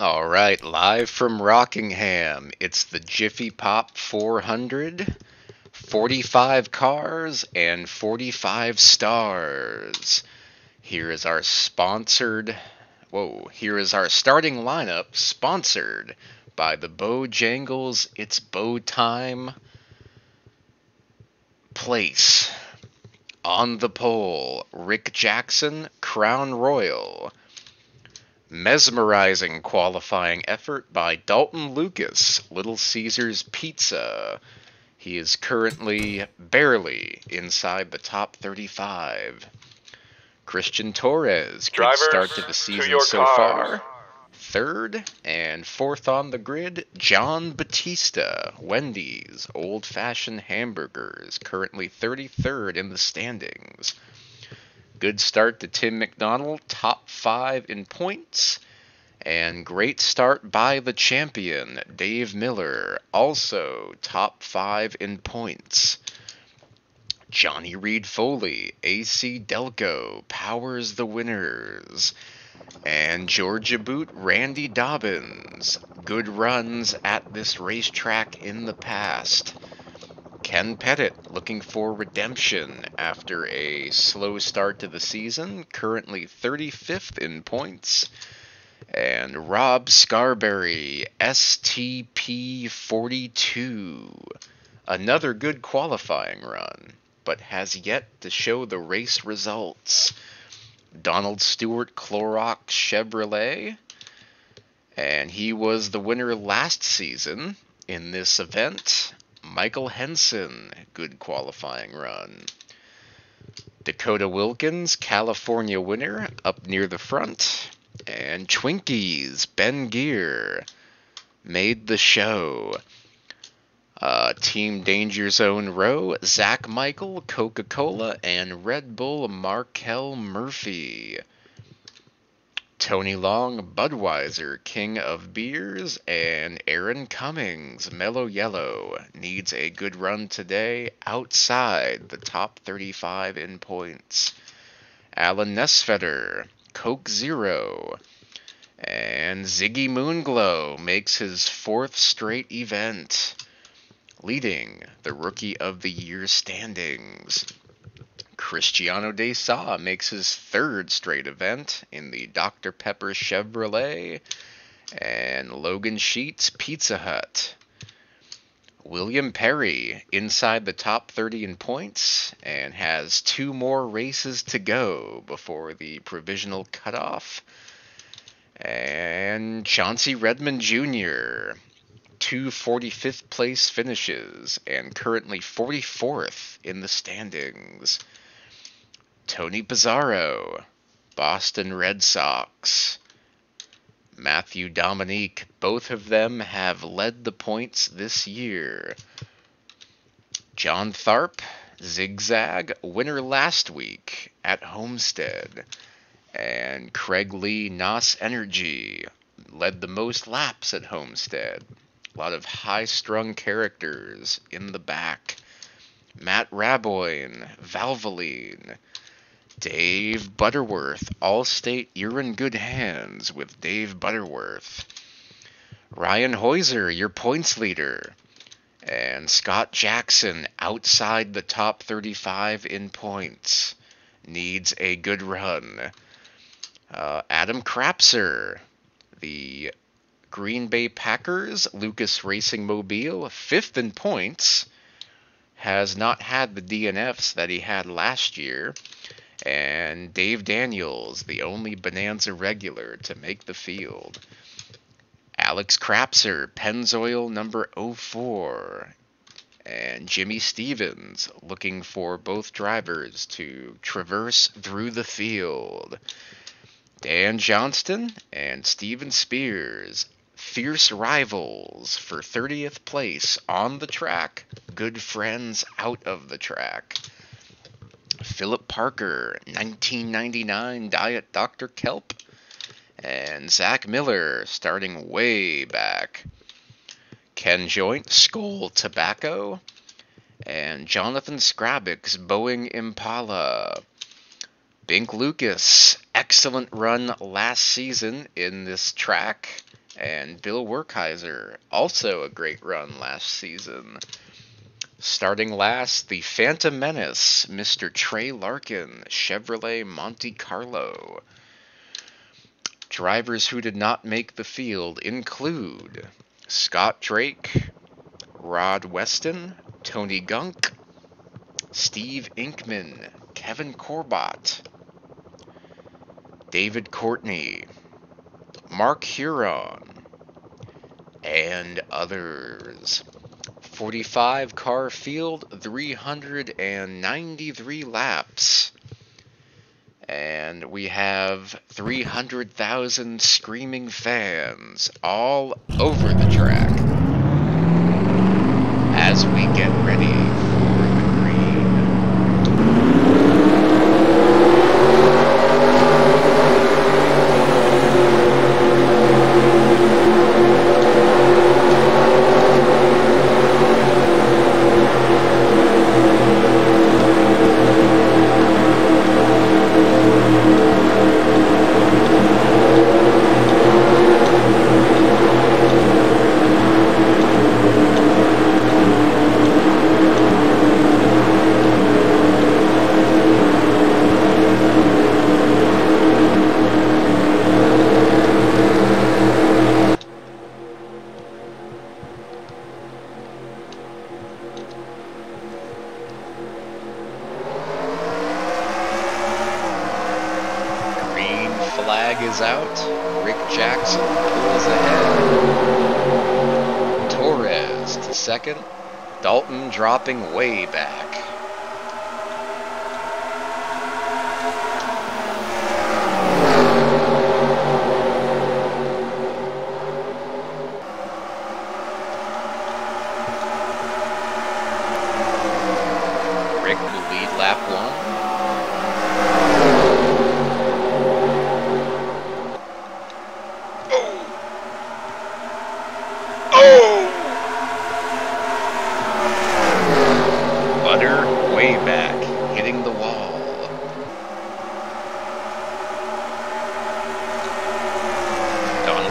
All right, live from Rockingham, it's the Jiffy-Pop 400, 45 cars and 45 stars. Here is our here is our starting lineup, sponsored by the Bojangles It's Bow Time Place. On the pole, Rick Jackson, Crown Royal. Mesmerizing qualifying effort by Dalton Lucas, Little Caesars Pizza. He is currently barely inside the top 35. Christian Torres, good Drivers, start to the to season your so cars. far. Third and fourth on the grid, John Batista, Wendy's Old Fashioned Hamburgers, currently 33rd in the standings. Good start to Tim McDonald, top 5 in points. And great start by the champion, Dave Miller, also top 5 in points. Johnny Reed Foley, AC Delco, powers the winners. And Georgia Boot, Randy Dobbins, good runs at this racetrack in the past. Ken Pettit looking for redemption after a slow start to the season, currently 35th in points. And Rob Scarberry, STP 42. Another good qualifying run, but has yet to show the race results. Donald Stewart, Clorox Chevrolet, and he was the winner last season in this event. Michael Henson, good qualifying run. Dakota Wilkins, California winner, up near the front. And Twinkies, Ben Gear, made the show. Team Danger Zone Row, Zach Michael, Coca-Cola, and Red Bull, Markel Murphy. Tony Long, Budweiser, King of Beers, and Aaron Cummings, Mellow Yellow, needs a good run today outside the top 35 in points. Alan Nesfetter, Coke Zero, and Ziggy Moonglow makes his 4th straight event, leading the Rookie of the Year standings. Cristiano De Sa makes his 3rd straight event in the Dr. Pepper Chevrolet, and Logan Sheets, Pizza Hut. William Perry inside the top 30 in points and has 2 more races to go before the provisional cutoff. And Chauncey Redmond Jr., 2 45th place finishes and currently 44th in the standings. Tony Pizarro, Boston Red Sox. Matthew Dominique, both of them have led the points this year. John Tharp, Zigzag, winner last week at Homestead. And Craig Lee, NOS Energy, led the most laps at Homestead. A lot of high-strung characters in the back. Matt Raboyne, Valvoline. Dave Butterworth, Allstate, you're in good hands with Dave Butterworth. Ryan Heuser, your points leader. And Scott Jackson, outside the top 35 in points, needs a good run. Adam Krapser, the Green Bay Packers, Lucas Racing Mobile, 5th in points, has not had the DNFs that he had last year. And Dave Daniels, the only Bonanza regular to make the field. Alex Krapser, Pennzoil number 04. And Jimmy Stevens, looking for both drivers to traverse through the field. Dan Johnston and Steven Spears, fierce rivals for 30th place on the track, good friends out of the track. Philip Parker, 1999 Diet Dr. Kelp, and Zach Miller starting way back. Ken Joint, Skoll Tobacco, and Jonathan Skrabik's Boeing Impala. Bink Lucas, excellent run last season in this track, and Bill Werkheiser, also a great run last season. Starting last, the Phantom Menace, Mr. Trey Larkin, Chevrolet Monte Carlo. Drivers who did not make the field include Scott Drake, Rod Weston, Tony Gunk, Steve Inkman, Kevin Corbett, David Courtney, Mark Huron, and others. 45 car field, 393 laps. And we have 300,000 screaming fans all over the track as we get ready for the green. Flag is out. Rick Jackson pulls ahead. Torres to second. Dalton dropping way back. Rick will lead lap 1.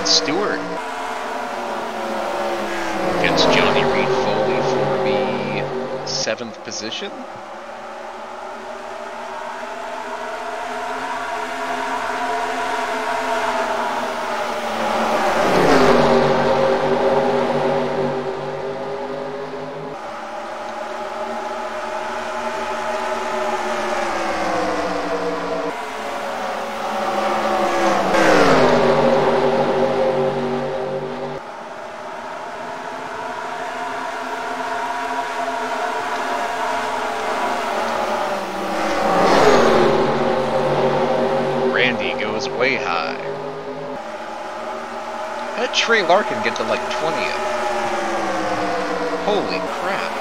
Stewart against Johnny Reed Foley for the 7th position. Way high. How did Trey Larkin get to like 20th? Holy crap.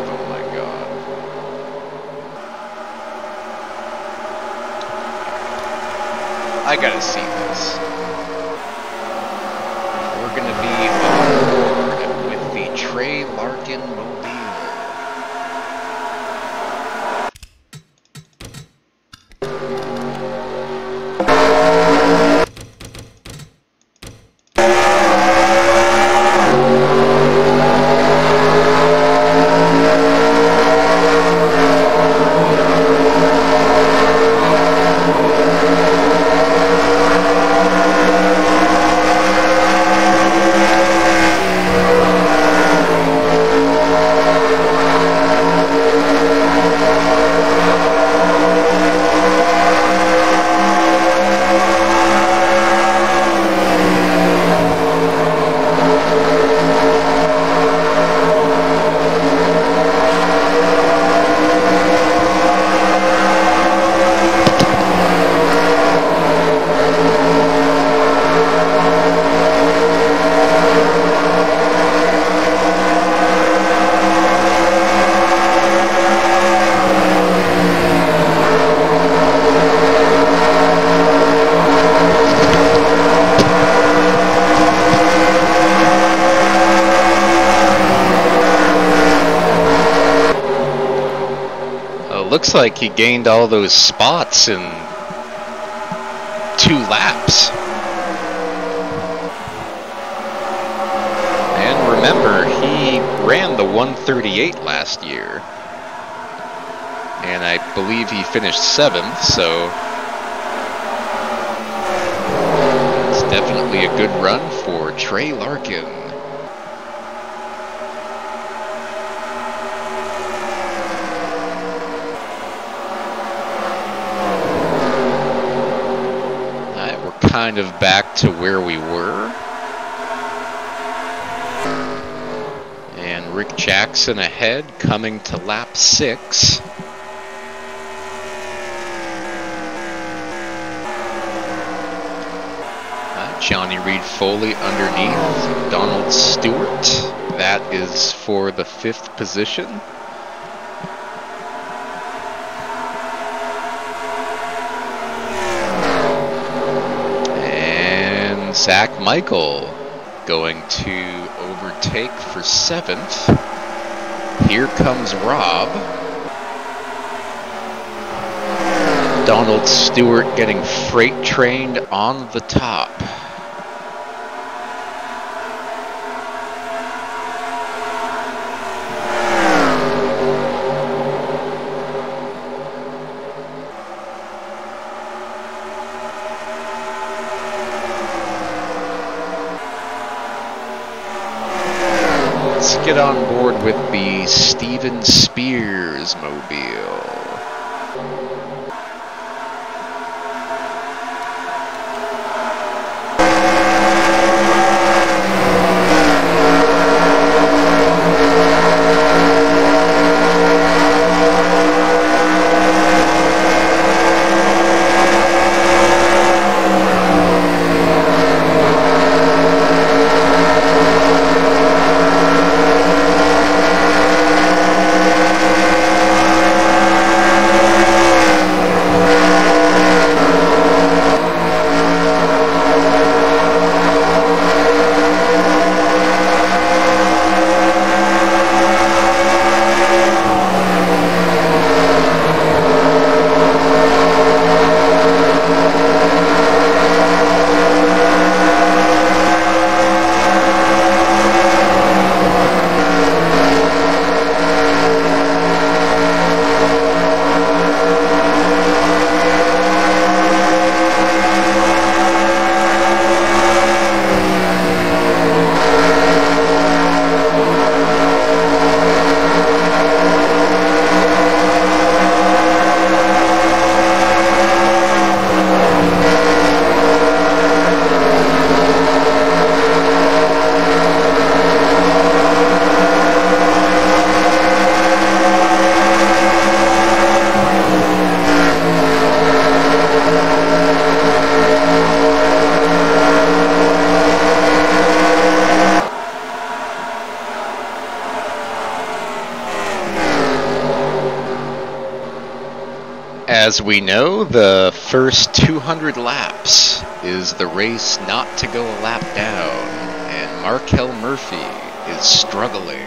Oh my god. I gotta see this. We're gonna be on board with the Trey Larkin Mobile. looks like he gained all those spots in 2 laps. And remember, he ran the 138 last year. And I believe he finished 7th, so it's definitely a good run for Trey Larkin. Alright, we're kind of back to where we were. And Rick Jackson ahead, coming to lap 6. Johnny Reed Foley underneath Donald Stewart. That is for the 5th position. And Zach Michael going to overtake for 7th. Here comes Rob. Donald Stewart getting freight trained on the top. Let's get on board with the Steven Spears mobile. As we know, the first 200 laps is the race not to go a lap down, and Markel Murphy is struggling.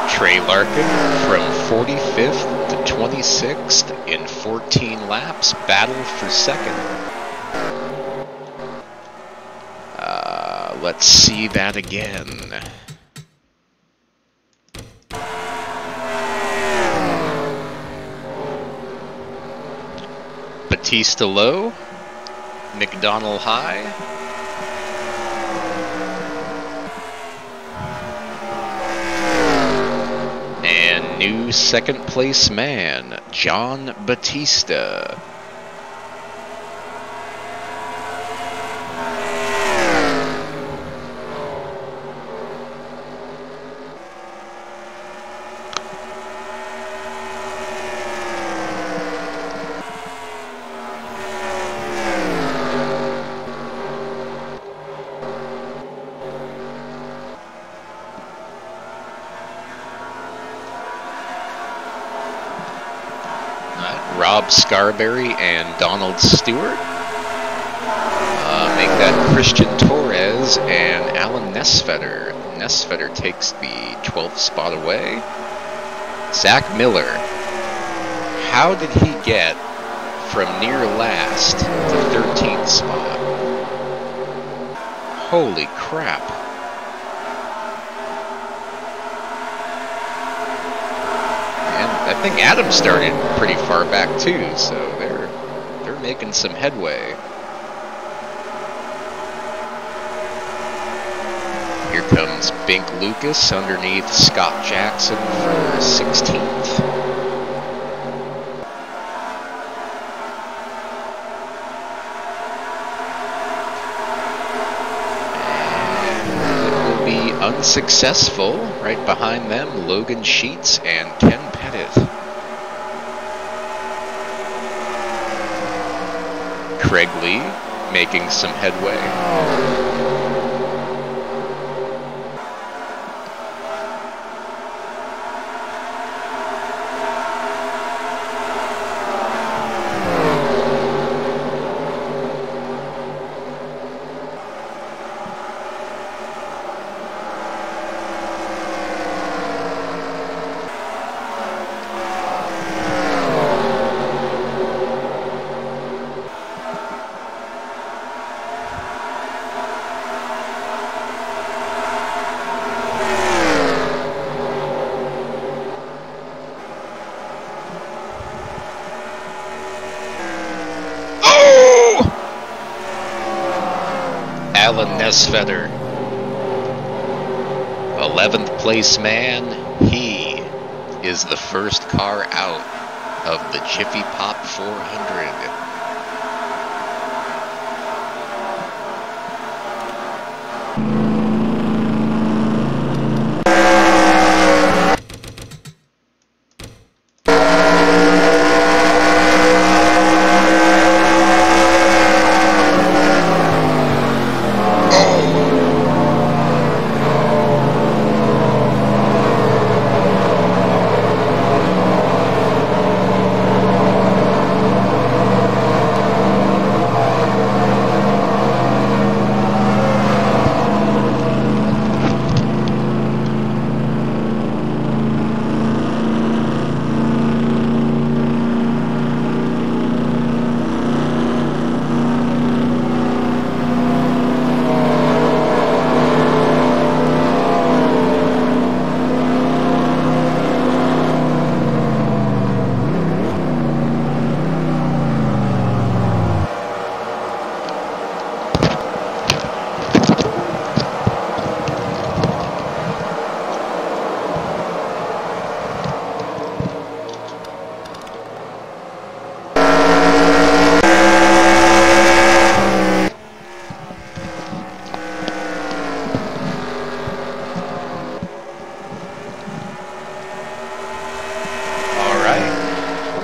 Trey Larkin from 45th to 26th in 14 laps, battle for 2nd. Let's see that again. Batista low, McDonnell high. And new 2nd place man, John Batista. Rob Scarberry and Donald Stewart. Make that Christian Torres and Alan Nesvetter. Nesvetter takes the 12th spot away. Zach Miller. How did he get from near last to 13th spot? Holy crap. And I think Adam started pretty far back too, so they're making some headway. Here comes Bink Lucas underneath Scott Jackson for 16th. Unsuccessful. Right behind them, Logan Sheets and Ken Pettit. Craig Lee making some headway. Alan Nesvetter, 11th place man. He is the first car out of the Jiffy-Pop 400.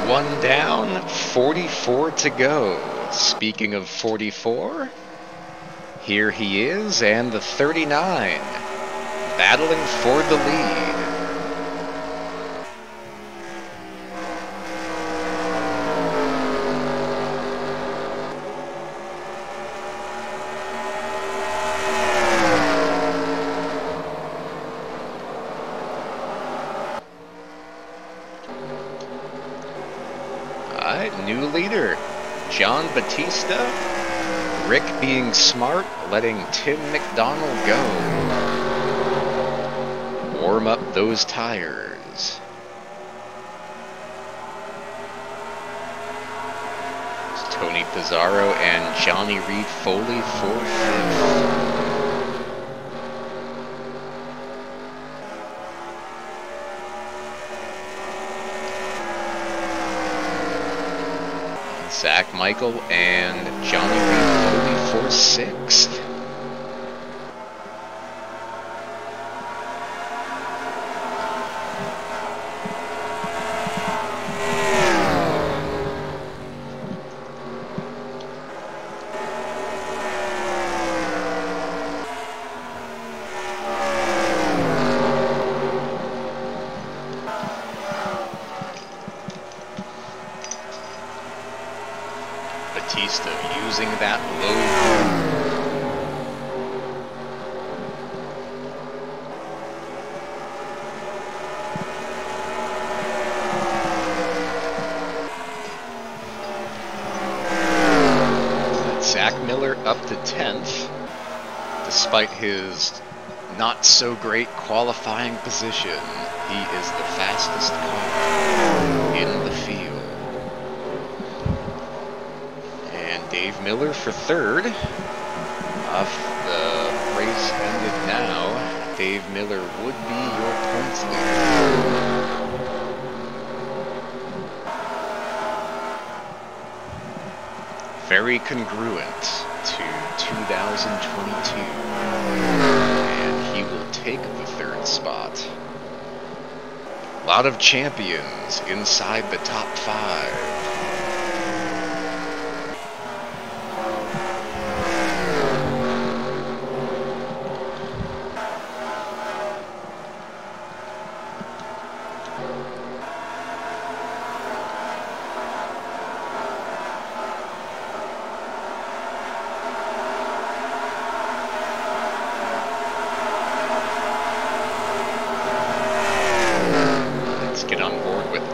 One down, 44 to go. Speaking of 44, here he is, and the 39, battling for the lead. New leader, John Batista. Rick being smart, letting Tim McDonald go. Warm up those tires. It's Tony Pizarro and Johnny Reed Foley for 5th. Zach Michael and Johnny Reed Foley for 6th. Batista using that low. Zach Miller up to 10th, despite his not so great qualifying position. He is the fastest car in the field. And Dave Miller for 3rd. Off the race ended now, Dave Miller would be your points leader. Very congruent to 2022, and he will take the 3rd spot. A lot of champions inside the top 5.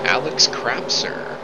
Alex Crapser.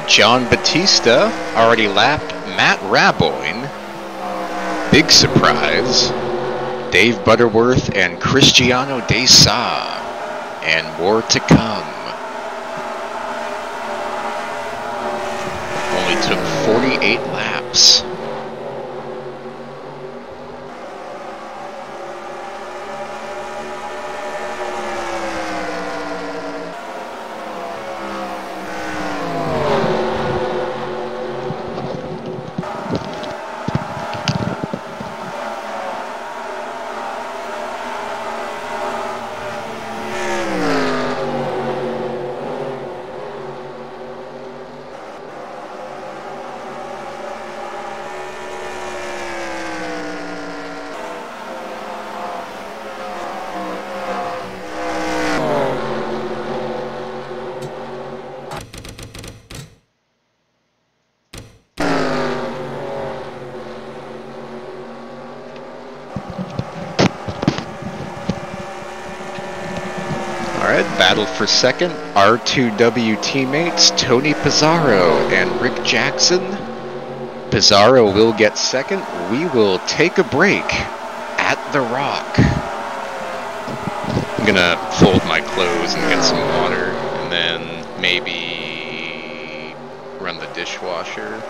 John Batista already lapped Matt Raboyne. Big surprise. Dave Butterworth and Cristiano De Sa. And more to come. Only took 48 laps. Battle for second, R2W teammates Tony Pizarro and Rick Jackson. Pizarro will get second. We will take a break at the Rock. I'm gonna fold my clothes and get some water, and then maybe run the dishwasher.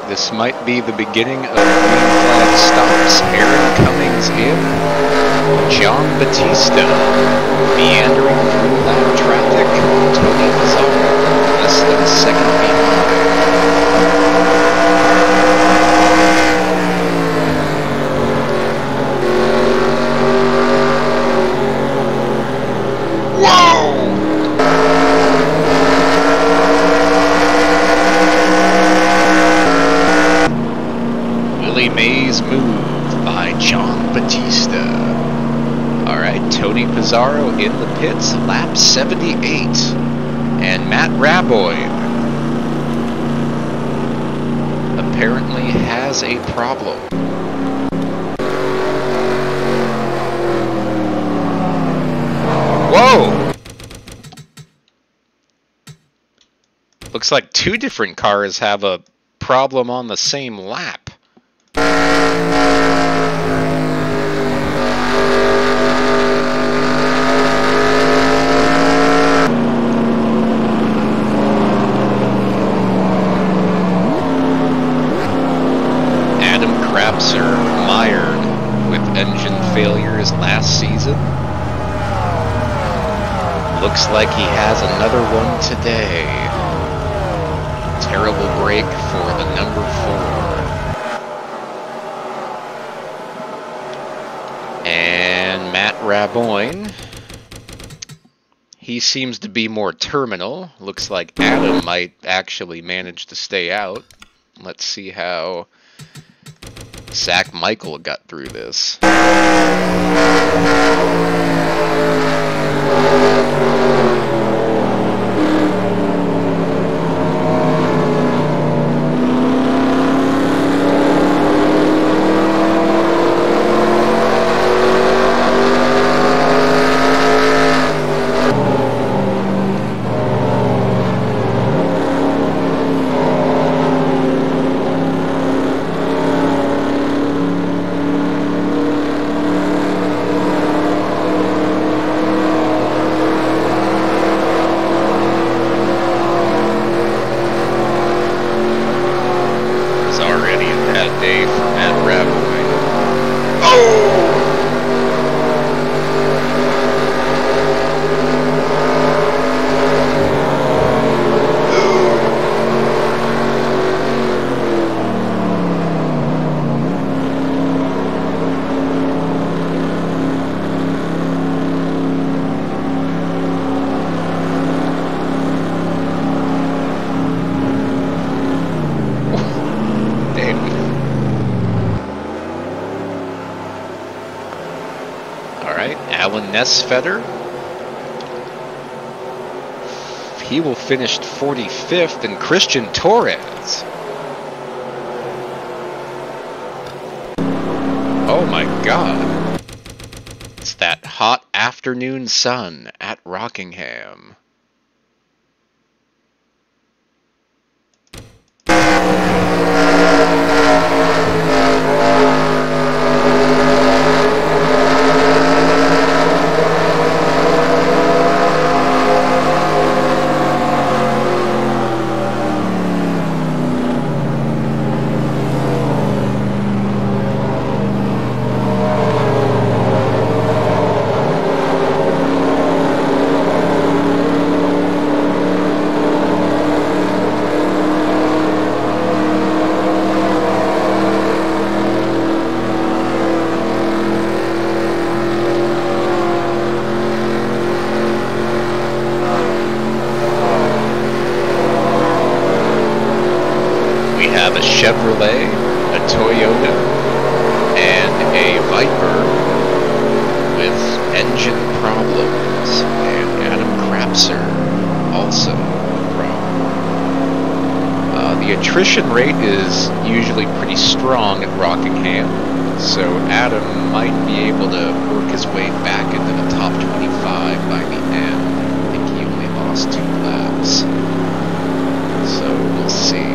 This might be the beginning of green flag stops. Aaron Cummings in. John Batista meandering through loud traffic. Tony Mazzaro less than a second behind. Mays move by John Batista. Alright, Tony Pizarro in the pits, lap 78. And Matt Raboy apparently has a problem. Whoa! Looks like two different cars have a problem on the same lap. Mired with engine failures last season. Looks like he has another one today. Terrible break for the number 4. And Matt Raboyne, he seems to be more terminal. Looks like Adam might actually manage to stay out. Let's see how Zach Michael got through this. Nesfeder, he will finish 45th, and Christian Torres. Oh my God. It's that hot afternoon sun at Rockingham. Chevrolet, a Toyota, and a Viper with engine problems, and Adam Krapser also a problem. The attrition rate is usually pretty strong at Rockingham, so Adam might be able to work his way back into the top 25 by the end. I think he only lost 2 laps. So we'll see.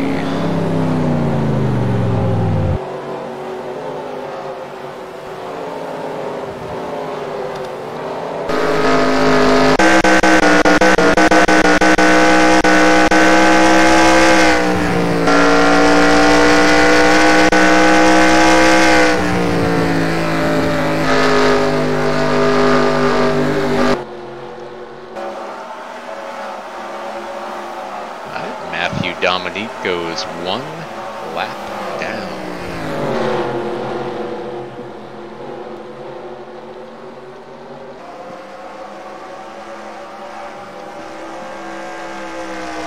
Goes 1 lap down.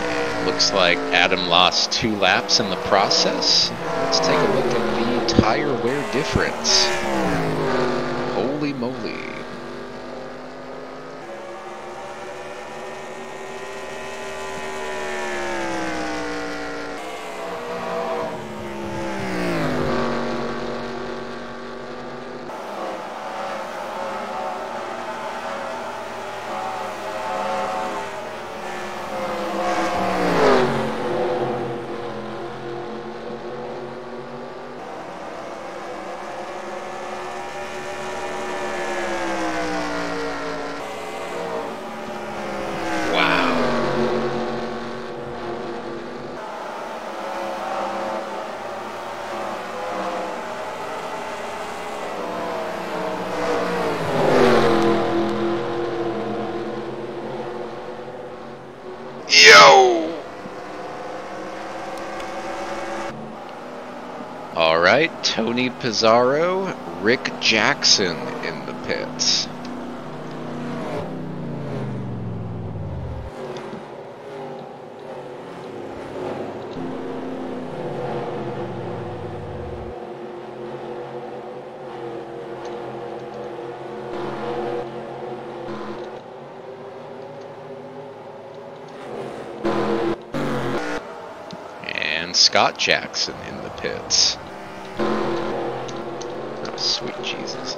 And looks like Adam lost 2 laps in the process. Let's take a look at the tire wear difference. Holy moly. Alright, Tony Pizarro, Rick Jackson in the pits. And Scott Jackson in the pits. Oh, sweet Jesus.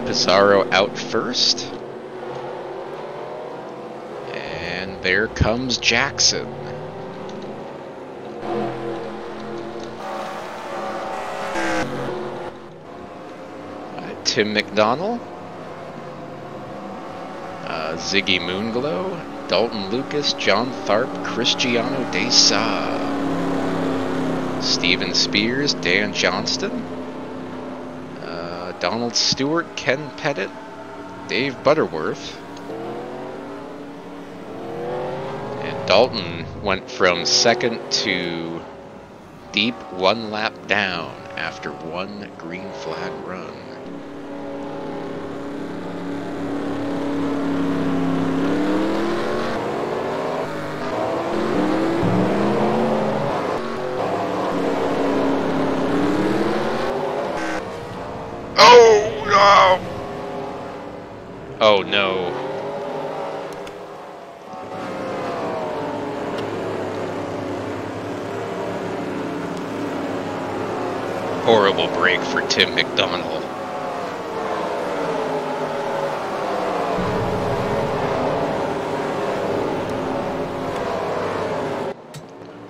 Pizarro out first. And there comes Jackson. Tim McDonald. Ziggy Moonglow. Dalton Lucas, John Tharp, Cristiano De Sa. Steven Spears, Dan Johnston. Donald Stewart, Ken Pettit, Dave Butterworth. And Dalton went from second to deep 1 lap down after 1 green flag run. Oh no. Horrible break for Tim McDonald.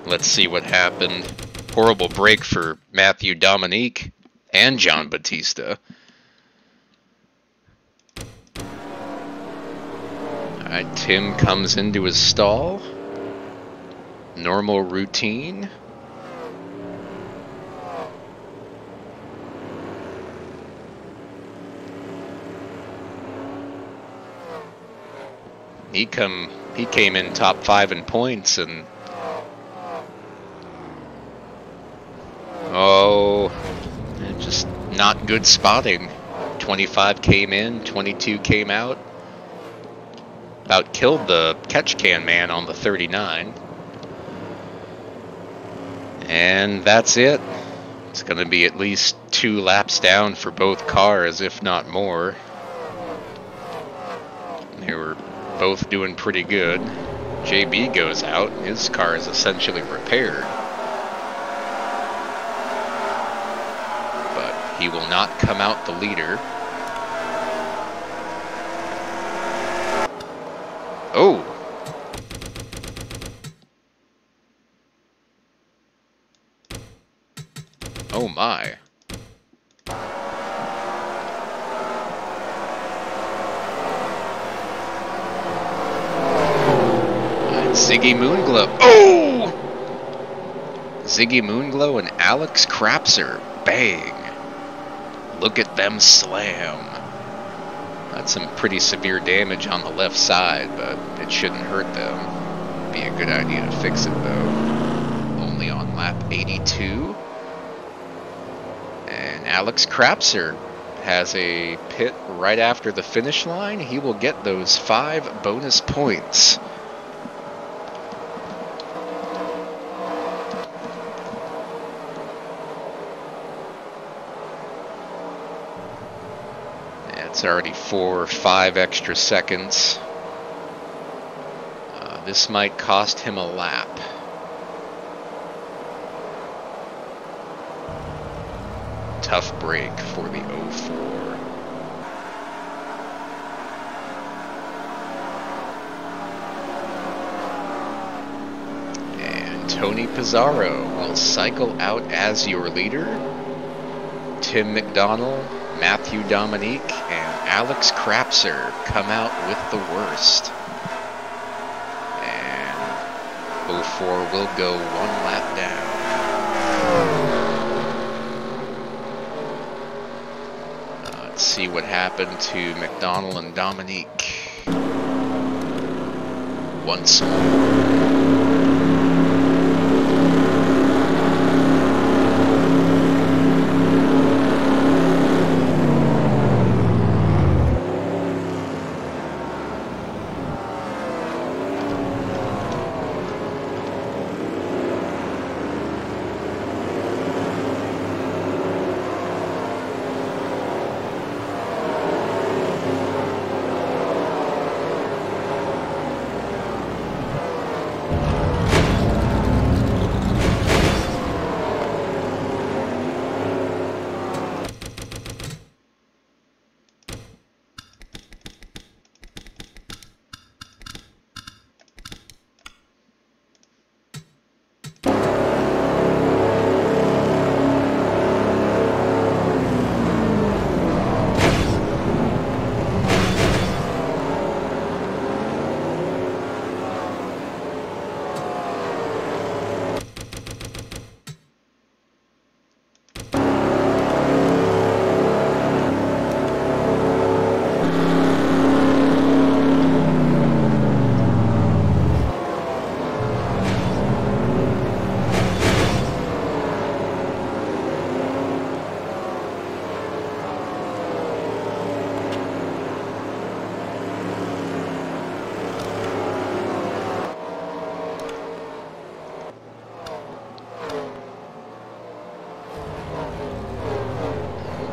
Let's see what happened. Horrible break for Matthew Dominique and John Batista. Alright, Tim comes into his stall. Normal routine. He came in top 5 in points and just not good spotting. 25 came in, 22 came out. About killed the catch can man on the 39. And that's it. It's going to be at least 2 laps down for both cars, if not more. They were both doing pretty good. JB goes out, his car is essentially repaired. But he will not come out the leader. Oh! Oh my. Ziggy Moonglow. Oh! Ziggy Moonglow and Alex Crapser. Bang. Look at them slam. That's some pretty severe damage on the left side, but it shouldn't hurt them. Be a good idea to fix it though. Only on lap 82. And Alex Crapser has a pit right after the finish line. He will get those 5 bonus points. It's already 4 or 5 extra seconds. This might cost him a lap. Tough break for the 04. And Tony Pizarro will cycle out as your leader. Tim McDonald, Matthew Dominique, and Alex Crapser come out with the worst. And 04 will go 1 lap down. Let's see what happened to McDonald and Dominique. Once more.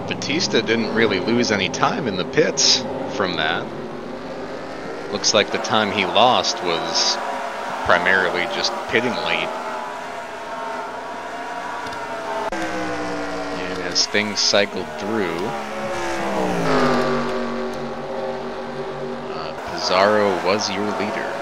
Batista didn't really lose any time in the pits from that. Looks like the time he lost was primarily just pitting late. And as things cycled through, Pizarro was your leader.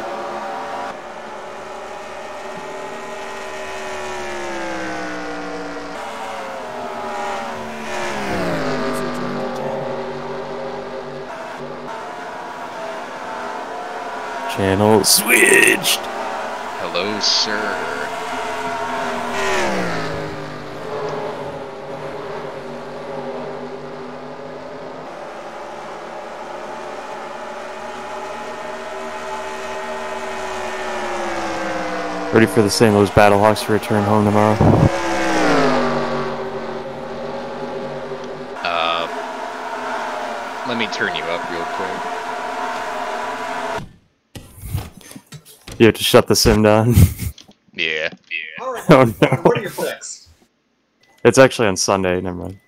Channel switched. Hello, sir. Ready for the St. Louis Battlehawks to return home tomorrow? Let me turn you up real quick. You have to shut the sim down. Yeah. Alright, Oh no. what are your picks? It's actually on Sunday. Never mind.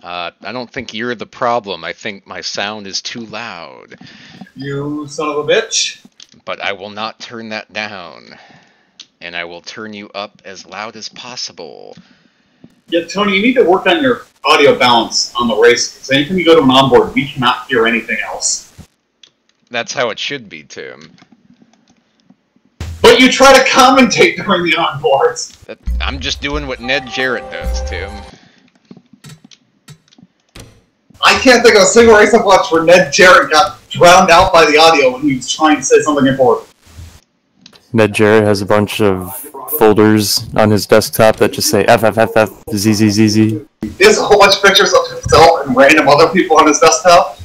I don't think you're the problem. I think my sound is too loud. You son of a bitch. But I will not turn that down. And I will turn you up as loud as possible. Yeah, Tony, you need to work on your audio balance on the race. Because anytime you go to an onboard, we cannot hear anything else. That's how it should be, Tim. But you try to commentate during the onboards. I'm just doing what Ned Jarrett does, Tim. I can't think of a single race I've watched where Ned Jarrett got drowned out by the audio when he was trying to say something important. Ned Jarrett has a bunch of folders on his desktop that just say FFFF ZZZZ. He has a whole bunch of pictures of himself and random other people on his desktop.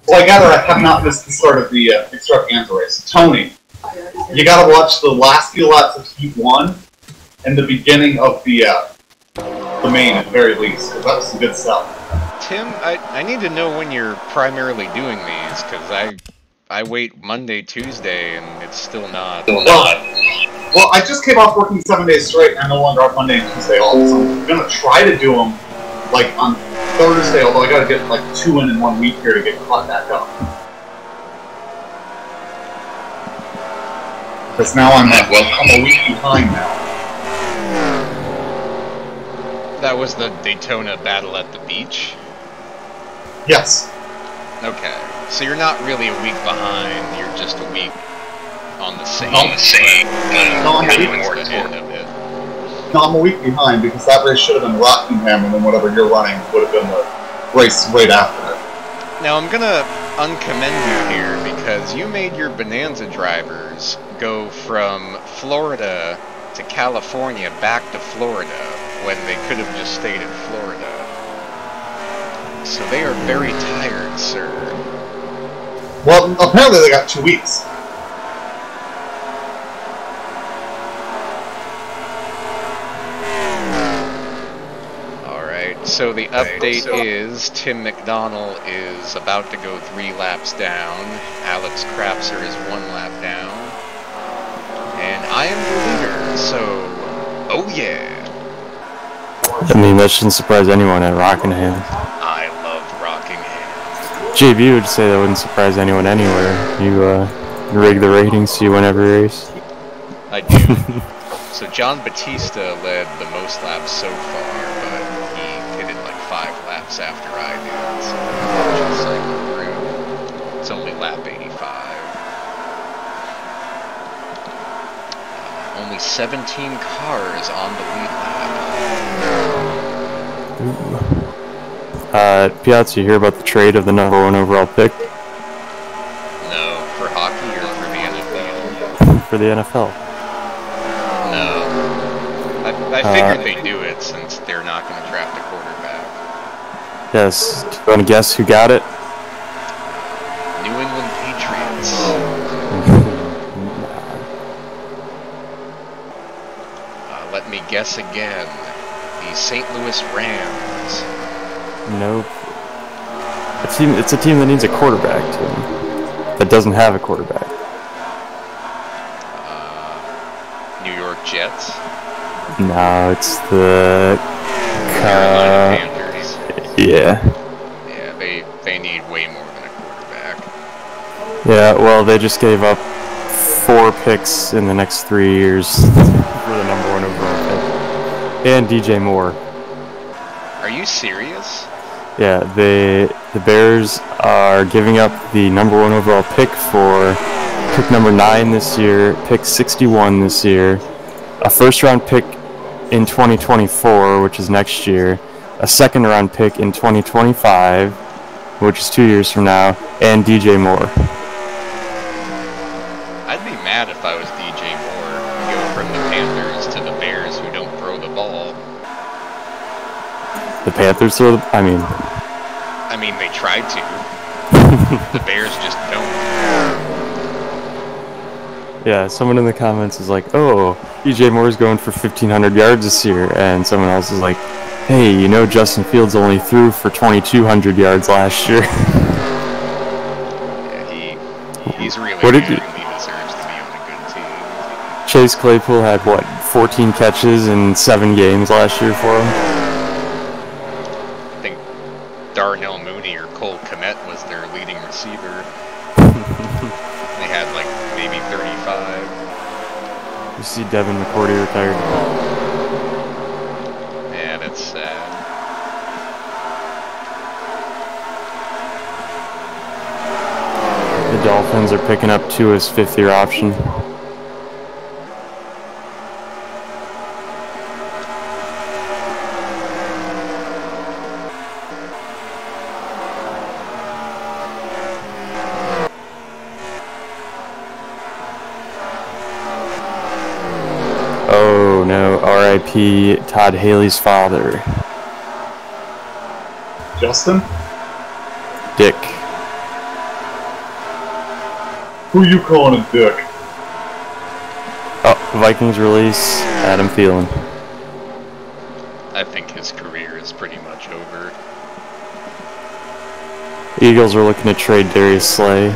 Well, I gather I have not missed the start of the Extravaganza race. Tony, you gotta watch the last few laps of Heat 1 and the beginning of the main at the very least, because that was some good stuff. Tim, I need to know when you're primarily doing these, because I wait Monday, Tuesday, and it's still not. Well, I just came off working 7 days straight, and I no longer have Monday and Tuesday off, so I'm gonna try to do them, like, on Thursday, although I gotta get, like, 2 in 1 week here to get caught back up. Because now I'm a week behind now. That was the Daytona Battle at the Beach? Yes. Okay. So you're not really a week behind, you're just a week on the same. No, I'm a week end of it. No, I'm a week behind because that race should have been Rockingham, and then whatever you're running would have been the race right after it. Now I'm gonna uncommend you here because you made your Bonanza drivers go from Florida to California back to Florida when they could have just stayed in Florida. So they are very tired, sir. Well, apparently they got 2 weeks. Alright, so the update is Tim McDonnell is about to go 3 laps down. Alex Krapser is 1 lap down. And I am the leader, so oh yeah. I mean, that shouldn't surprise anyone at Rockingham. I love Rockingham. JB would say that wouldn't surprise anyone anywhere. You rig the ratings so you win every race. I do. So John Batista led the most laps so far, but he hit it like 5 laps after I did, so I'll just cycle through. It's only lap 85. Only 17 cars on the lead lap. Piazza, you hear about the trade of the #1 overall pick? No, for hockey or for the NFL? For the NFL. No. I figured they'd do it since they're not going to draft a quarterback. Yes. Do you want to guess who got it? New England Patriots. Let me guess again. The St. Louis Rams. Nope. It's a team that needs a quarterback, too. That doesn't have a quarterback. New York Jets. No, it's the Carolina Panthers. Yeah. Yeah, they need way more than a quarterback. Yeah, well, they just gave up 4 picks in the next 3 years for the #1 overall pick. And DJ Moore. Are you serious? Yeah, the Bears are giving up the #1 overall pick for pick number 9 this year, pick 61 this year, a first-round pick in 2024, which is next year, a second-round pick in 2025, which is 2 years from now, and DJ Moore. I'd be mad if I was DJ Moore. Go from the Panthers to the Bears who don't throw the ball. The Panthers throw the... I mean, they tried to. The Bears just don't. Yeah, someone in the comments is like, oh, DJ Moore's going for 1,500 yards this year, and someone else is like, hey, you know Justin Fields only threw for 2,200 yards last year. He's really What did good you- and he deserves to be on a good team. Chase Claypool had, what, 14 catches in 7 games last year for him? I think Darnell Mooney or Cole Kmet was their leading receiver. They had like maybe 35. You see Devin McCourty retired. Yeah, that's sad. The Dolphins are picking up Tua's 5th-year option. Oh no, R.I.P. Todd Haley's father, Justin? Dick. Who you calling a dick? Oh, Vikings release Adam Thielen. I think his career is pretty much over. Eagles are looking to trade Darius Slay.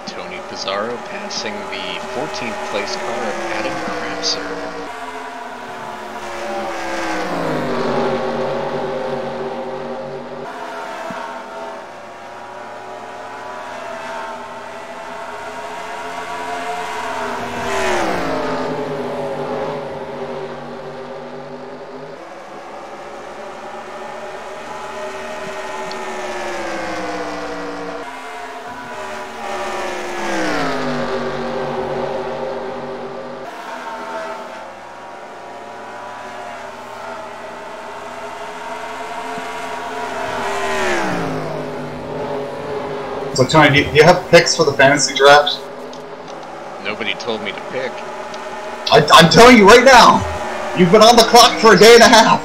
Tony Pizarro passing the 14th place car of Adam Krapser. So Tony, do you have picks for the fantasy draft? Nobody told me to pick. I'm telling you right now, you've been on the clock for a day and a half.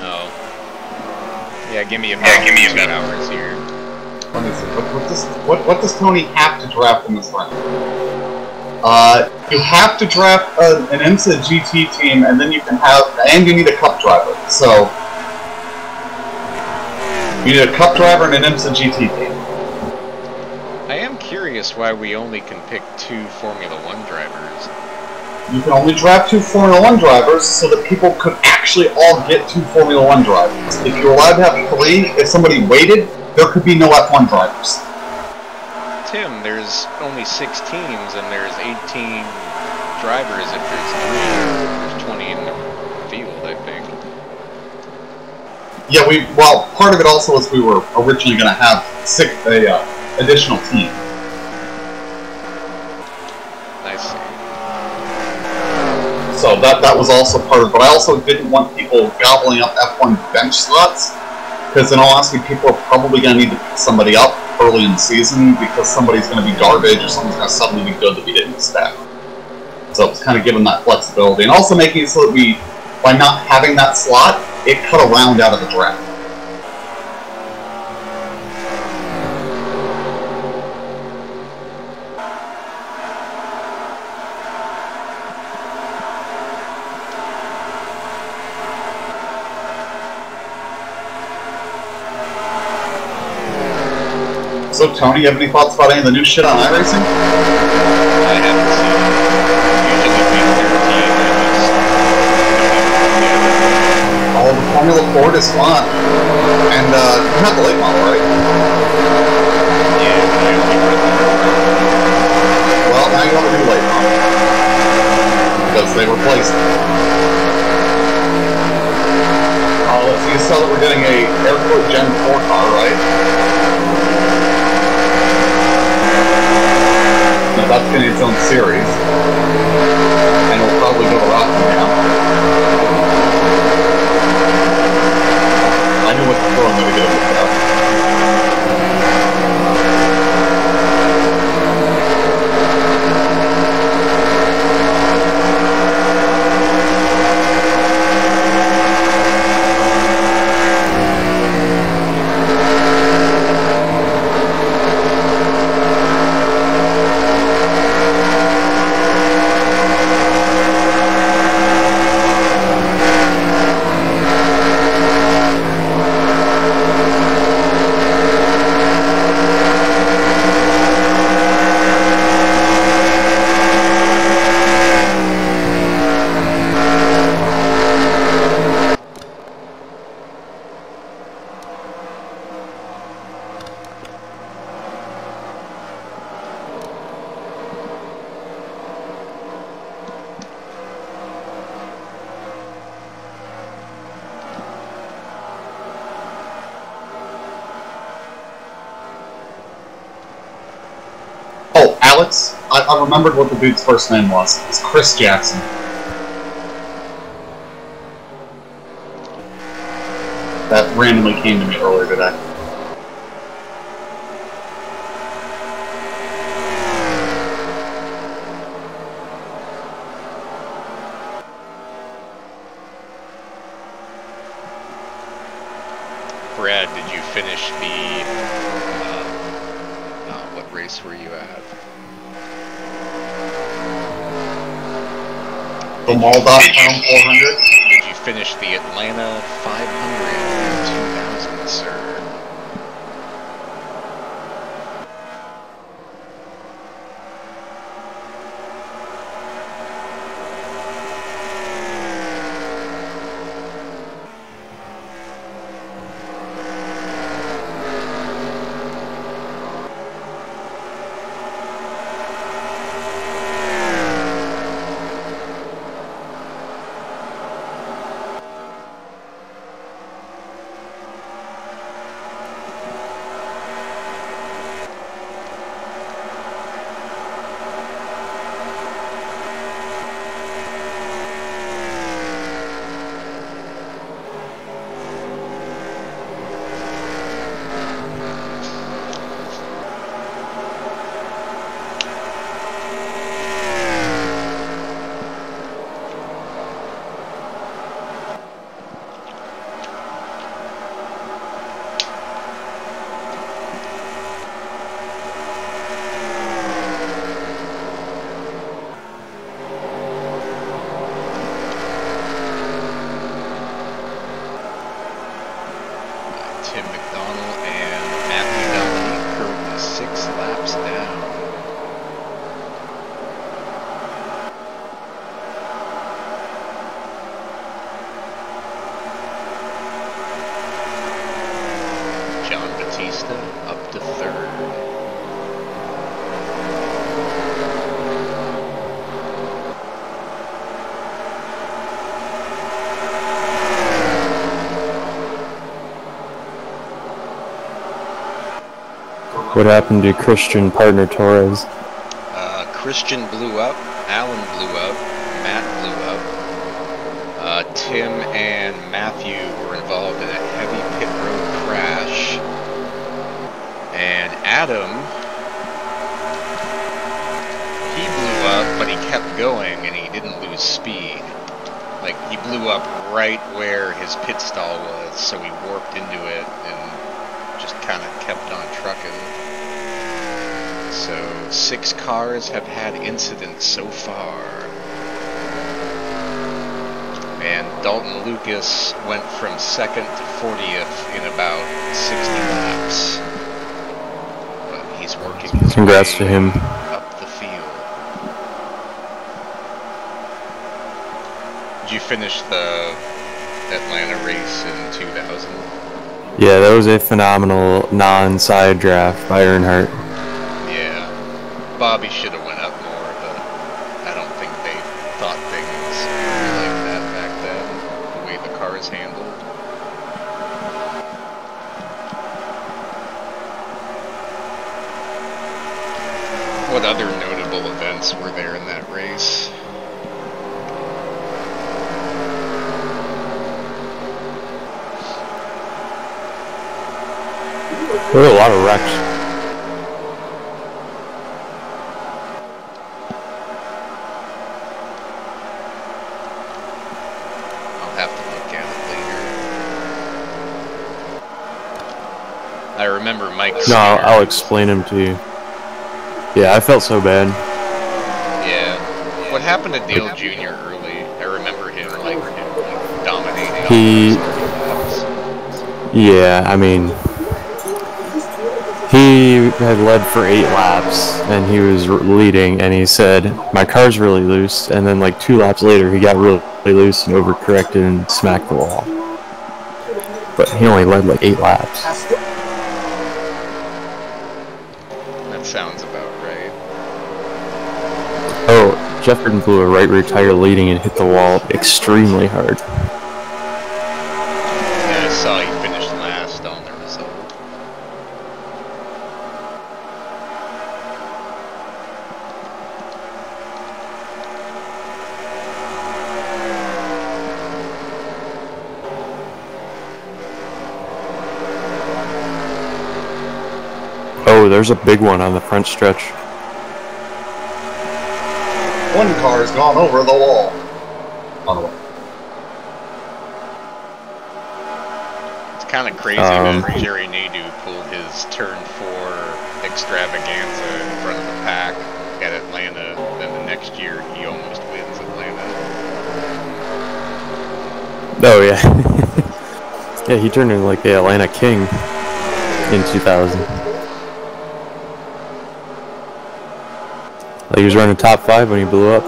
Oh. Yeah, give me about 2 hours here. Let me see. What does Tony have to draft in this round? You have to draft an IMSA GT team, and then you you need a cup driver. So you need a cup driver and an IMSA GT team. I am curious why we only can pick 2 Formula 1 drivers. You can only draft 2 Formula 1 drivers so that people could actually all get 2 Formula 1 drivers. If you're allowed to have 3, if somebody waited, there could be no F1 drivers. Tim, there's only 6 teams and there's 18 drivers if there's 3. There's 20 in the field, I think. Yeah, well, part of it also was we were originally going to have additional team. I see. So that was also part of it, but I also didn't want people gobbling up F1 bench slots, because in all honesty, people are probably going to need to pick somebody up early in the season because somebody's going to be garbage or someone's going to suddenly be good that we didn't expect. So it's kind of giving that flexibility, and also making it so that by not having that slot, it cut a round out of the draft. So, Tony, you have any thoughts about any of the new shit on iRacing? I haven't seen it. Usually we have 13, Oh, the Formula Ford is fun. And, you have the late model, right? yeah, but I only run the Well, now you have a new late model. Because they replaced it. Oh, let's see, you saw that we're getting a Airport Gen 4 car, right? Now that's getting its own series. And it'll probably go to Rockingham. I knew what before I'm going to get it with that. Alex, I remembered what the dude's first name was. It's Chris Jackson. That randomly came to me earlier today. Brad, did you finish the, what race were you at? The Mall.com 400? Did you finish the Atlanta 500 in 2000, sir? Up to third. What happened to Christian partner Torres? Christian blew up, Alan blew up, Matt blew up. Tim and Matthew were involved in a heavy pit road crash. And Adam, he blew up, but he kept going and he didn't lose speed. Like, he blew up right where his pit stall was, so he warped into it and just kind of kept on trucking. So, 6 cars have had incidents so far. And Dalton Lucas went from 2nd to 40th in about 60 laps. But he's working his Congrats way to him. up the field. Did you finish the Atlanta race in 2000? Yeah, that was a phenomenal non-side draft by Earnhardt. Yeah. Bobby should have went up more, but I don't think they thought things were like that back then, the way the car is handled. What other notable events were there in that race? There were a lot of wrecks. I'll have to look at it later. I remember Mike. No, I'll explain them to you. Yeah, I felt so bad. Yeah. What happened to Dale Jr. early? I remember him like dominating. He, yeah, I mean, he had led for 8 laps, and he was leading, and he said, my car's really loose, and then like 2 laps later, he got really loose and overcorrected and smacked the wall. But he only led like 8 laps. That sounds about right. Oh, Jeff Gordon blew a right rear tire leading and hit the wall extremely hard. Yeah, I saw he finished last on the result. Oh, there's a big one on the front stretch. One car's gone over the wall. On the wall. It's kind of crazy that Jerry Nadeau pulled his turn 4 Extravaganza in front of the pack at Atlanta. Then the next year, he almost wins Atlanta. Oh, yeah. Yeah, he turned into like the Atlanta King in 2000. Like he was running top 5 when he blew up.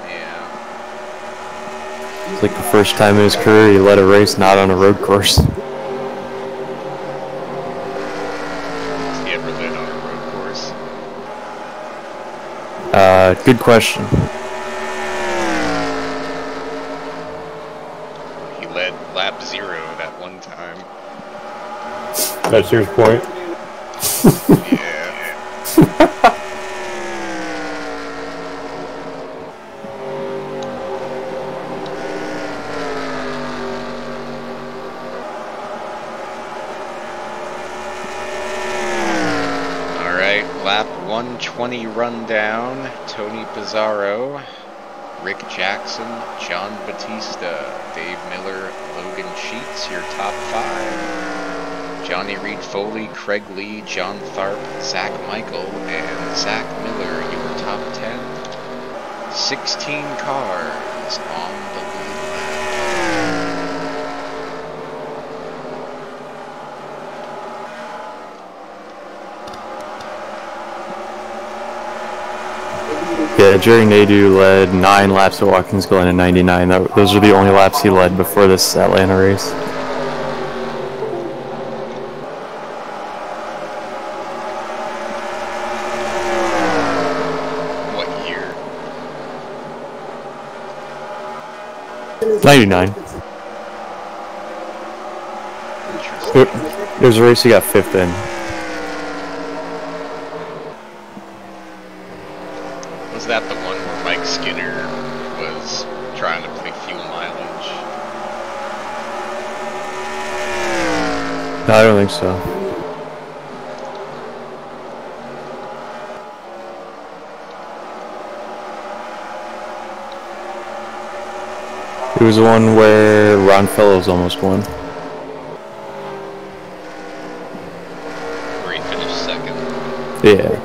Yeah. It's like the first time in his career he led a race not on a road course. Has he ever led on a road course? Good question. He led lap 0 that one time. That's your point. Yeah. Lap 120 rundown. Tony Pizarro, Rick Jackson, John Batista, Dave Miller, Logan Sheets, your top 5. Johnny Reed Foley, Craig Lee, John Tharp, Zach Michael, and Zach Miller, your top 10. 16 cars on the lead lap. Yeah, Jerry Nadeau led 9 laps at Watkins Glen in 99. Those are the only laps he led before this Atlanta race. What year? 99. There's a race he got 5th in. Was that the one where Mike Skinner was trying to play fuel mileage? No, I don't think so. It was the one where Ron Fellows almost won. Where he finished 2nd? Yeah.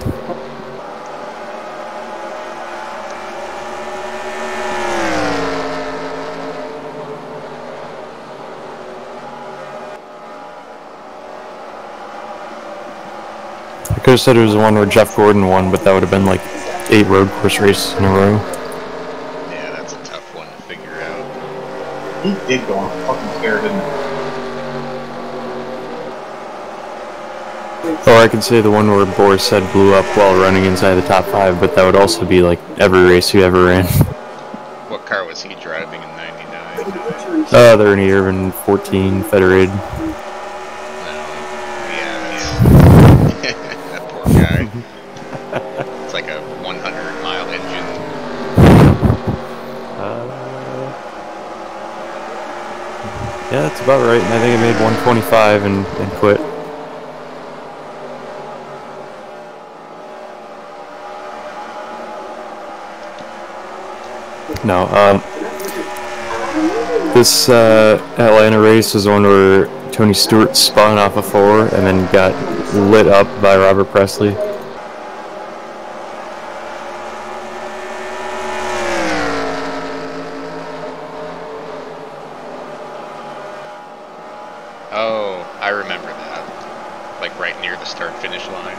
I could have said it was the one where Jeff Gordon won, but that would have been like 8 road course races in a row. Yeah, that's a tough one to figure out. He did go on a fucking tear, didn't he? Or I could say the one where Boris said blew up while running inside the top 5, but that would also be like every race he ever ran. What car was he driving in 99? The Ernie Irvin 14 Federated. No. Yeah, that's... that poor guy. It's like a 100-mile engine. Yeah, that's about right. And I think it made 125 and quit. No, this Atlanta race was one where Tony Stewart spun off a 4 and then got lit up by Robert Presley. Oh, I remember that. Like right near the start-finish line.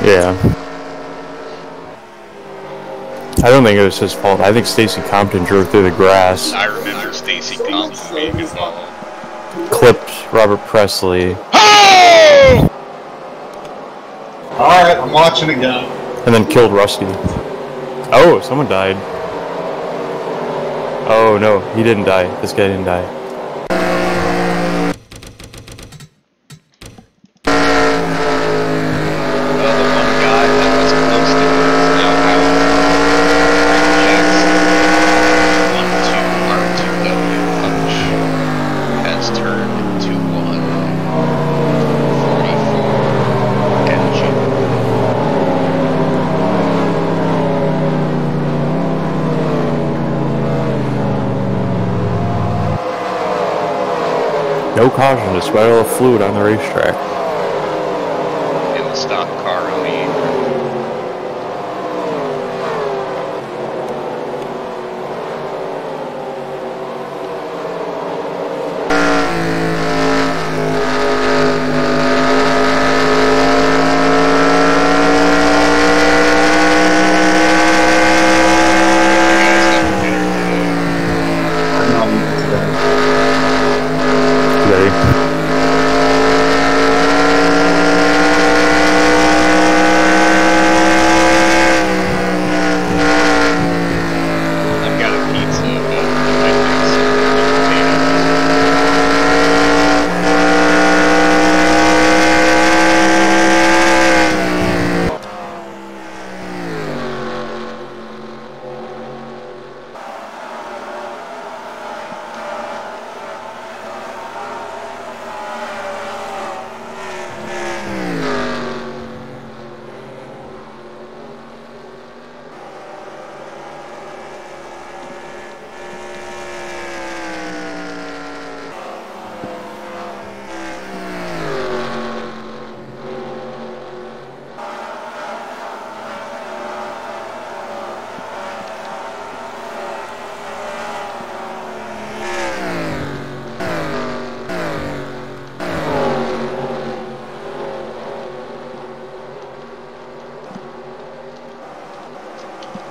Yeah. I don't think it was his fault. I think Stacy Compton drove through the grass, I remember Stacy Compton being involved. clipped Robert Presley, Oh! Alright, I'm watching again. and then killed Rusty. Oh, someone died. Oh no, he didn't die. This guy didn't die. no caution despite all the fluid on the racetrack. In the stock car on the apron.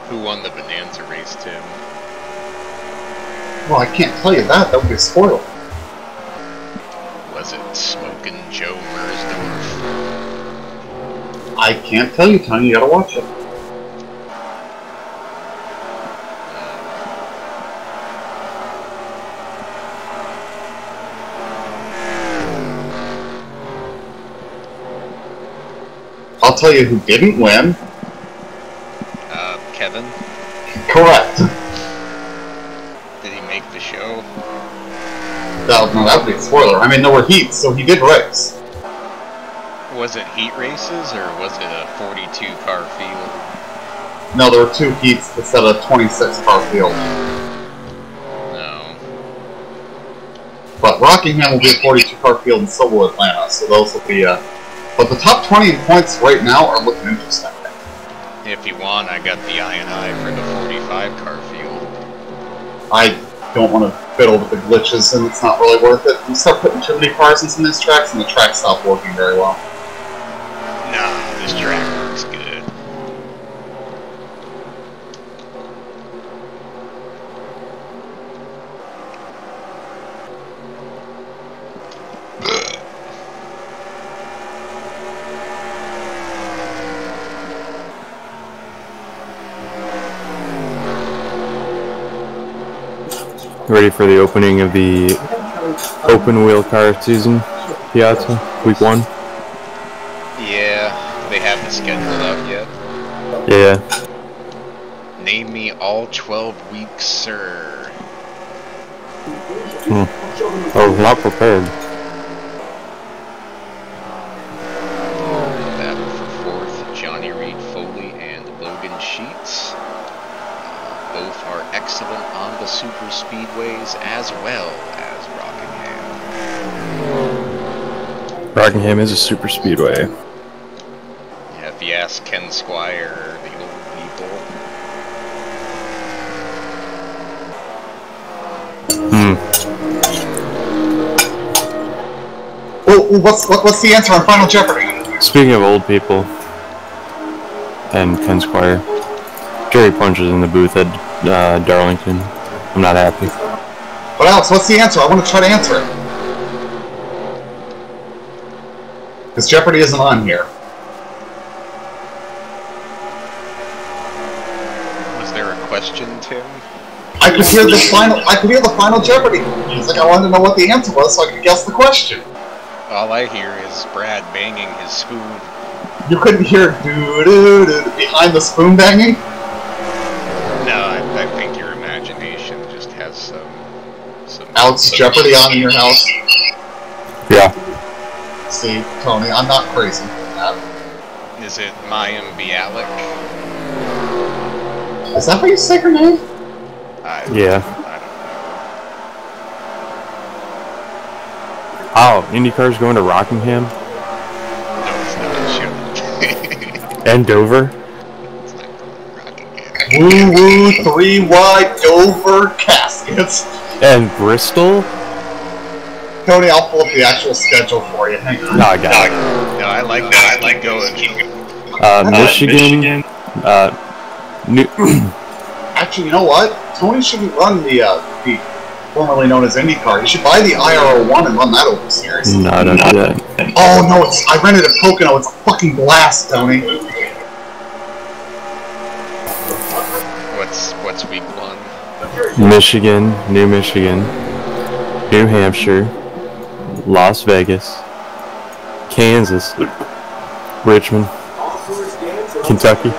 Who won the Bonanza race, Tim? Well, I can't tell you that. That would be a spoiler. Was it Smokin' Joe Mersdorf? I can't tell you, Tony. You gotta watch it. I'll tell you who didn't win. Kevin? Correct. Did he make the show? No, that would be a spoiler. I mean, there were heats, so he did race. Was it heat races, or was it a 42-car field? No, there were 2 heats instead of a 26-car field. No. But Rockingham will be a 42-car field, and so will Atlanta, so those will be, But the top 20 in points right now are looking interesting. If you want, I got the I&I for the 45-car field. I don't want to fiddle with the glitches, and it's not really worth it. You start putting too many cars into these tracks, and the tracks stop working very well. Nah, this track works good. Ready for the opening of the open wheel car season, Piazza, week 1? Yeah, they haven't scheduled out yet. Yeah. Name me all 12 weeks, sir. I was not prepared. Battle for 4th, Johnny Reed Foley and Logan Sheets. Both are excellent on the super speedways as well as Rockingham. Rockingham is a super speedway. Yeah, if you ask Ken Squire, the old people. Well, what's the answer on Final Jeopardy? Speaking of old people and Ken Squire, Jerry Punches in the booth at Darlington. I'm not happy. But Alex, what's the answer? I want to try to answer it. Because Jeopardy isn't on here. Was there a question, Tim? I could hear the final Jeopardy. It's like I wanted to know what the answer was so I could guess the question. All I hear is Brad banging his spoon. You couldn't hear doo-doo-doo behind the spoon banging? No, I think your imagination just has some Alex, Jeopardy on in your house? Yeah. See, Tony, I'm not crazy. Is it Mayim Bialik? Is that how you say her name? Yeah. I don't know. Oh, IndyCar's going to Rockingham No, it's not. Shut and Dover. It's not Rockingham. Woo woo, 3 wide Dover caskets. And Bristol. Tony, I'll pull up the actual schedule for you. Hang on. No, I got it. No, I like that. I like going. Michigan. New. Actually, you know what? Tony shouldn't run the formerly known as IndyCar. He should buy the IR01 and run that over series. No, don't do that. Oh no, I rented a Pocono. It's a fucking blast, Tony. What's week 1? Michigan, New Hampshire, Las Vegas, Kansas, Richmond, Kentucky,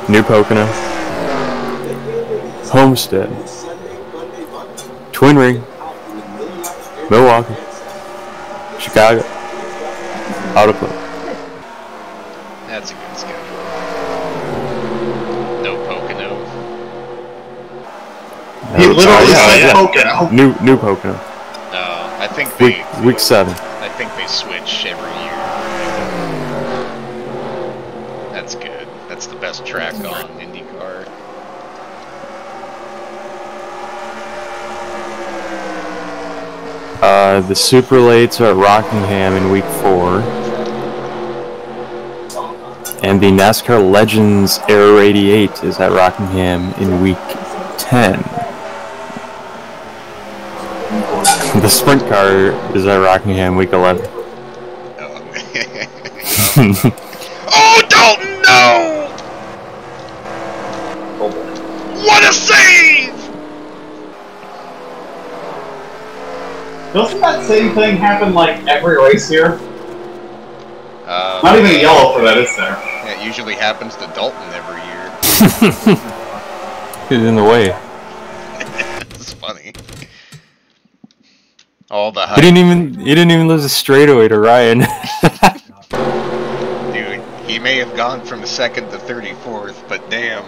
New Pocono, Homestead, Twin Ring, Milwaukee, Chicago, Autopilot. That's a good schedule. No Pocono. He literally said Pocono. New Pocono. No, I think they Week 7. I think they switch every year. That's good. That's the best track on IndyCar. The Super Lates are at Rockingham in week 4. And the NASCAR Legends Air 88 is at Rockingham in week 10. The Sprint Car is at Rockingham week 11. Oh, Dalton, no! What a save! Doesn't that same thing happen like every race here? Not even a yellow for that, is there? It usually happens to Dalton every year. He's in the way. It's funny. All the hype. He didn't even lose a straightaway to Ryan. Dude, he may have gone from 2nd to 34th, but damn,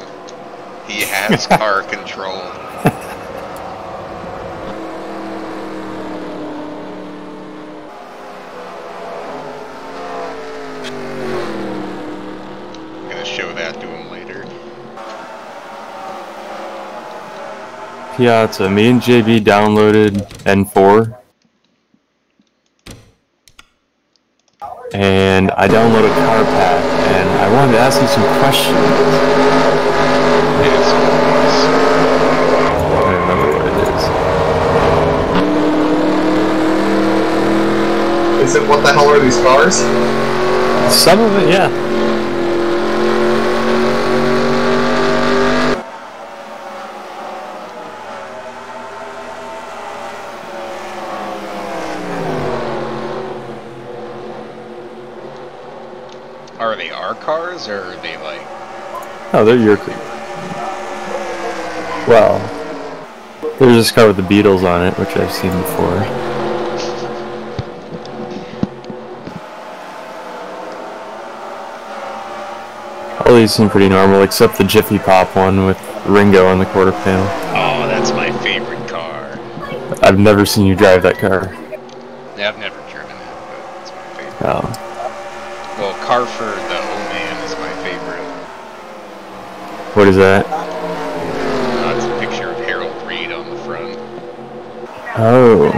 he has car control. I'm gonna show that to him later. Piazza, me and JB downloaded N4. And I downloaded Car Pack, and I wanted to ask you some questions. It's I don't remember what it is. Is it what the hell are these cars? Some of it, yeah. Are they our cars, or are they like... Oh, they're your car. Well, there's this car with the Beatles on it, which I've seen before. All these seem pretty normal, except the Jiffy-Pop one with Ringo on the quarter panel. Oh, that's my favorite car. I've never seen you drive that car. Yeah, I've never driven it, but it's my favorite. Oh. Well, Carford, the O-Man, is my favorite. What is that? It's a picture of Harold Reed on the front. Oh.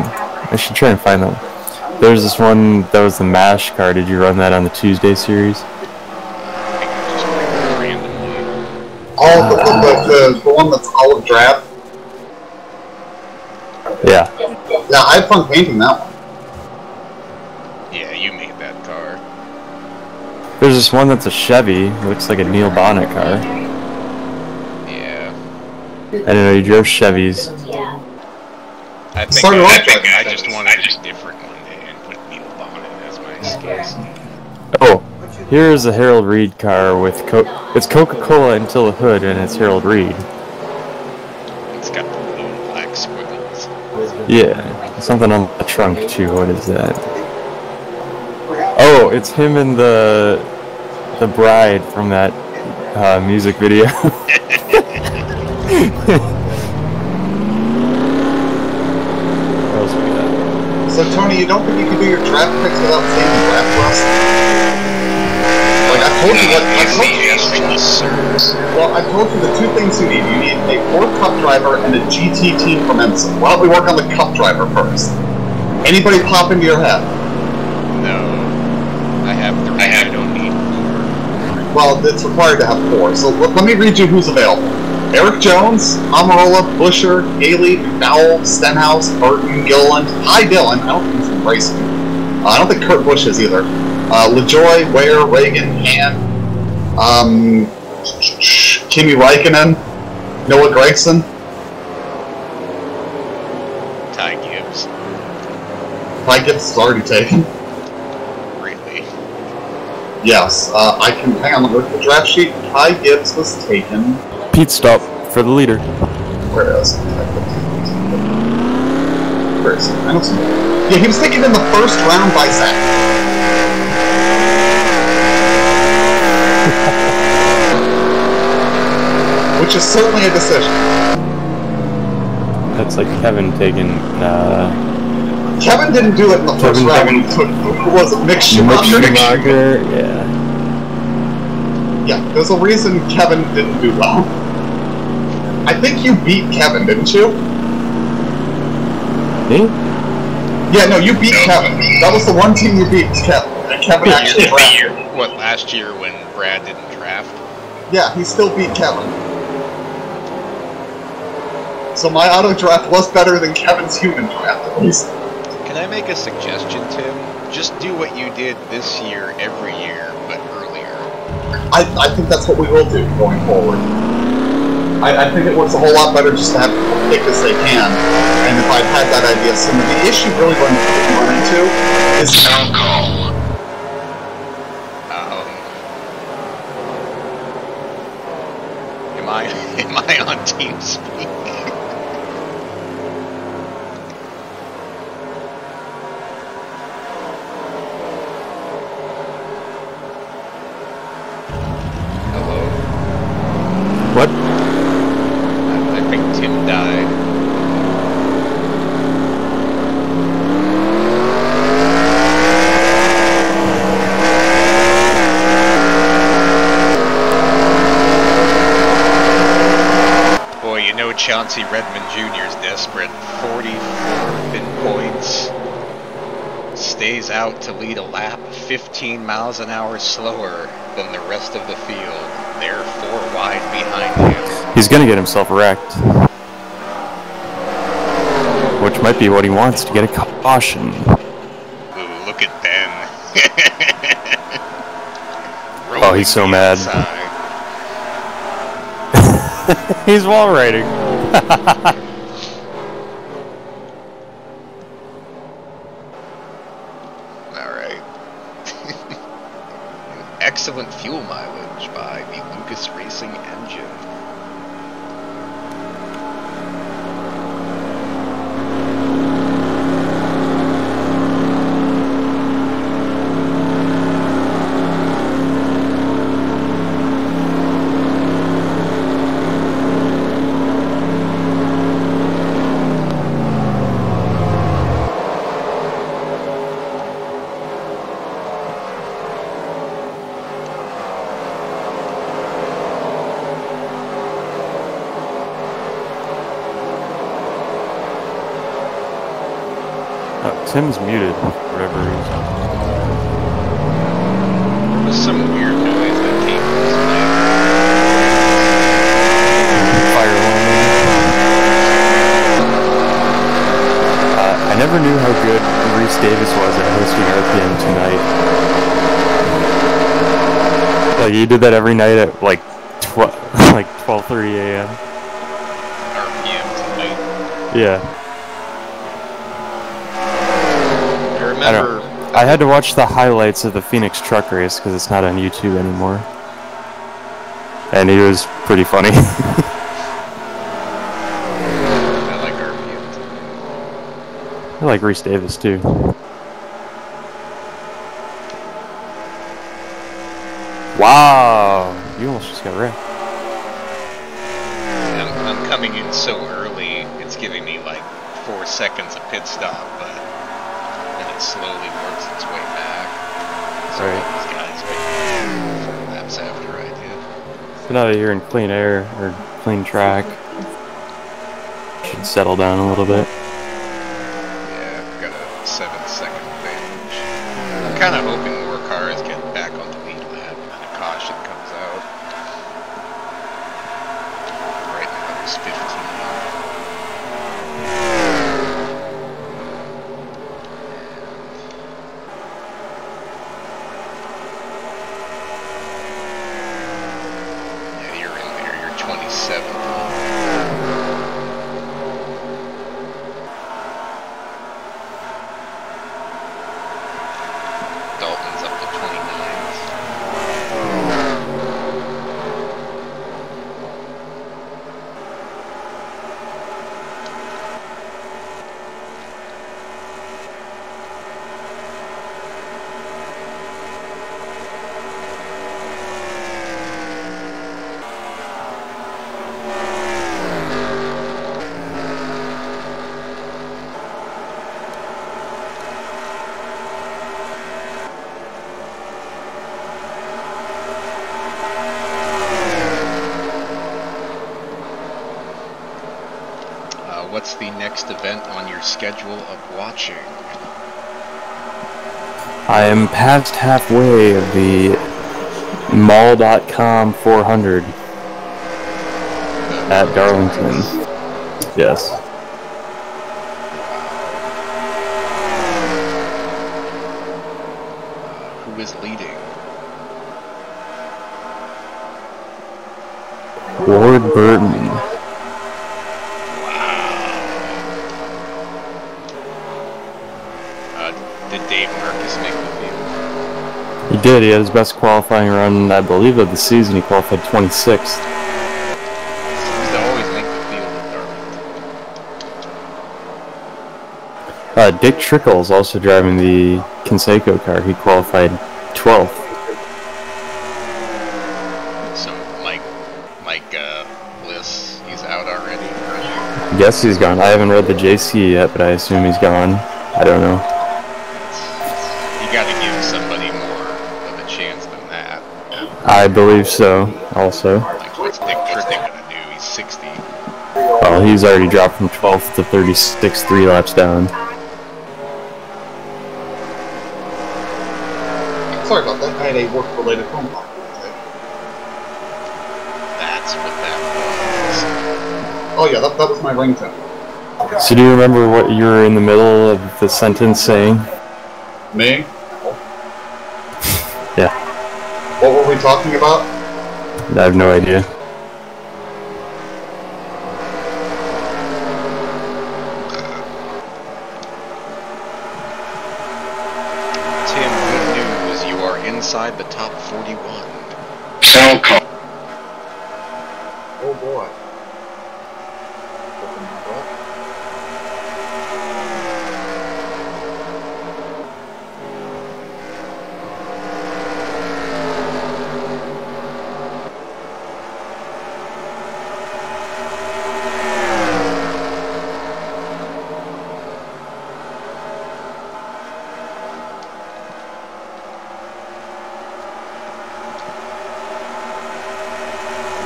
I should try and find that one. There's this one that was the MASH car. Did you run that on the Tuesday series? I think I just picked it randomly. Oh, the one that's olive drab? Yeah. Yeah, I had fun painting that one. Yeah, you made that car. There's this one that's a Chevy. It looks like a Neil Bonnet car. Yeah. I didn't know you drove Chevys. I think So do I. I just wanted a different one and put Neil Bonnet as my excuse. Oh, here's a Harold Reed car with it's Coca-Cola until the hood, and it's Harold Reed. It's got the blue and black squiggles. Yeah, something on the trunk too. What is that? Oh, it's him and the bride from that music video. What else we got? So Tony, you don't think you can do your draft picks without saying the draft list? Like I told you, well, I told you the two things you need. You need a Ford Cup driver and a GT team from Ensign. Why don't we work on the Cup driver first? Anybody pop into your head? No. I have 3. I don't need 4. Well, it's required to have 4. So let me read you who's available. Eric Jones, Amarola, Busher, Haley, McDowell, Stenhouse, Burton, Gilliland. Hi, Dylan. I don't think he's from racing. I don't think Kurt Busch is either. LaJoy, Ware, Reagan, Han, Kimi Räikkönen, Noah Gragson. Ty Gibbs. Ty Gibbs is already taken. Really? Yes. I can hang on. Look at the draft sheet. Ty Gibbs was taken. Pit stop for the leader. Where is he? Where is he? I don't see him. Yeah, he was taken in the first round by Zach. Which is certainly a decision. That's like Kevin taking. Kevin didn't do it in the first round. He took, who was it? Mick Schumacher? Yeah. Yeah, there's a reason Kevin didn't do well. I think you beat Kevin, didn't you? Me? Yeah, no, you beat Kevin. That was the one team you beat, Kevin. And Kevin actually drafted. What, last year when Brad didn't draft? Yeah, he still beat Kevin. So my auto draft was better than Kevin's human draft, at least. Can I make a suggestion, Tim? Just do what you did this year every year, but earlier. I think that's what we will do going forward. I think it works a whole lot better just to have people pick as they can. And if I'd had that idea sooner, the issue really run into is sound call. Am I on TeamSpeak? Hello? What? I think Tim died. Boy, you know Chauncey Redmond Jr.'s desperate. 44 fin points. Stays out to lead a lap 15 miles an hour slower than the rest of the field. They're 4 wide behind him. He's gonna get himself wrecked. Which might be what he wants, to get a caution. Ooh, look at Ben. Oh, he's so mad. He's wall riding. Alright. Excellent fuel mileage by the Lucas Racing engine. Tim's muted for whatever reason. There was some weird noise that came from his mic. Fire alarm. I never knew how good Reese Davis was at hosting RPM tonight. Like he did that every night at like 12:30 a.m. RPM tonight. Yeah. I had to watch the highlights of the Phoenix truck race because it's not on YouTube anymore. And he was pretty funny. I like RPM tonight. I like Reese Davis too. Wow! You almost just got wrecked. I'm coming in so early, it's giving me like 4 seconds of pit stop, but it slowly works its way back. So Right. these guys made 4 laps after I did. But now that you're in clean air or clean track, should settle down a little bit. Yeah, I've got a 7-second advantage. I'm kind of hoping more cars get back on the lead lap and then a caution comes out. Right now there's 15. Yeah, you're in there. You're 27th. Dalton's up to 29th. What's the next event on your schedule of watching? I am past halfway of the mall.com 400 at Darlington. Yes. Who is leading? Ward Burton. Did Dave Marcus make the field? He did. He had his best qualifying run, I believe, of the season. He qualified 26th. Seems to always make the field at Darlington. Dick Trickle is also driving the Conseco car. He qualified 12th. So Mike Bliss, he's out already. Yes, he's gone. I haven't read the JC yet, but I assume he's gone. I don't know. You got to give somebody more of a chance than that. I believe so, also. Like, what's Dick Trickle gonna do? He's 60. Well, he's already dropped from 12th to 36th, 3 laps down. Sorry about that. I had a work-related phone call. That's what that Oh yeah, that was my ringtone. So do you remember what you were in the middle of the sentence saying? Me? Yeah. What were we talking about? I have no idea. Tim, good news. You are inside the top 41. Cell call. Oh boy. Open that up.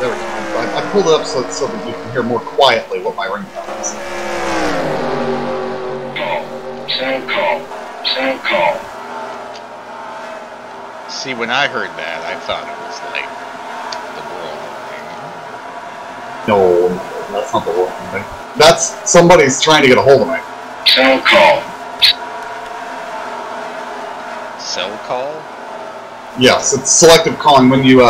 There we go. I pulled it up so that you can hear more quietly what my ringtone is. Cell call. Cell call. See, when I heard that, I thought it was like the world thing. No, that's not the whole thing. That's somebody's trying to get a hold of me. Cell call. Cell call? Yes, it's selective calling. When you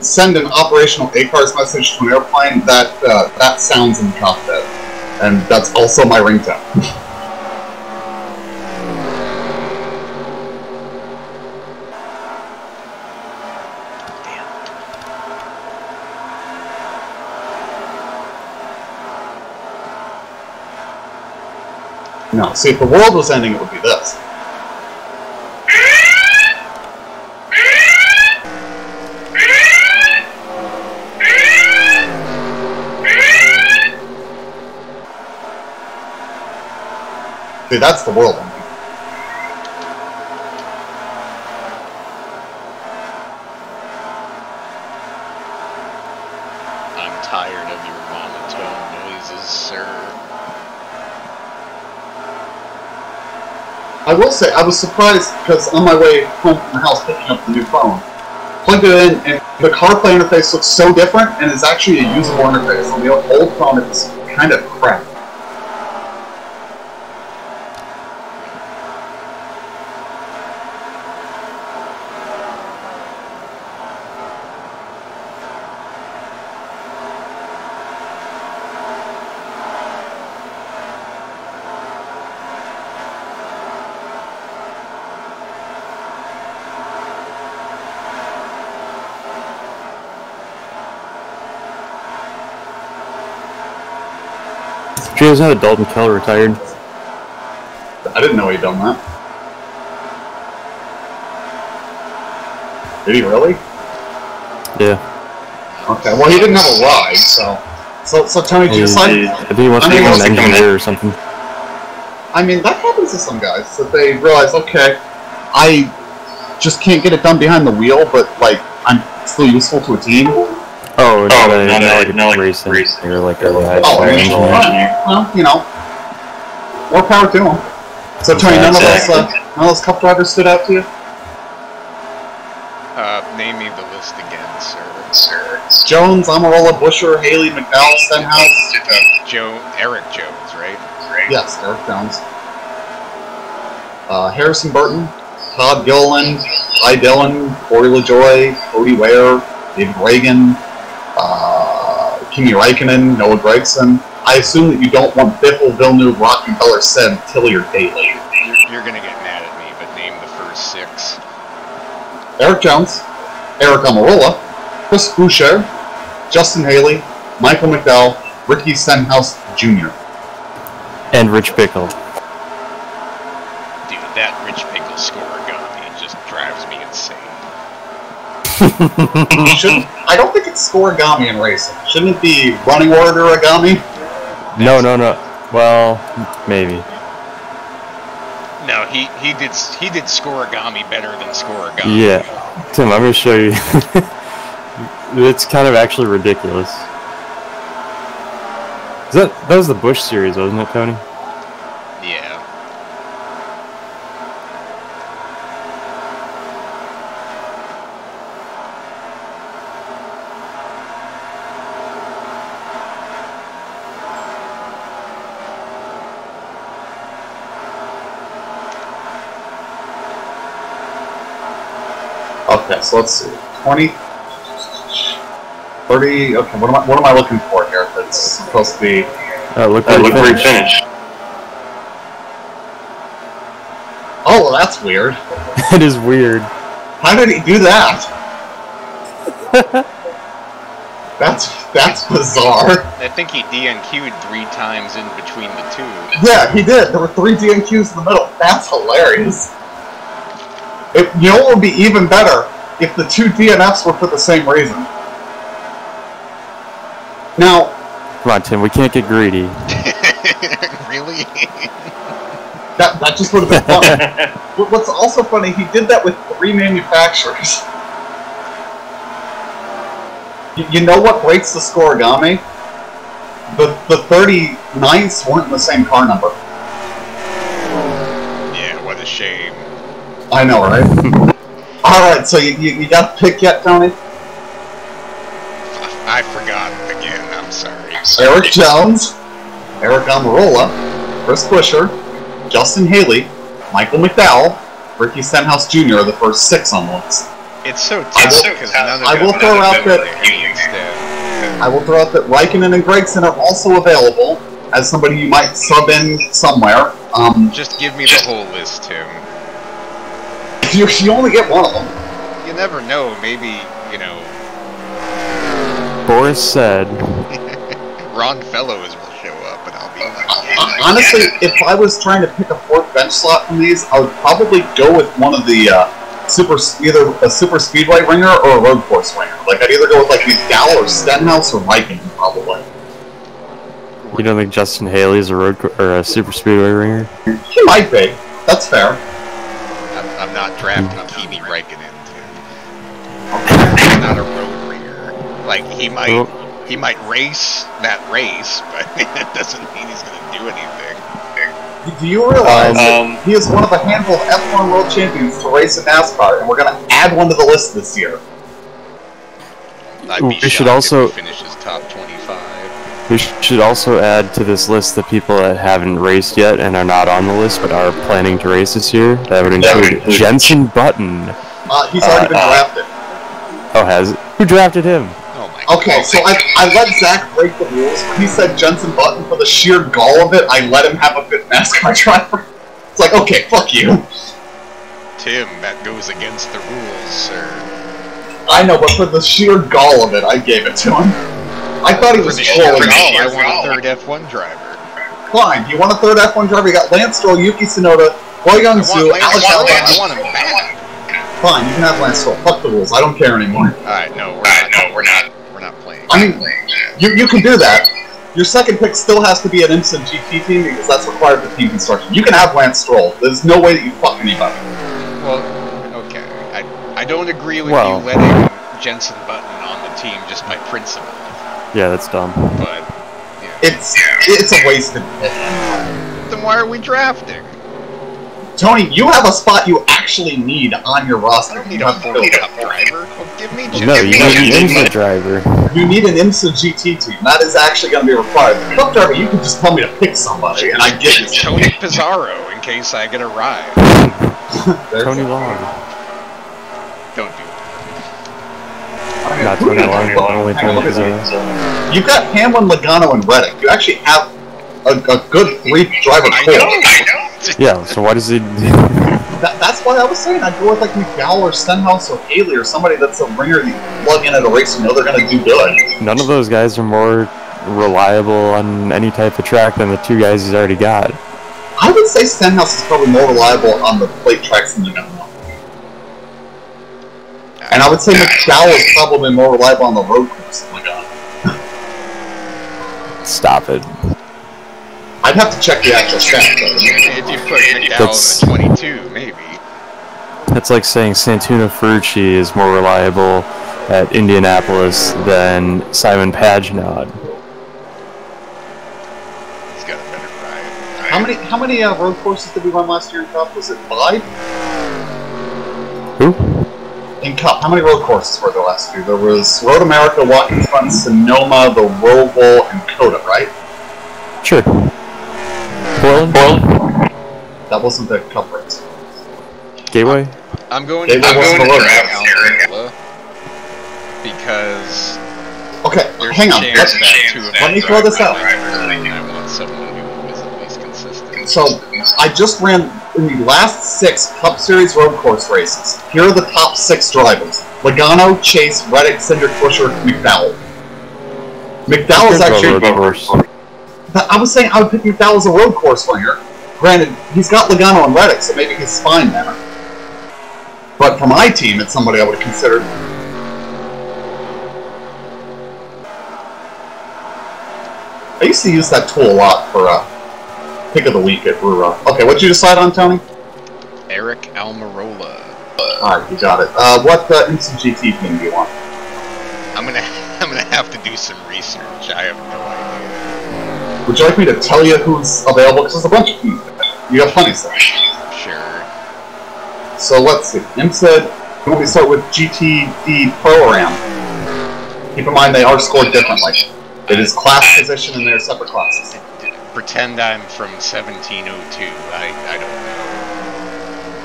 send an operational ACARS message to an airplane, that sounds in the cockpit. And that's also my ringtone. No, see, if the world was ending, it would be this. See, that's the world ending. tired of your monotone noises, sir. I will say, I was surprised because on my way home from the house picking up the new phone, plugged it in, and the CarPlay interface looks so different, and is actually a usable interface. On the old phone, it's kind of crap. Do you guys know that Dalton Kell retired? I didn't know he'd done that. Did he really? Yeah. Okay, well he didn't have a ride, so Tony, did you decide? I think he wants to become an engineer or something. I mean, that happens to some guys, that they realize, okay, I just can't get it done behind the wheel, but, like, I'm still useful to a team. Oh, not like racing. You're like a engineer. Well, you know, more power to them. So, Tony, none of those cup drivers stood out to you? Name me the list again, sir. Jones, Amarola, Busher, Haley, McDowell, Stenhouse. Eric Jones, right? Yes, Eric Jones. Harrison Burton, Todd Gilliland, Ty Dillon, Corey LaJoy, Cody Ware, David Reagan, Kimi Räikkönen, Noah Gragson. I assume that you don't want Biffle, Villeneuve, Rockenfeller, Seb, Tilly, or Gately. You're gonna get mad at me, but name the first 6. Eric Jones, Eric Amarola, Chris Boucher, Justin Haley, Michael McDowell, Ricky Stenhouse Jr. And Rich Pickle. Dude, that Rich Pickle scoregami just drives me insane. I don't think it's scoregami in racing. Shouldn't it be running order-agami? No. Well, maybe. No, he did scoregami better than scoregami. Yeah. Tim, I'm going to show you. It's kind of actually ridiculous. That was the Bush series, wasn't it, Tony? Yeah. Okay, so let's see. 20, 30. Okay, what am I looking for here? That's supposed to be. Look where you finished. Oh, well, that's weird. It is weird. How did he do that? That's bizarre. I think he DNQ'd 3 times in between the 2. Yeah, he did. There were 3 DNQs in the middle. That's hilarious. You know what would be even better? If the 2 DNFs were for the same reason. Now... Come on, Tim, we can't get greedy. Really? That just would have been fun. What's also funny, he did that with 3 manufacturers. You know what breaks the scoregami? The 39s weren't in the same car number. Yeah, what a shame. I know, right? Alright, so you got a pick yet, Tony? I forgot again, I'm sorry. Eric Jones, Eric Amarola, Chris Busher, Justin Haley, Michael McDowell, Ricky Stenhouse Jr. are the first 6 on the list. It's so tough because none of I will throw out that Räikkönen and Gragson are also available as somebody you might sub in somewhere. Just give me the whole list, Tim. You only get one of them. You never know, maybe, you know... Boris said... Wrong fellows will show up, and I'll be like... Honestly, if I was trying to pick a 4th bench slot from these, I would probably go with one of the either a super speedway ringer or a road course ringer. Like, I'd either go with, like, McDowell or Stenhouse or Räikkönen, probably. You don't think Justin Haley is a super speedway ringer? He might be. That's fair. I'm not drafting Kimi Räikkönen, Tim. He's not a road ringer. Like, he might He might race that race, but it doesn't mean he's going to do anything. Do you realize that he is one of a handful of F1 world champions to race in NASCAR, and we're going to add one to the list this year? I'd be We should shocked also- if he finishes top 25. We should also add to this list the people that haven't raced yet and are not on the list but are planning to race this year. That would include Jensen Button. He's already been drafted. Oh, has it? Who drafted him? Oh my god. Okay, so I let Zach break the rules. When he said Jensen Button, for the sheer gall of it, I let him have a good NASCAR driver. It's like, okay, fuck you. Tim, that goes against the rules, sir. I know, but for the sheer gall of it, I gave it to him. I thought he For was the sheer trolling. gall, I want a third F1 driver. Fine, you want a third F1 driver? You got Lance Stroll, Yuki Tsunoda, Boy Young I Su, want Alex Lance Stroll. Albon. I want him back. Fine, you can have Lance Stroll. Fuck the rules. I don't care anymore. Alright, no, we're not playing. I mean, you can do that. Your second pick still has to be an IMSA GT team because that's required for team construction. You can have Lance Stroll. There's no way that you fuck anybody. Well, okay. I don't agree with Well- you letting Jensen Button on the team just by principle, Yeah, that's dumb. but It's a wasted pick. then why are we drafting? Tony, you have a spot you actually need on your I roster. don't need You a have full filled it. cup driver. Well, give me Jensen No, you need an Button. IMSA driver. You need an IMSA GT team. That is actually going to be required. The cup driver, you can just tell me to pick somebody, and I get it. Tony Pizarro in case I get a ride. There's- Tony Long. Don't do it. Not Tony Long, but only Tony Pizarro. You've got Hamlin, Logano, and Reddick. You actually have a good three-driver I core. know. Yeah, so why does he... That's why I was saying I'd go with like McDowell or Stenhouse or Haley or somebody that's a ringer that you plug in at a race and know they're going to do good. None of those guys are more reliable on any type of track than the two guys he's already got. I would say Stenhouse is probably more reliable on the plate tracks than Logano. And I would say McDowell is probably more reliable on the road course than Logano. Stop it. I'd have to check the actual stats though. If you put McDowell That's- in the 22, maybe. That's like saying Santino Ferrucci is more reliable at Indianapolis than Simon Pagenaud. He's got a better ride. How many road courses did we run last year in Cup? Was it 5? Who? In Cup, how many road courses were there last year? There was Road America, Watkins Glen, Sonoma, the Roval, and Coda, right? Sure. Portland? That wasn't the Cup race. Gateway? I'm going They to were going to draft draft Almanola because Okay, there's hang a on. chance that two of let me my throw this out. drivers are drivers, and I want someone who is at least consistent. So, I just ran in the last 6 Cup Series road course races. Here are the top 6 drivers. Logano, Chase, Reddick, Cindric, Buescher, McDowell. McDowell is actually... I was saying I would pick McDowell as a road course winner. Granted, he's got Logano and Reddick, so maybe he's fine there. But for my team, it's somebody I would have considered. I used to use that tool a lot for pick of the week at Brewer. Okay, what'd you decide on, Tony? Eric Almirola. Alright, you got it. What Instant GT team do you want? I'm gonna have to do some research. I have no idea. Would you like me to tell you who's available? Because there's a bunch of teams. You got plenty of stuff. Sure. So let's see. IMSA, you want me to start with GTD Pro-Am. Keep in mind they are scored differently. It is class position and they're separate classes. Pretend I'm from 1702. I don't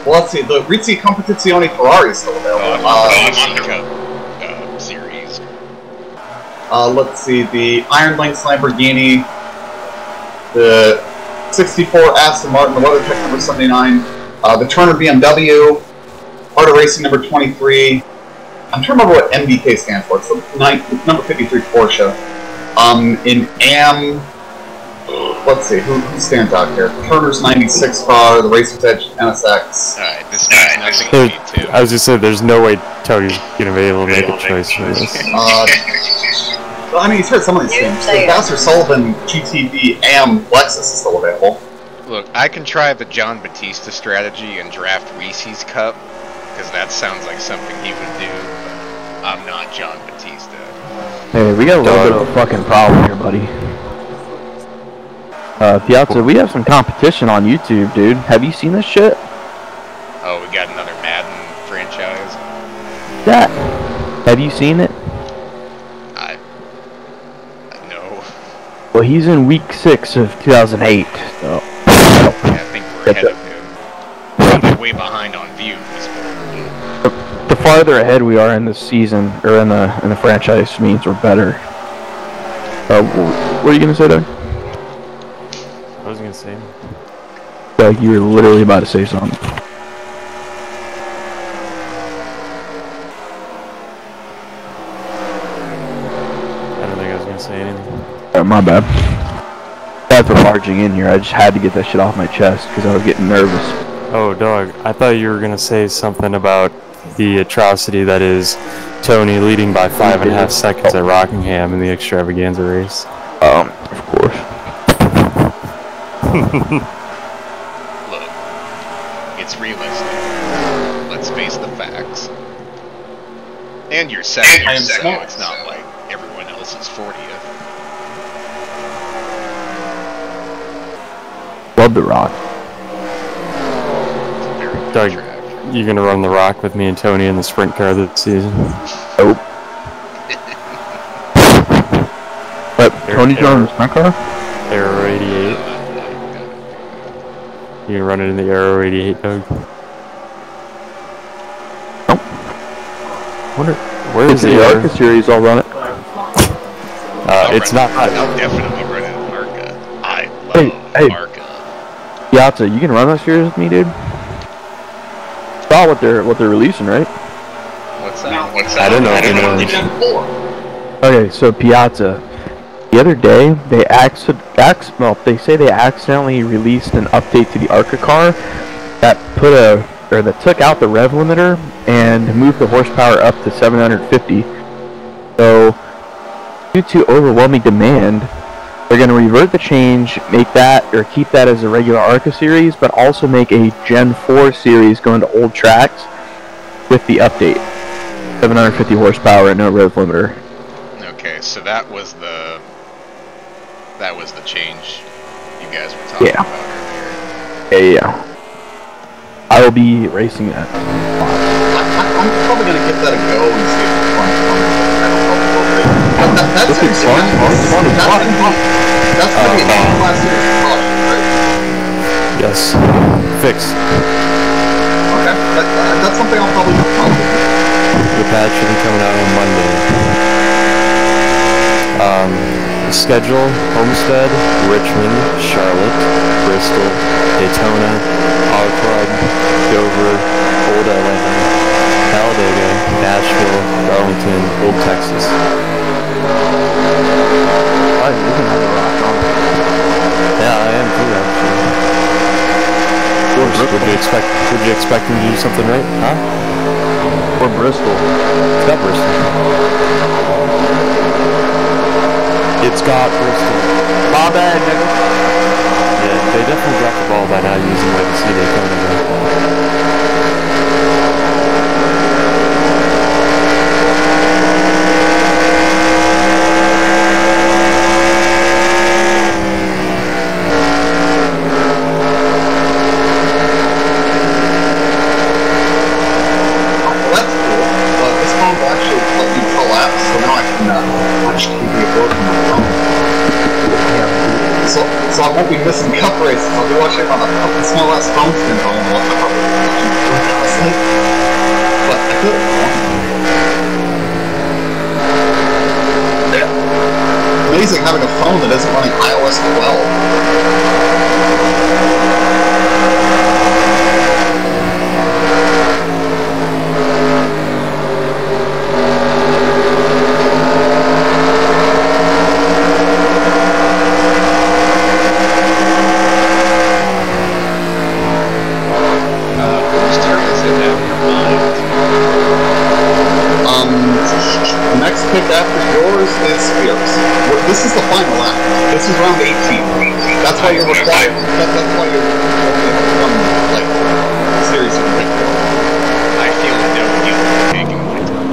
know. Well, let's see. The Rizzi Competizione Ferrari is still available. I'm on the Cup series. Let's see. The Iron Lynx Lamborghini, the 64 Aston Martin, the WeatherTech number 79, the Turner BMW, Art of Racing number 23. I'm trying to remember what MDK stands for. It's the number 53 Porsche. In AM, let's see, who stands out here? Turner's 96 car, the Racer's Edge NSX. Alright, this means nothing to me too. I was just saying, there's no way Tony's gonna be able to make a choice for this. Well, I mean, he's heard some of these things. The Vassar Sullivan GTB AM Lexus is still available. Look, I can try the John Batista strategy and draft Reese's Cup, because that sounds like something he would do. I'm not John Batista. Hey, we got a little bit of a fucking problem here, buddy. Piazza, we have some competition on YouTube, dude. Have you seen this shit? Oh, we got another Madden franchise. That. Have you seen it? No. Well, he's in week 6 of 2008, so. Yeah, I think we're ahead of him. Probably way behind on views. The farther ahead we are in this season, or in the franchise, means we're better. What are you gonna say, Doug? I was gonna say. Doug, you were literally about to say something. I don't think I was gonna say anything. Oh, my bad. Bad for barging in here. I just had to get that shit off my chest because I was getting nervous. Oh, dog. I thought you were gonna say something about the atrocity that is Tony leading by 5.5 seconds at Rockingham in the Extravaganza race. Of course. Look, it's realistic. Let's face the facts. And you're second, so it's not like everyone else is 40th. Love the Rock. It's a very good Doug, track. you gonna run the Rock with me and Tony in the sprint car this season? Nope. But Tony's running the sprint car? Aero 88. You gonna run it in the Aero 88, Doug? Nope. Wonder where is the the Aero? Arca series? I'll run it. It's not. I'll definitely run it in Arca. I love Hey. Arca. Piazza, you can run that series with me, dude. Saw what they're releasing, right? What's that? I don't know. Only Gen 4. Okay, so Piazza, the other day they they say they accidentally released an update to the Arca car that that took out the rev limiter and moved the horsepower up to 750. So, due to overwhelming demand, they're going to revert the change, make that or keep that as a regular Arca series, but also make a Gen 4 series going to old tracks with the update. 750 horsepower and no rev limiter. Okay, so that was the change you guys were talking about earlier. Yeah. I will be racing that. I'm probably gonna give that a go and see if it's fun. But that's This is fun. That's gonna be an A-class series project, right? Yes. Fixed. Okay, that's something I'll probably do. The patch should be coming out on Monday. The schedule: Homestead, Richmond, Charlotte, Bristol, Daytona, Auto Club, Dover, Old Atlanta, Talladega, Nashville, Darlington, Old Texas. You can have a Rock on. Yeah, I am too, actually. Would you expect him to do something right? Huh? Or Bristol. It's got Bristol. It's got Bristol. My bad, nigga. Yeah, they definitely dropped the ball by not using Legacy Daytona though. So I won't be missing cup races. I'll be watching on a small ass phone screen. I don't know what the fuck. But I could. Yeah. Amazing having a phone that isn't running iOS 12. Pick after yours is Spears. This is the final lap. This is round 18. That's why you're required. That's why you're one like series of pick. I feel no guilt taking my time.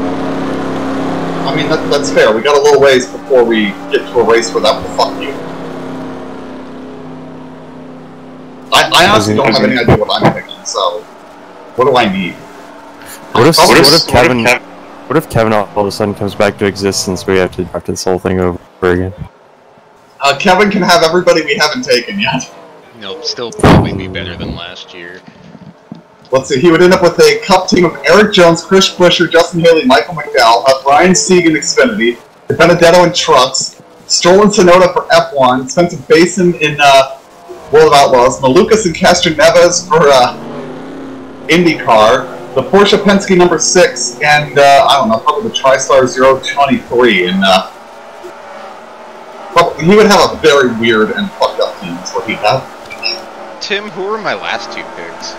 mean, that's fair. We got a little ways before we get to a race where that will fuck you. I honestly don't have any idea what I'm picking, so what do I need? What if Kevin all of a sudden comes back to existence? We have to start this whole thing over again. Kevin can have everybody we haven't taken yet. Nope, still probably be better than last year. Let's see, he would end up with a cup team of Eric Jones, Chris Buescher, Justin Haley, Michael McDowell, Brian Sieg in Xfinity, Benedetto in Trucks, Stroll and Sonoda for F1, Spencer Basin in World of Outlaws, Malukas and Castro Neves for IndyCar, the Porsche Penske number 6, and I don't know, probably the TriStar 023. And probably, he would have a very weird and fucked up team, is what he'd have. Tim, who were my last 2 picks?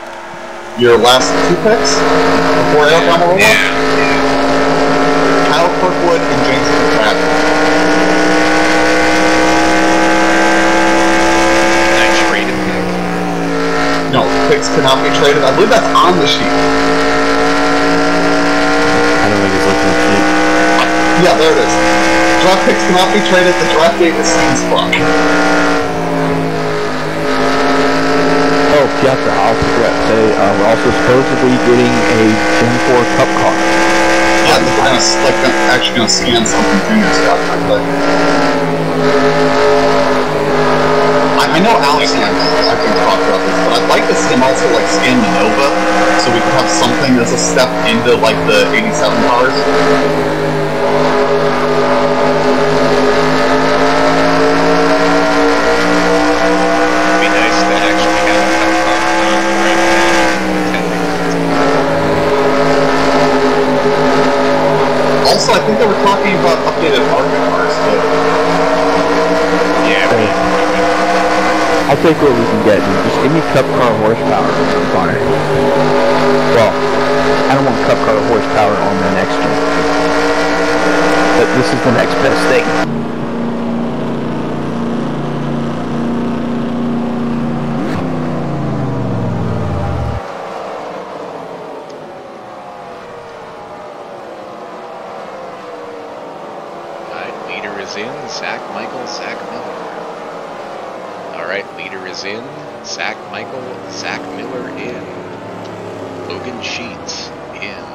Your last 2 picks? Before Eric Almirola? Yeah. Kyle Kirkwood and James Fitzpatrick. Can I trade a pick? No, picks cannot be traded. I believe that's on the sheet. I don't think he's looking cheap. Yeah, there it is. Draft picks cannot be traded. The draft date is since fuck. Oh, Piazza, I also forgot to say, we're also supposedly getting a Gen 4 Cup car. Yeah, I'm actually gonna scan something Junior's got. I know Alex and I think talked about this, but I'd like to see him also like scan the Nova, so we could have something as a step into like the 87 cars. It'd be nice to actually have a cup car right now. Also, I think they were talking about updated market cars too. Yeah, I'll take what we can get. Just give me Cup car horsepower and I'm fine. Well, I don't want Cup car horsepower on the next gen. But this is the next best thing. leader is in. Zach Michael, Zach Miller. Alright, leader is in. Zach Michael, Zach Miller in. Logan Sheets in.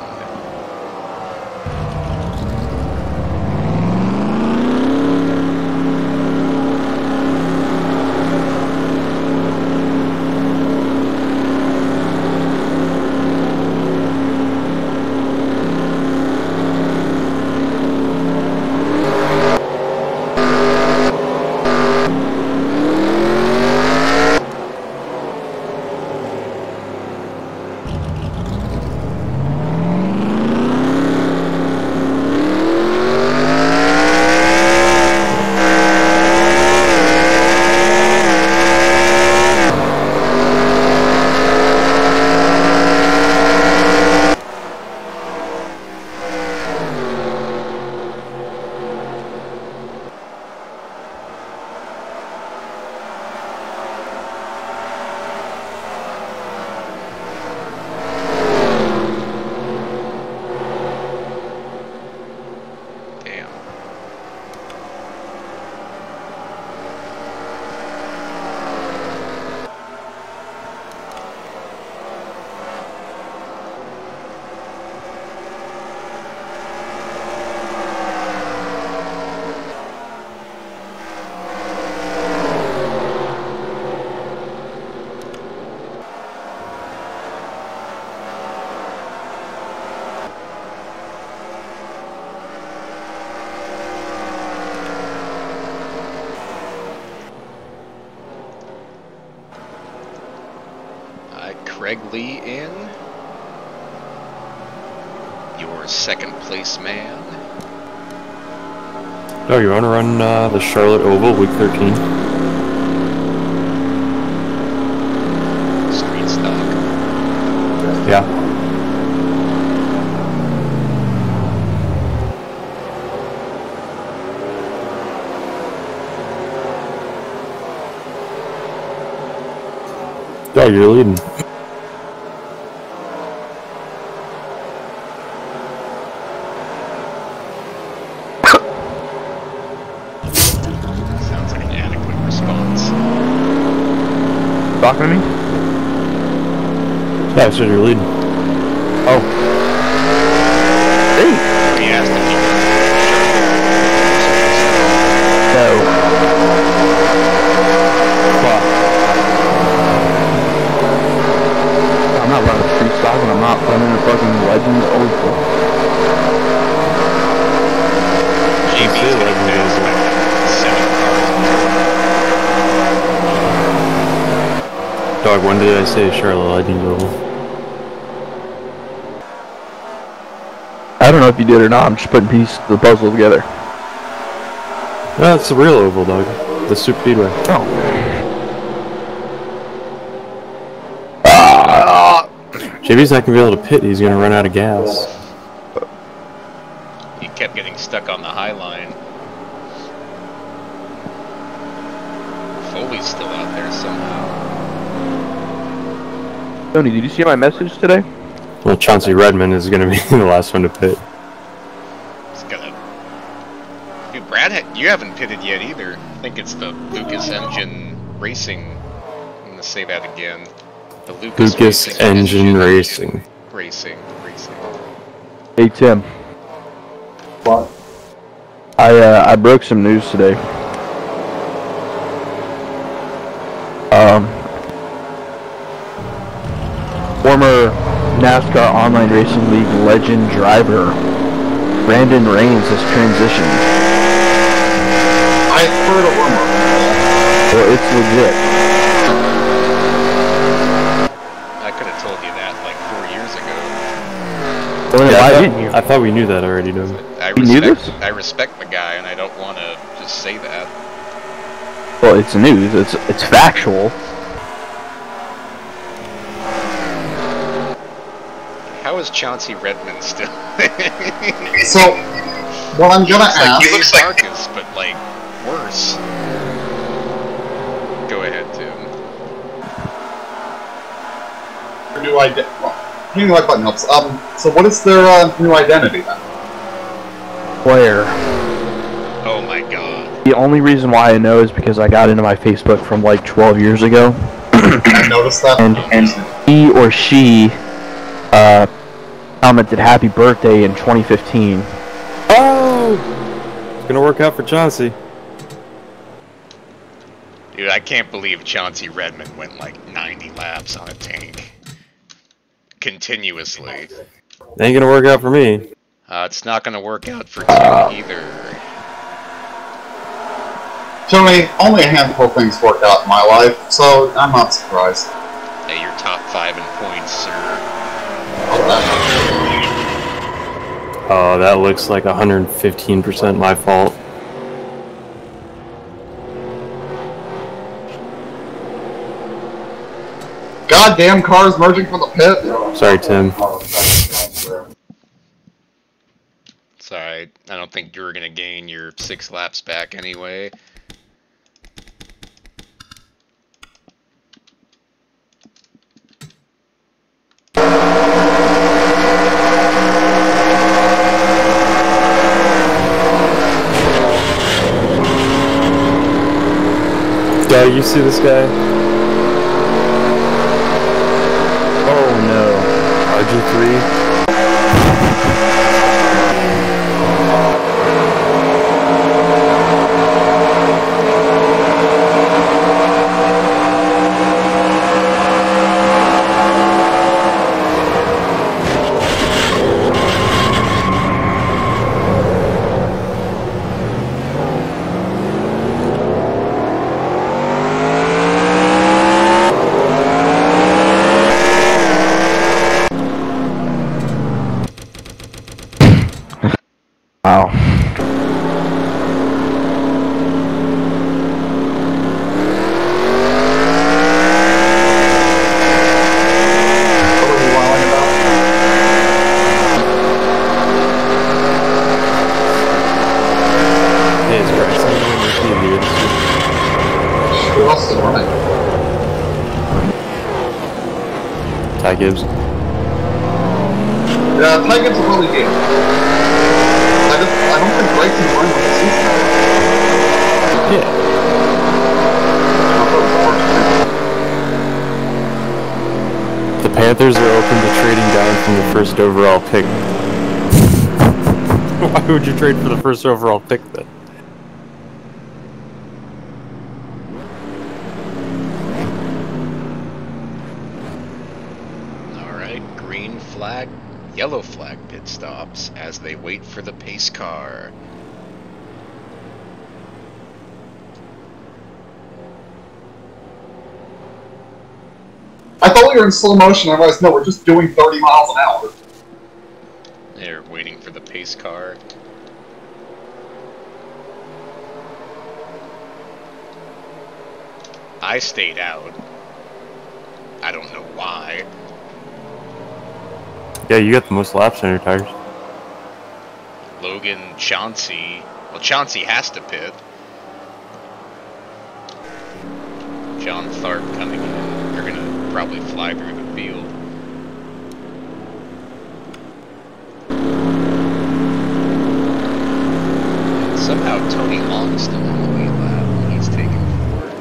Craig Lee in. Your second place man. Oh, you want to run the Charlotte Oval, week 13? Street stock. Yeah. Yeah, you're leading. talking to me? Yeah, I said you're leading. Oh. Hey. He asked if you No. Well, I'm not running street stock and I'm not running a fucking Legends Ultra. JB's gonna pass like 7 cars. Dog, when did I say Charlotte Legends Oval? I don't know if you did or not. I'm just putting pieces of the puzzle together. No, it's the real oval, dog. The Super Speedway. Oh. JB's not gonna be able to pit. He's gonna run out of gas. He kept getting stuck on the high line. Foley's still out there somehow. Tony, did you see my message today? Well, Chauncey Redmond is gonna be the last one to pit. He's gonna... Dude, Brad, you haven't pitted yet either. I think it's the Lucas Engine Racing. I'm gonna say that again. The Lucas Engine Racing. Racing. Hey Tim. What? I broke some news today. Former NASCAR Online Racing League legend driver Brandon Rains has transitioned. I heard a rumor. Well, it's legit. I could have told you that like 4 years ago. Well, then Yeah, why didn't you? I thought we knew that already, dog. I You knew this? I respect the guy, and I don't want to just say that. Well, it's news. It's factual. How is Chauncey Redmond still? So, what I'm gonna ask... He looks like Marcus, but like worse. Go ahead, Tim. New identity. Hitting the like button helps. So what is their new identity then? Player. Oh my god. The only reason why I know is because I got into my Facebook from like 12 years ago. I noticed that. And he or she commented happy birthday in 2015. Oh! It's gonna work out for Chauncey. Dude, I can't believe Chauncey Redmond went like 90 laps on a tank. Continuously. Ain't gonna work out for me. It's not gonna work out for Tim either. Tony, only a handful of things work out in my life, so I'm not surprised. Hey, you're top 5 in points, sir. Oh, that looks like 115% my fault. Goddamn cars merging from the pit. Sorry, Tim. Sorry, I don't think you're gonna gain your 6 laps back anyway. Dog, you see this guy? Oh no. RG3? Wow. What are we whining about? Hey, it's Bryson on your TV. Who else is running? Ty Gibbs. Yeah, Tigers are really good. I don't think Bryson's running the season. Yeah. I thought it was Panthers are open to trading down from the first overall pick. Why would you trade for the first overall pick then? Alright, green flag, yellow flag pit stops as they wait for the pace car. I thought we were in slow motion. I realized, no, we're just doing 30 miles an hour. They're waiting for the pace car. I stayed out. I don't know why. Yeah, you got the most laps on your tires. Logan, Chauncey. Well, Chauncey has to pit. John Tharp coming in. They're gonna probably fly through the field. And somehow Tony Long's still on the lead lap when he's taking forward.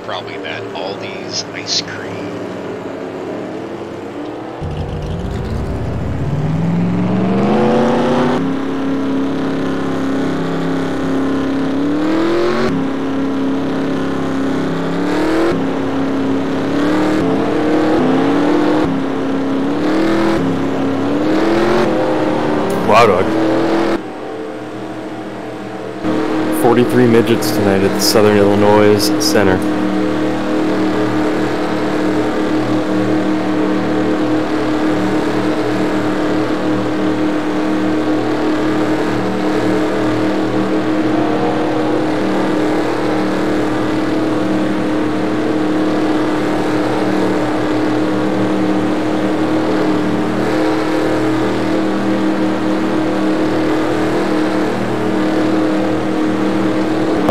Probably that Aldi's ice cream. Wow, dog. 43 midgets tonight at the Southern Illinois Center.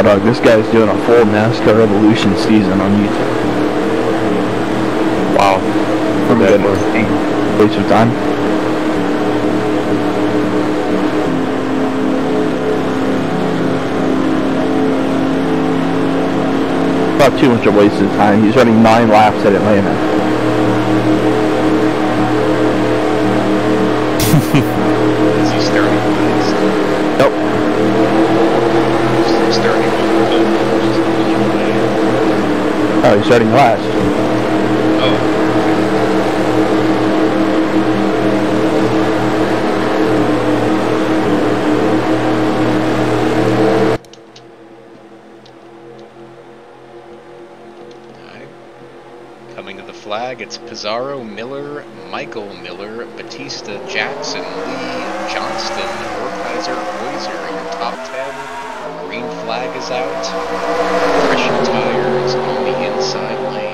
Dog, this guy's doing a full NASCAR Evolution season on YouTube. Wow. Pretty good. Waste of time. Not too much of a waste of time. He's running 9 laps at Atlanta. Is he starting last? Nope. He's starting with Oh, he's starting last. Oh. Coming to the flag, it's Pizarro, Miller, Michael Miller, Batista, Jackson, Lee, Johnston, Orkaiser, Weiser in your top 10. Green flag is out. Freshen tires on the inside lane.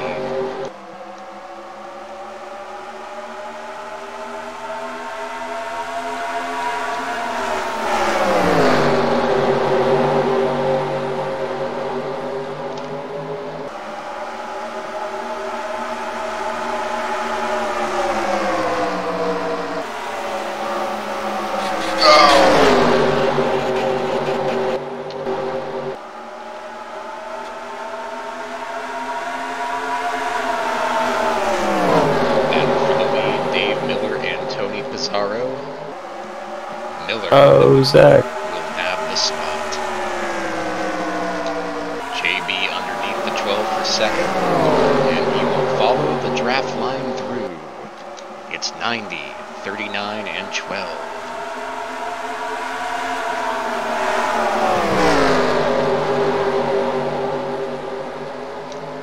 Pizarro. Miller Oh, Zach. will have the spot. JB underneath the 12 for second, and he will follow the draft line through. It's 90, 39, and 12.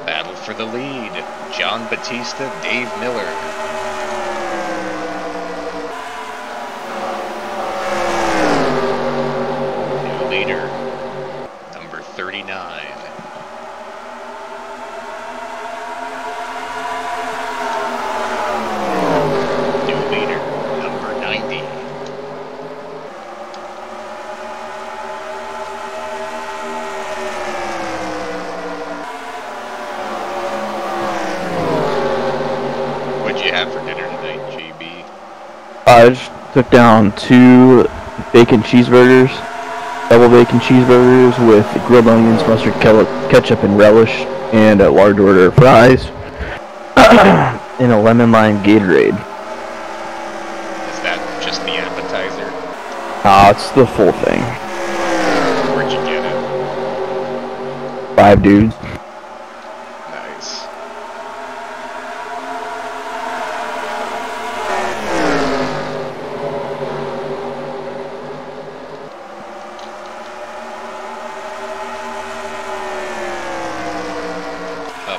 Battle for the lead. John Batista, Dave Miller. New leader, number 39. New leader, number 90. What'd you have for dinner tonight, JB? I just took down 2 bacon cheeseburgers, double bacon cheeseburgers with grilled onions, mustard, ketchup, and relish, and a large order of fries, and a lemon lime Gatorade. Is that just the appetizer? It's the full thing. Where'd you get it? 5 dudes. Nice.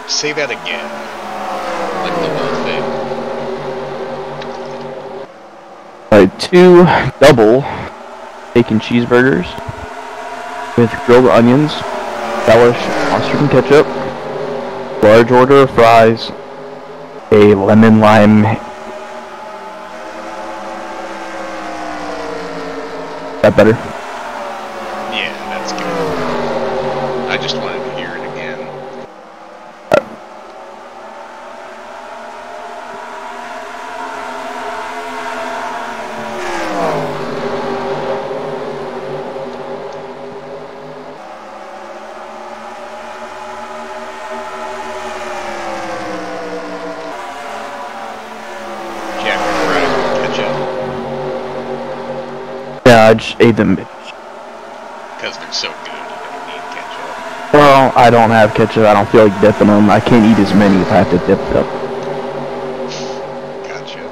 Say that again. Like the whole thing. 2 double bacon cheeseburgers with grilled onions, relish, mustard and ketchup, large order of fries, a lemon lime. That better? Yeah, that's good. I just wanted to hear it again. Jack and fries with ketchup, Yeah, I just ate them. because they're so good, you don't need ketchup. Well, I don't have ketchup. I don't feel like dipping them. I can't eat as many if I have to dip them. Gotcha.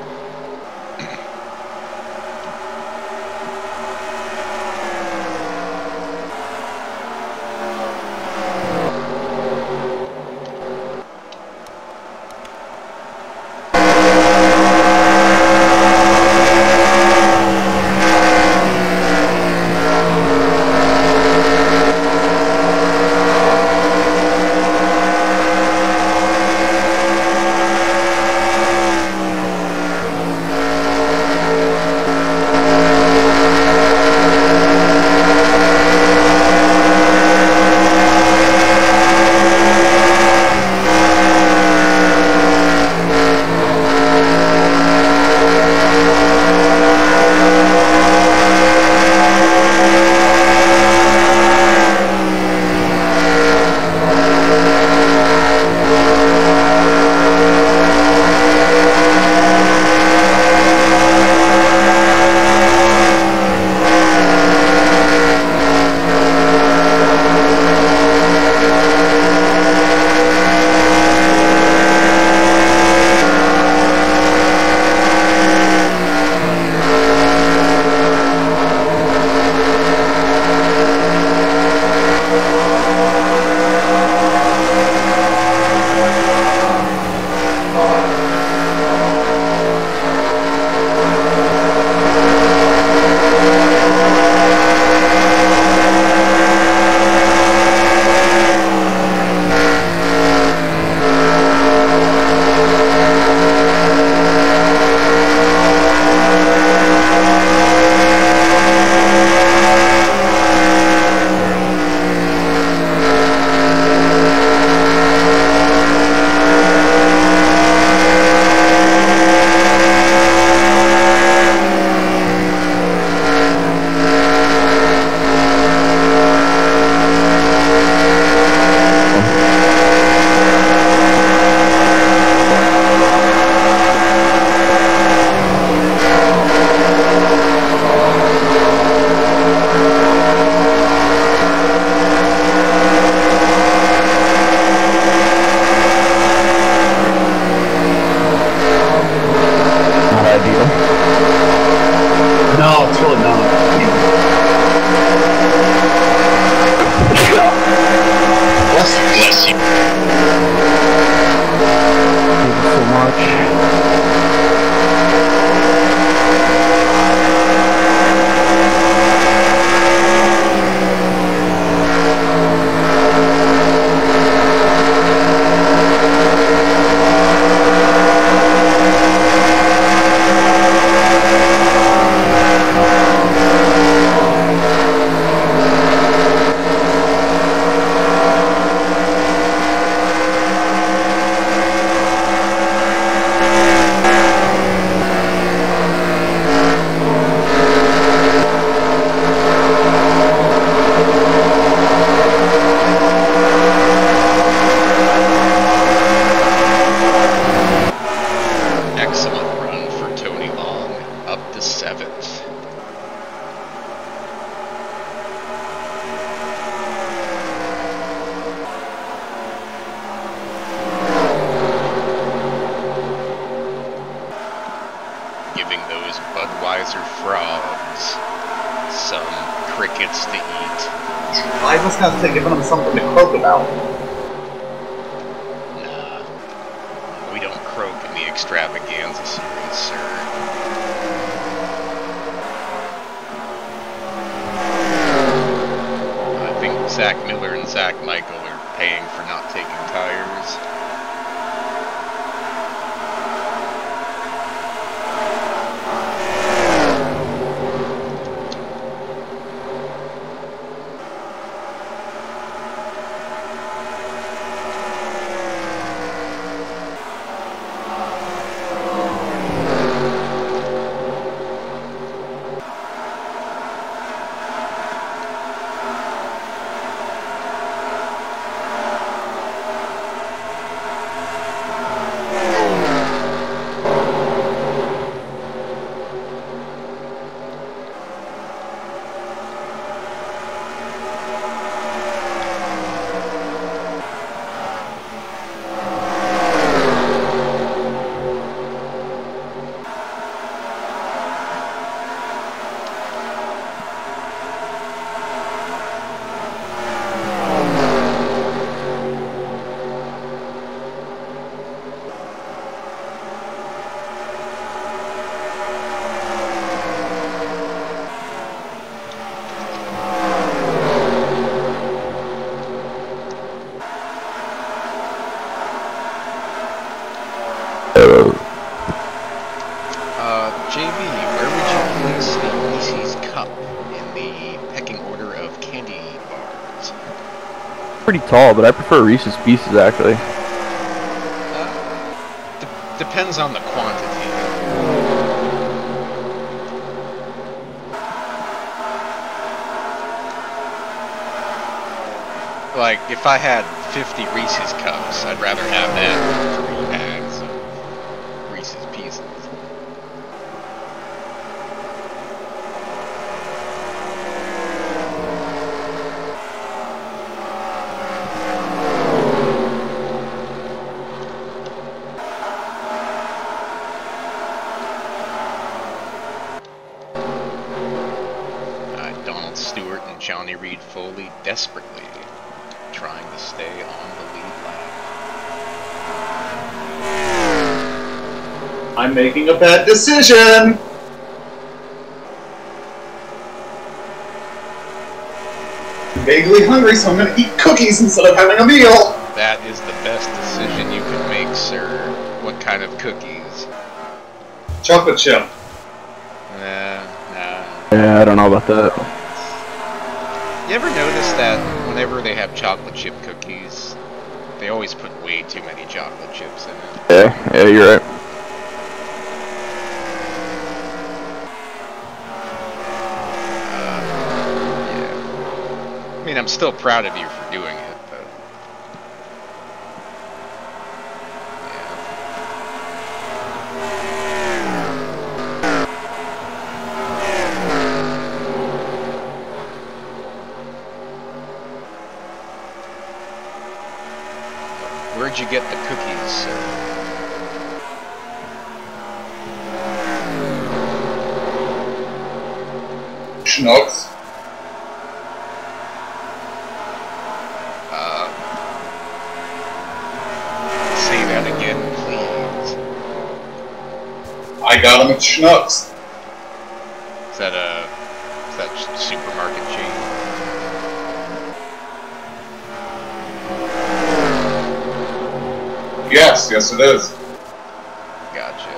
No, it's really not. Bless you. Thank you so much. I was gonna say, giving them something to croak about. Nah, we don't croak in the Extravaganza series, sir. I think Zach Miller and Zach Michael are paying for not taking tires. JB, where would you place the Reese's Cup in the pecking order of candy bars? Pretty tall, but I prefer Reese's Pieces actually. Depends on the quantity. Like, if I had 50 Reese's Cups, I'd rather have that than 3 bags of Reese's Pieces. Donald Stewart and Johnny Reed Foley desperately trying to stay on the lead lap. I'm making a bad decision! I'm vaguely hungry, so I'm gonna eat cookies instead of having a meal! That is the best decision you can make, sir. What kind of cookies? Chocolate chip. Nah. Yeah, I don't know about that. You ever notice that whenever they have chocolate chip cookies, they always put way too many chocolate chips in it? Yeah, you're right. Yeah. I mean, I'm still proud of you for doing it, but... Where'd you get the cookies, sir? Schnucks. Say that again, please. I got him at Schnucks. Is that supermarket chain? Yes, it is. Gotcha.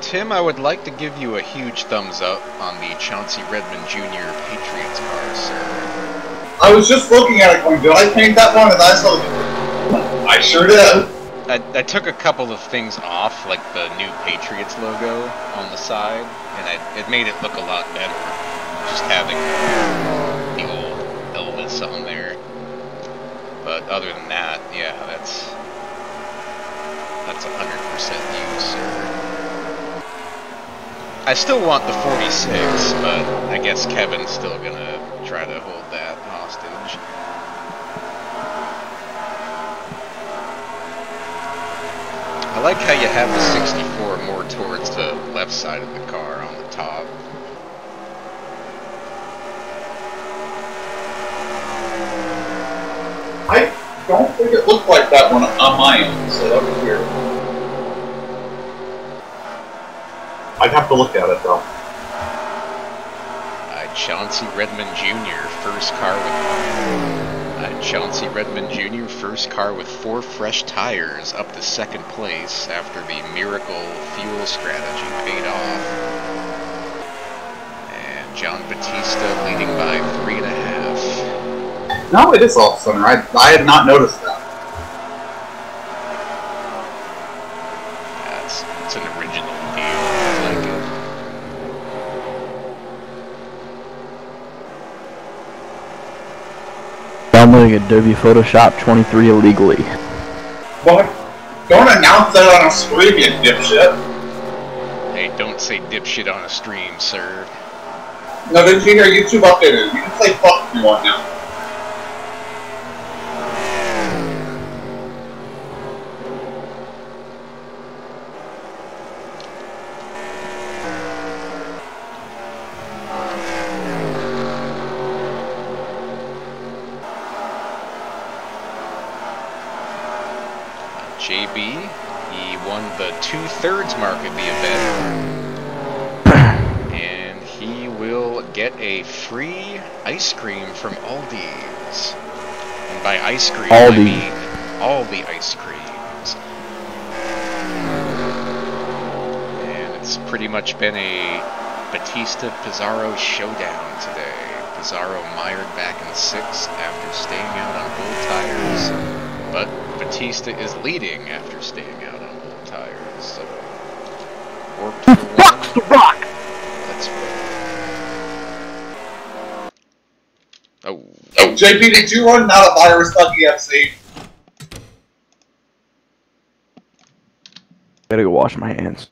Tim, I would like to give you a huge thumbs up on the Chauncey Redmond Jr. Patriots car, sir. I was just looking at it going, did I paint that one? And I saw I sure did. I took a couple of things off, like the new Patriots logo on the side, and it made it look a lot better, just having the old Elvis on there. But other than that, yeah, that's 100% you, sir. I still want the 46, but I guess Kevin's still gonna try to hold that hostage. I like how you have the 64 more towards the left side of the car on the top. I don't think it looked like that one on my end, so that was weird. I'd have to look at it though. Chauncey Redmond Jr. first car with 4 fresh tires up to second place after the miracle fuel strategy paid off. And John Batista leading by 3.5. No, it is off center. I had not noticed that. It's an original deal. I like it. Downloading Adobe Photoshop 23 illegally. What? Don't announce that on a stream, you dipshit. Hey, don't say dipshit on a stream, sir. No, didn't you hear YouTube updated? You can say fuck if you want now. JB, he won the 2/3 mark of the event, and he will get a free ice cream from Aldi's. And by ice cream, I mean all the ice creams. And it's pretty much been a Batista-Pizarro showdown today. Pizarro mired back in 6th after staying out on old tires, but Batista is leading after staying out on old tires, so warped for 1. Rocks the rock! Let's roll. Oh, JP, did you run out of virus on EFC? Gotta go wash my hands.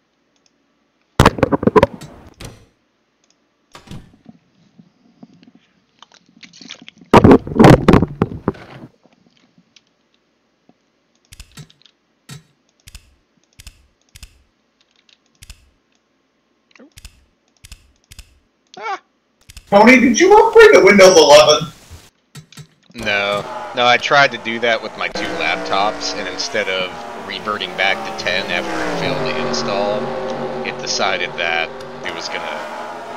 Tony, did you upgrade to Windows 11? No, I tried to do that with my 2 laptops, and instead of reverting back to 10 after it failed to install, it decided that it was gonna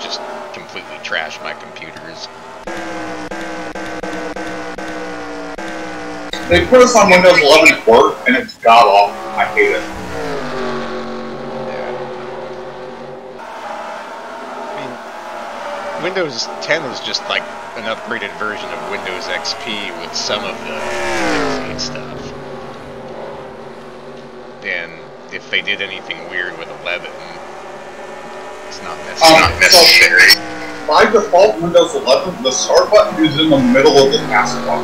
just completely trash my computers. They put us on Windows 11 at work, and it's god awful. I hate it. Windows 10 is just like an upgraded version of Windows XP with some of the Windows 8 stuff. And if they did anything weird with 11, it's not necessary. So, by default, Windows 11, the start button is in the middle of the taskbar.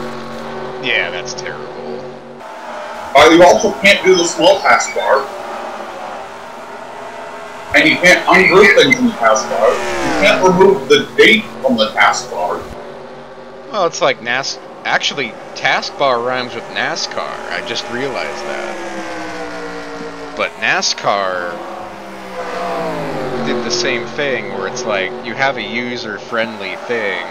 Yeah, that's terrible. You also can't do the small taskbar. And you can't ungroup things in the taskbar. You can't remove the date from the taskbar. Well, it's like actually, taskbar rhymes with NASCAR. I just realized that. But NASCAR did the same thing, where it's like you have a user-friendly thing,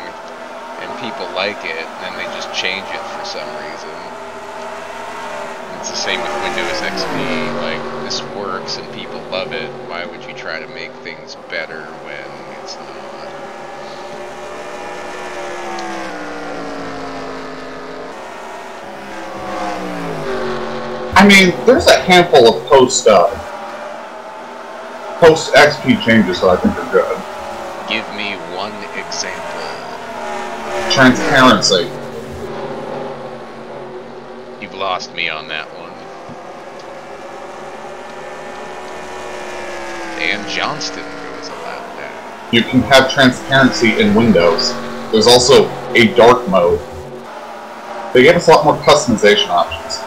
and people like it, and then they just change it for some reason. And it's the same with Windows XP. Like, this works and people love it. Why would you try to make things better when it's not? I mean, there's a handful of post XP changes that I think are good. Give me one example. Transparency. You've lost me on that one. And Johnston goes allowed that. You can have transparency in Windows. There's also a dark mode. They gave us a lot more customization options.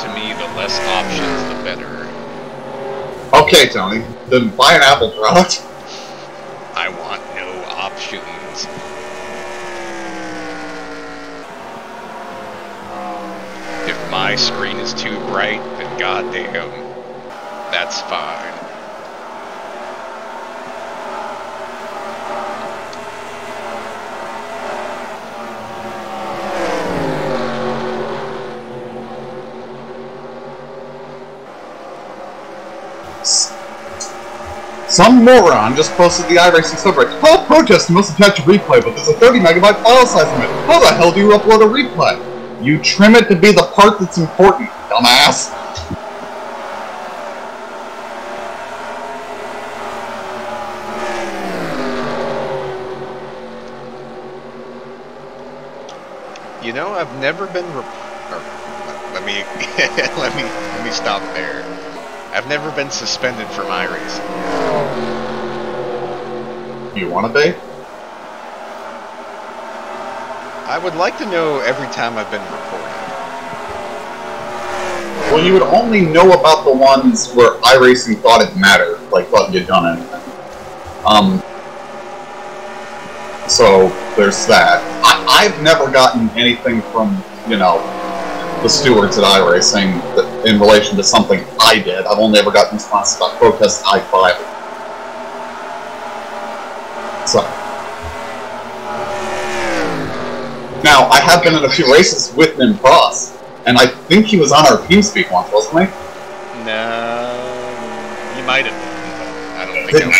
To me, the less options, the better. Okay, Tony. Then buy an Apple product. I want no options. If my screen is too bright, then goddamn, that's fine. Some moron just posted the iRacing subreddit. Oh, protest must attach a replay, but there's a 30 megabyte file size limit. How the hell do you upload a replay? You trim it to be the part that's important, dumbass. You know, I've never been let me let me stop there. I've never been suspended from iRacing. You want to be? I would like to know every time I've been reported. Well, you would only know about the ones where iRacing thought it mattered, like thought you'd done anything. So there's that. I've never gotten anything from, you know, the stewards at iRacing in relation to something I did. I've only ever gotten responses about protests I filed. So. Now, I have been in a few races with Nim Cross, and I think he was on our TeamSpeak once, wasn't he? No, he might have been, but I don't think that was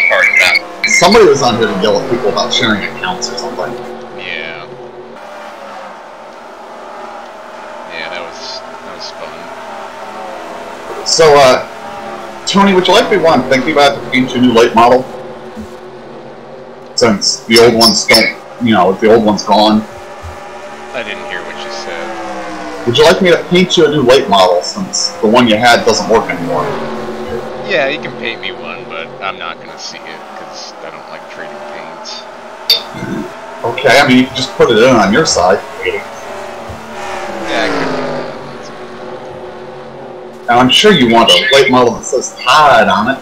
part of that. Somebody was on here to yell at people about sharing accounts or something. Yeah. Yeah, that was fun. So, Tony, would you like me while I'm thinking about to paint you a new late model? Since the old one's gone, you know, the old one's gone. I didn't hear what you said. Would you like me to paint you a new late model since the one you had doesn't work anymore? Yeah, you can paint me one, but I'm not gonna see it because I don't like trading paints. Okay, I mean, you can just put it in on your side. Yeah, I could do that. Now, I'm sure you want a late model that says Tide on it.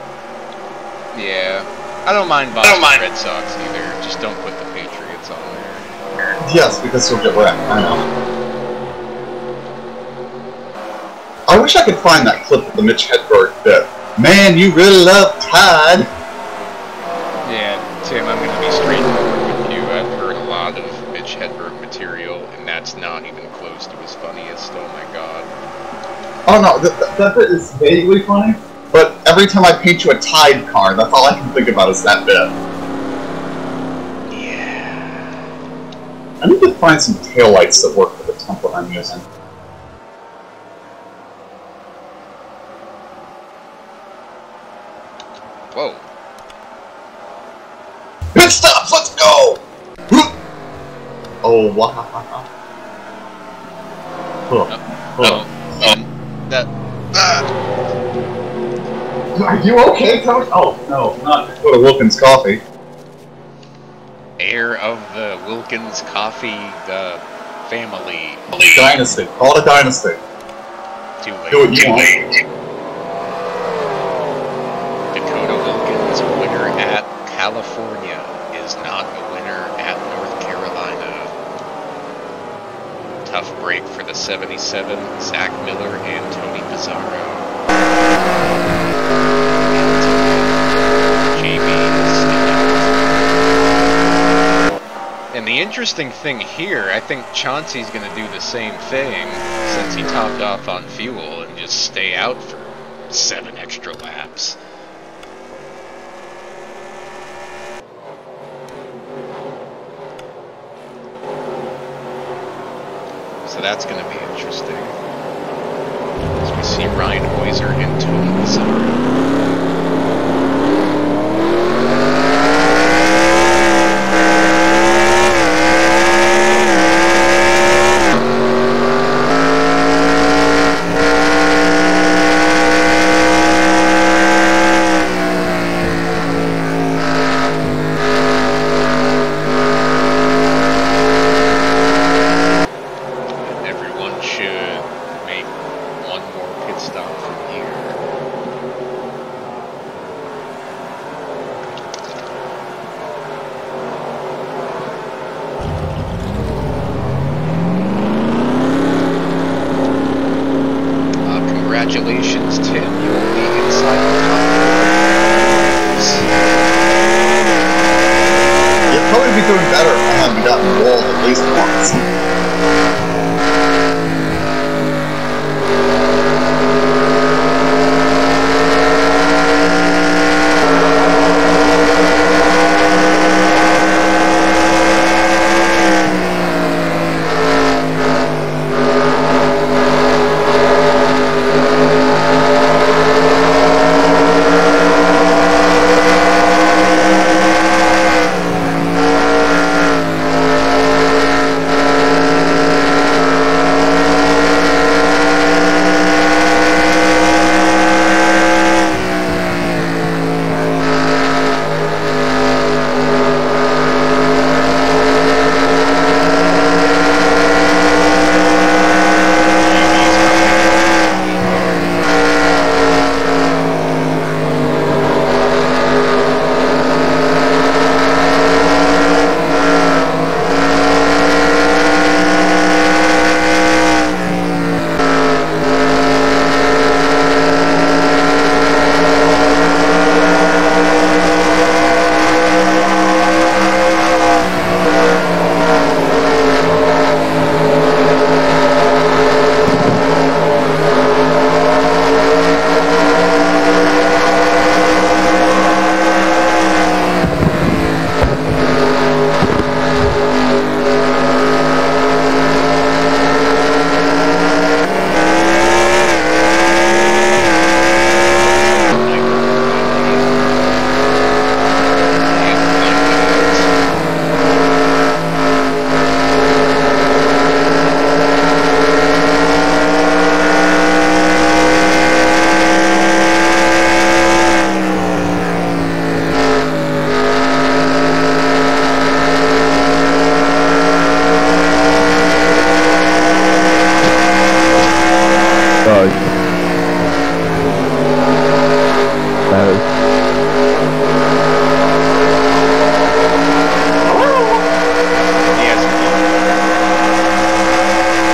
Yeah. I don't mind Boston Red Sox either. Just don't put the Patriots on there. Yes, because you'll get wrecked. I know. I wish I could find that clip of the Mitch Hedberg bit. Man, you really love Tide. Yeah, Tim, I'm going to be straightforward with you. I've heard a lot of Mitch Hedberg material, and that's not even close to his funniest. Oh my god. Oh no, that bit is vaguely funny, but every time I paint you a Tide card, that's all I can think about is that bit. Yeah. find some taillights that work for the template I'm using. Whoa. Pit stops, let's go! Oh, wow. That. Are you okay, Tony? Oh, no, not Dakota Wilkins Coffee. Heir of the Wilkins Coffee family. Dynasty. Call it a dynasty. Too late. Do what you want. Dakota Wilkins, winner at California, is not a winner at North Carolina. Tough break for the 77, Zach Miller and Tony Pizarro. And the interesting thing here, I think Chauncey's going to do the same thing since he topped off on fuel and just stay out for 7 extra laps. So that's going to be interesting. As we see Ryan Hoyser and Tony Pizarro. Congratulations, Tim. You will be inside the top. You'd probably be doing better if I hadn't gotten rolled at least once.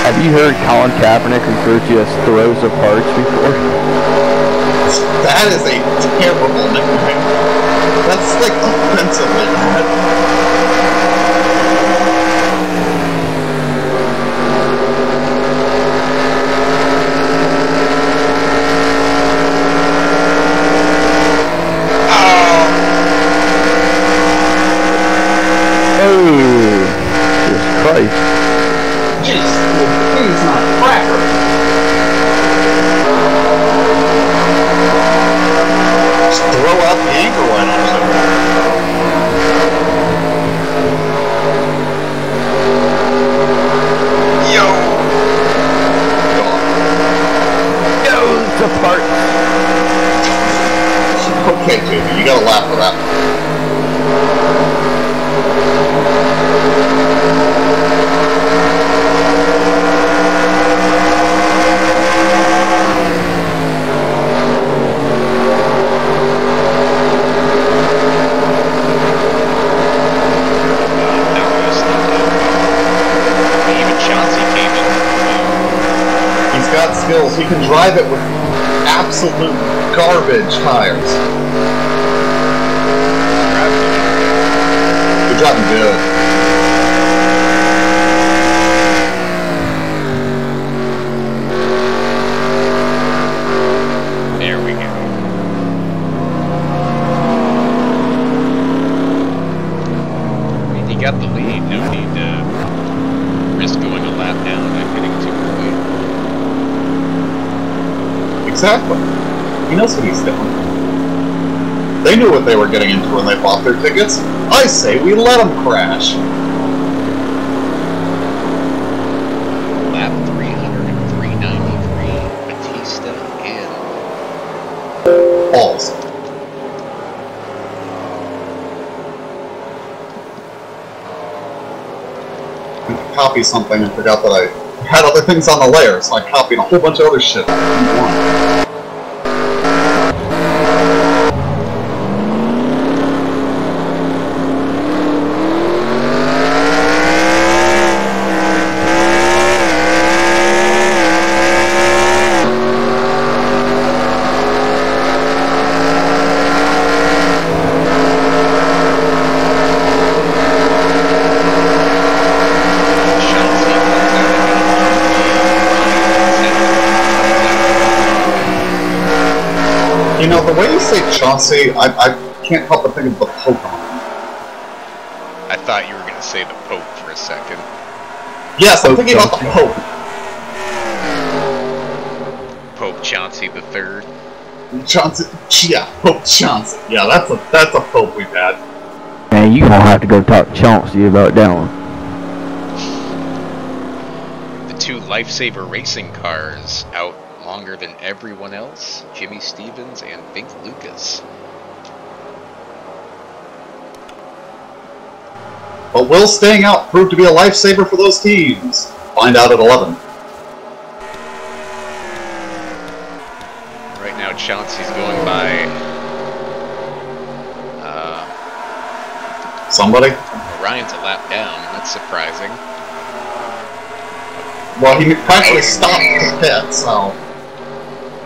Have you heard Colin Kaepernick refer to as throws of parts before? That is a terrible nickname. That's like offensively bad. Oh, Jesus Christ. Skills. He can drive it with absolute garbage tires. You're driving good. There we go. I mean, he got the lead. No need to risk going a lap down by hitting too early. Exactly. He knows what he's doing. They knew what they were getting into when they bought their tickets. I say we let them crash. Lap 393, Batista in. Balls. I copied something and forgot that I had other things on the layer, so I copied a whole bunch of other shit. You know, the way you say Chauncey, I can't help but think of the Pope on him. I thought you were going to say the Pope for a second. Yes, I'm thinking about the Pope. Pope Chauncey the Third. Chauncey, yeah, Pope Chauncey. Yeah, that's a Pope we've had. Man, you gonna have to go talk to Chauncey about that one. The two Lifesaver racing cars out longer than everyone else, Jimmy Stevens and Bink Lucas. But will staying out prove to be a lifesaver for those teams? Find out at 11. Right now Chauncey's going by Somebody? Ryan's a lap down, that's surprising. Well, he actually stopped the pit, so...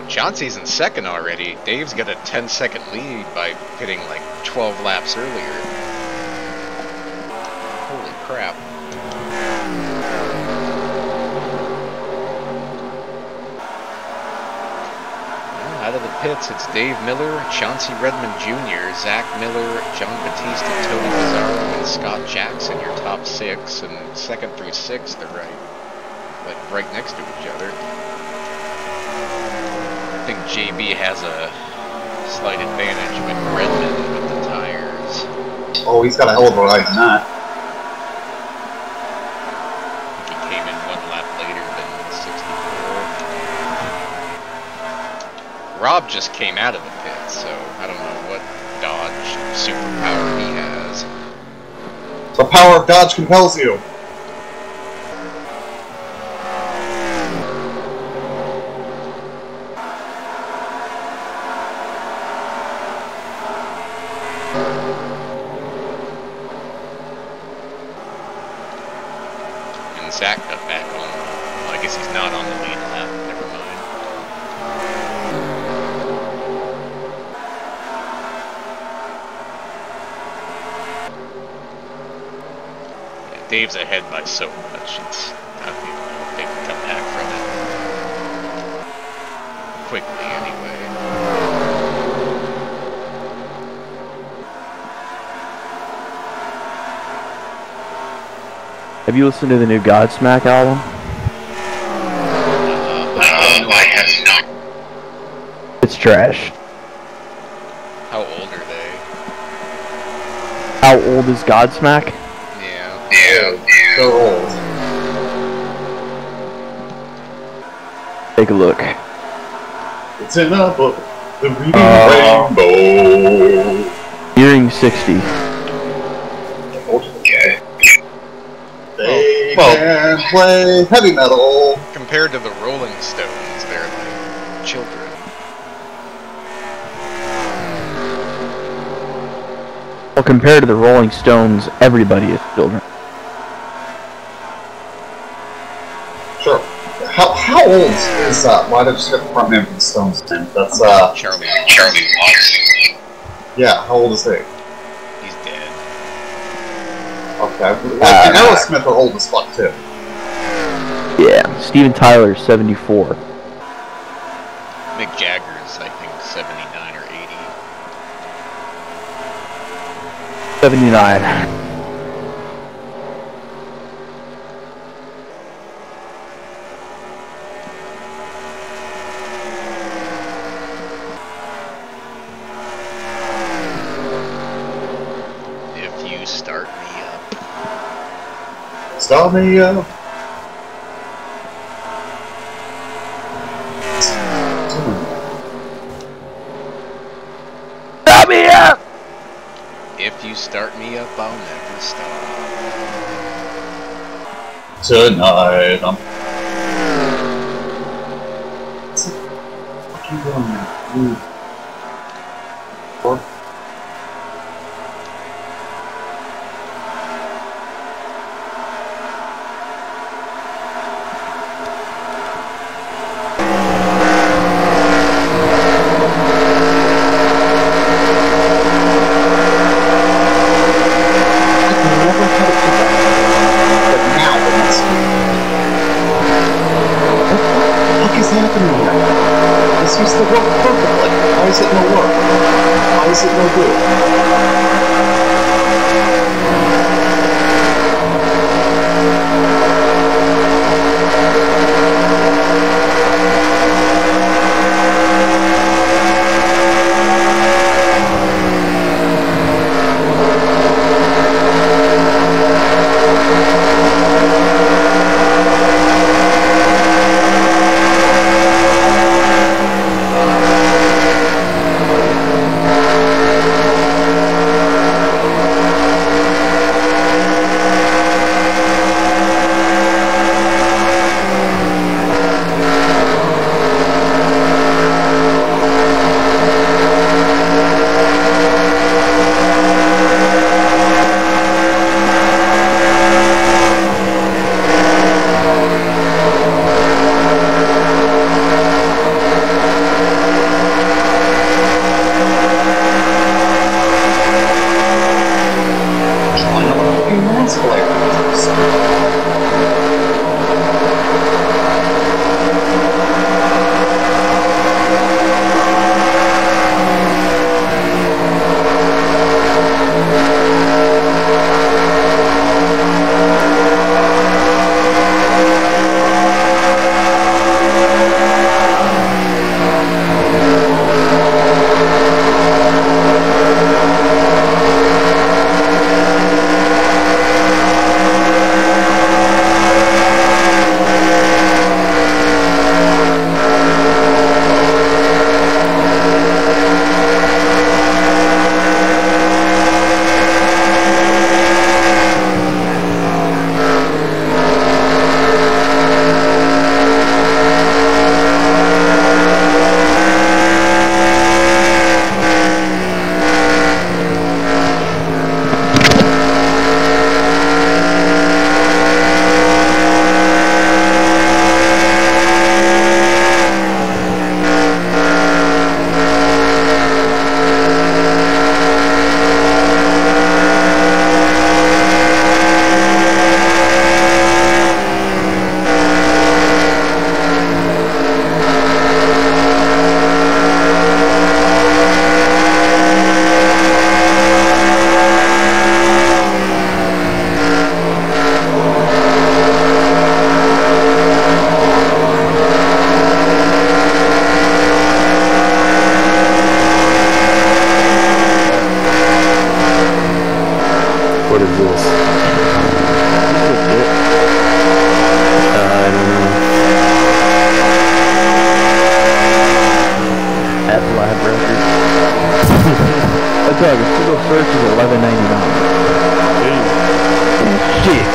Chauncey's in second already. Dave's got a 10-second lead by hitting like 12 laps earlier. Holy crap. Well, out of the pits, it's Dave Miller, Chauncey Redmond Jr., Zach Miller, John Batista, Tony Pizarro, and Scott Jackson, your top six, and second through sixth are right next to each other. I think JB has a slight advantage with Redmond with the tires. Oh, he's got a hell of a ride in that. I think he came in one lap later than 64. Rob just came out of the pit, so I don't know what Dodge superpower he has. The power of Dodge compels you. Zach got back on. Well, I guess he's not on the lead lap. Never mind. Yeah, Dave's ahead by so much. I don't even know if they can come back from it quickly anyway. Have you listened to the new Godsmack album? I have not. It's trash. How old are they? How old is Godsmack? Yeah. They're old. Take a look. It's in a book. The Reading Rainbow. Nearing 60. We can play heavy metal. Compared to the Rolling Stones, they're like children. Well, compared to the Rolling Stones, everybody is children. Sure. How old is why did I just get the front name from the Stones name? That's Charlie Watson. Yeah, how old is he? He's dead. Okay. And Aerosmith are old as fuck too. Yeah, Steven Tyler's 74. Mick Jagger's, I think, 79 or 80. 79. If you start me up. Start me up. Stop me up! If you start me up, I'll never stop. Tonight, What's the fuck you doing there? What? This used to work perfectly. Why is it no work? Why is it no good? Doug, a single search is $11.99. Shit.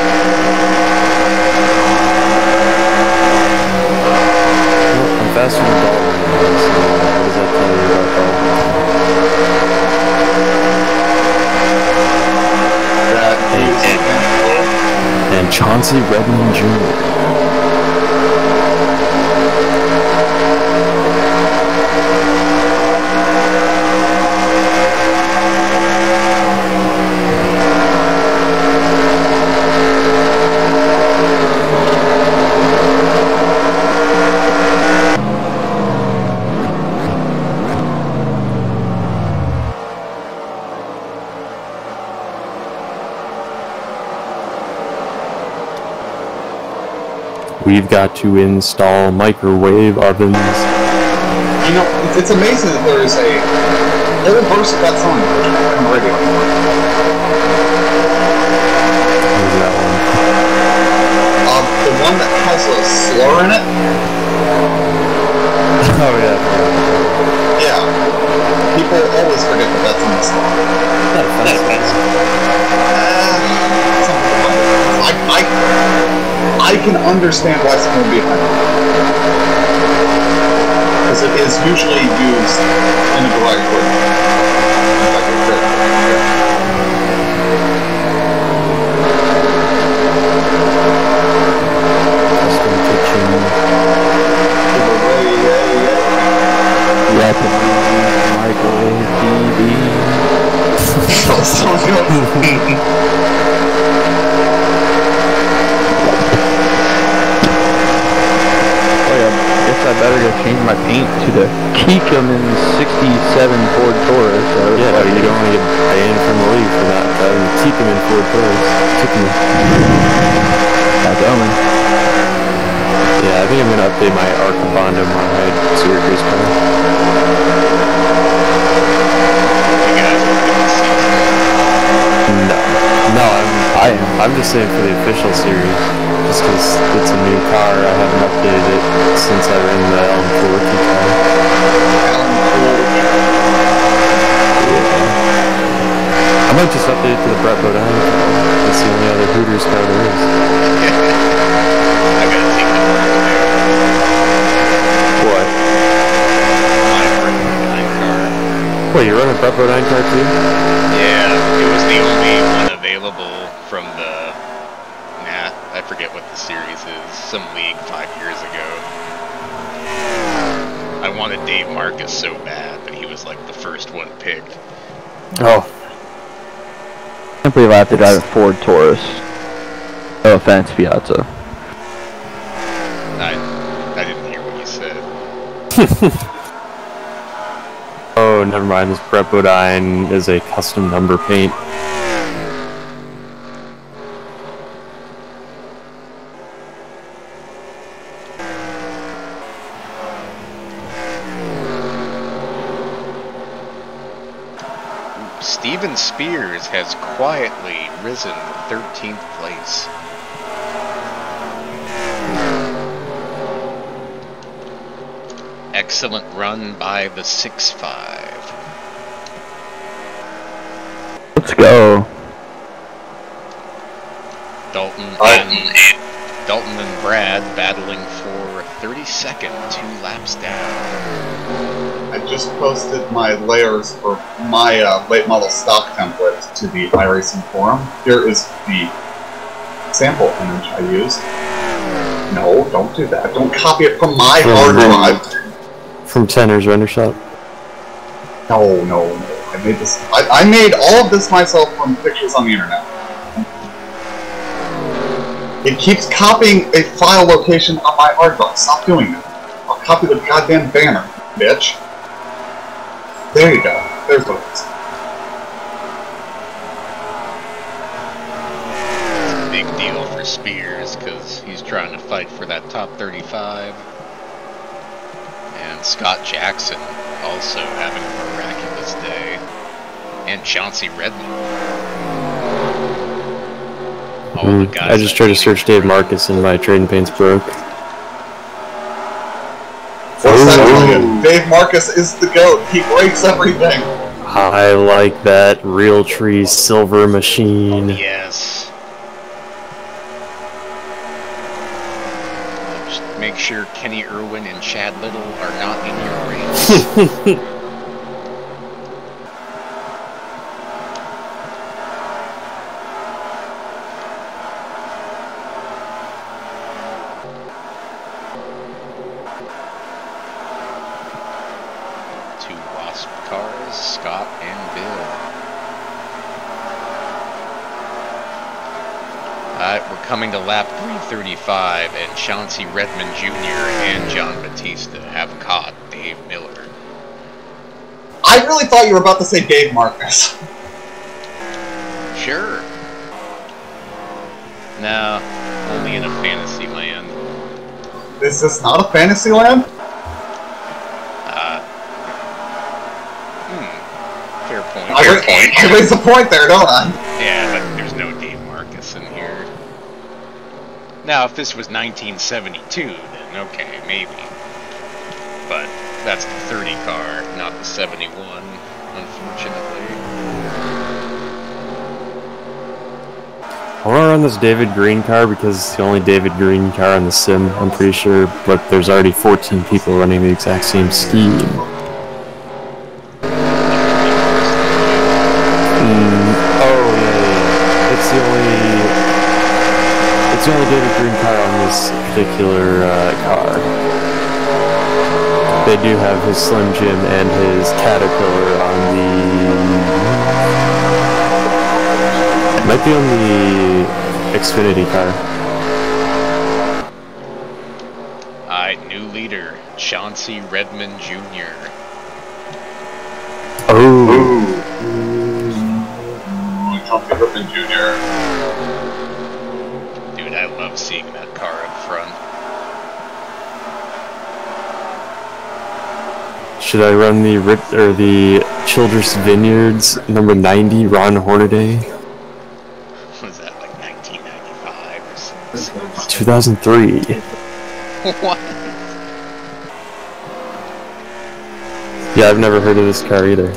and Chauncey Redmond Jr. We've got to install microwave ovens. You know, it's amazing that there is a whole verse of that song on the radio. Who's that one? The one that has a slur in it. Oh yeah. Yeah. People always forget that that's on the song. I can understand why someone would be offended. Because it is usually used in a derogatory manner. Custom kitchen. Yeah, the microwave I better go change my paint to the Kikkoman 67 Ford Taurus. Yeah, you don't want to get banned from the league for that. That was Kikkoman Ford Taurus. Kikkoman. That's Omen. Yeah, I think I'm going to update my Arcabando mod Syracuse car. No, I'm just saying for the official series. Just because it's a new car, I haven't updated it since I ran the Elm Rookie car. Yeah. I might just update it to the Brett Bodine car. That's the only other Hooters car there is. I gotta take the What? my Brett Bodine car. Wait, you're running a Brett Bodine car too? Yeah, it was the only one available from the... I forget what the series is. Some league 5 years ago. I wanted Dave Marcus so bad, but he was like the first one picked. Oh. I can't believe I have to drive a Ford Taurus. No offense, Piazza. I didn't hear what you said. Oh, never mind. This Brett Bodine is a custom number paint. Steven Spears has quietly risen to 13th place. Excellent run by the 6'5". Let's go. Dalton and Brad battling for 32nd, 2 laps down. I just posted my layers for my late model stock template to the iRacing forum. Here is the sample image I used. No, don't do that. Don't copy it from my hard drive. From Tanner's Render Shop? No. I made this. I made all of this myself from pictures on the internet. It keeps copying a file location on my hard drive. Stop doing that. I'll copy the goddamn banner, bitch. There you go. There's what it is. It's a big deal for Spears because he's trying to fight for that top 35. And Scott Jackson also having a miraculous day. And Chauncey Redmond. All the guys I just tried to search Dave Marcus and my trading paints broke. What's that tell you? Dave Marcus is the GOAT. He breaks everything. I like that Real Tree silver machine. Yes. Just make sure Kenny Irwin and Chad Little are not in your range. Scott and Bill. We're coming to lap 335, and Chauncey Redmond Jr. and John Batista have caught Dave Miller. I really thought you were about to say Dave Marcus. Sure. No, only in a fantasy land. Is this not a fantasy land? Fair point. I raised the point there, don't I? Yeah, but there's no Dave Marcus in here. Now, if this was 1972, then okay, maybe. But that's the 30 car, not the 71, unfortunately. I want to run this David Green car because it's the only David Green car on the sim, I'm pretty sure, but there's already 14 people running the exact same scheme. It's the only David Green car on this particular car. They do have his Slim Jim and his Caterpillar on the... Might be on the Xfinity car. Alright, new leader, Chauncey Redmond Jr. Chauncey Redmond Jr. Dude, I love seeing that car up front. Should I run the Childress Vineyards number 90 Ron Hornaday? Was that like 1995 or something? 2003. What? Yeah, I've never heard of this car either.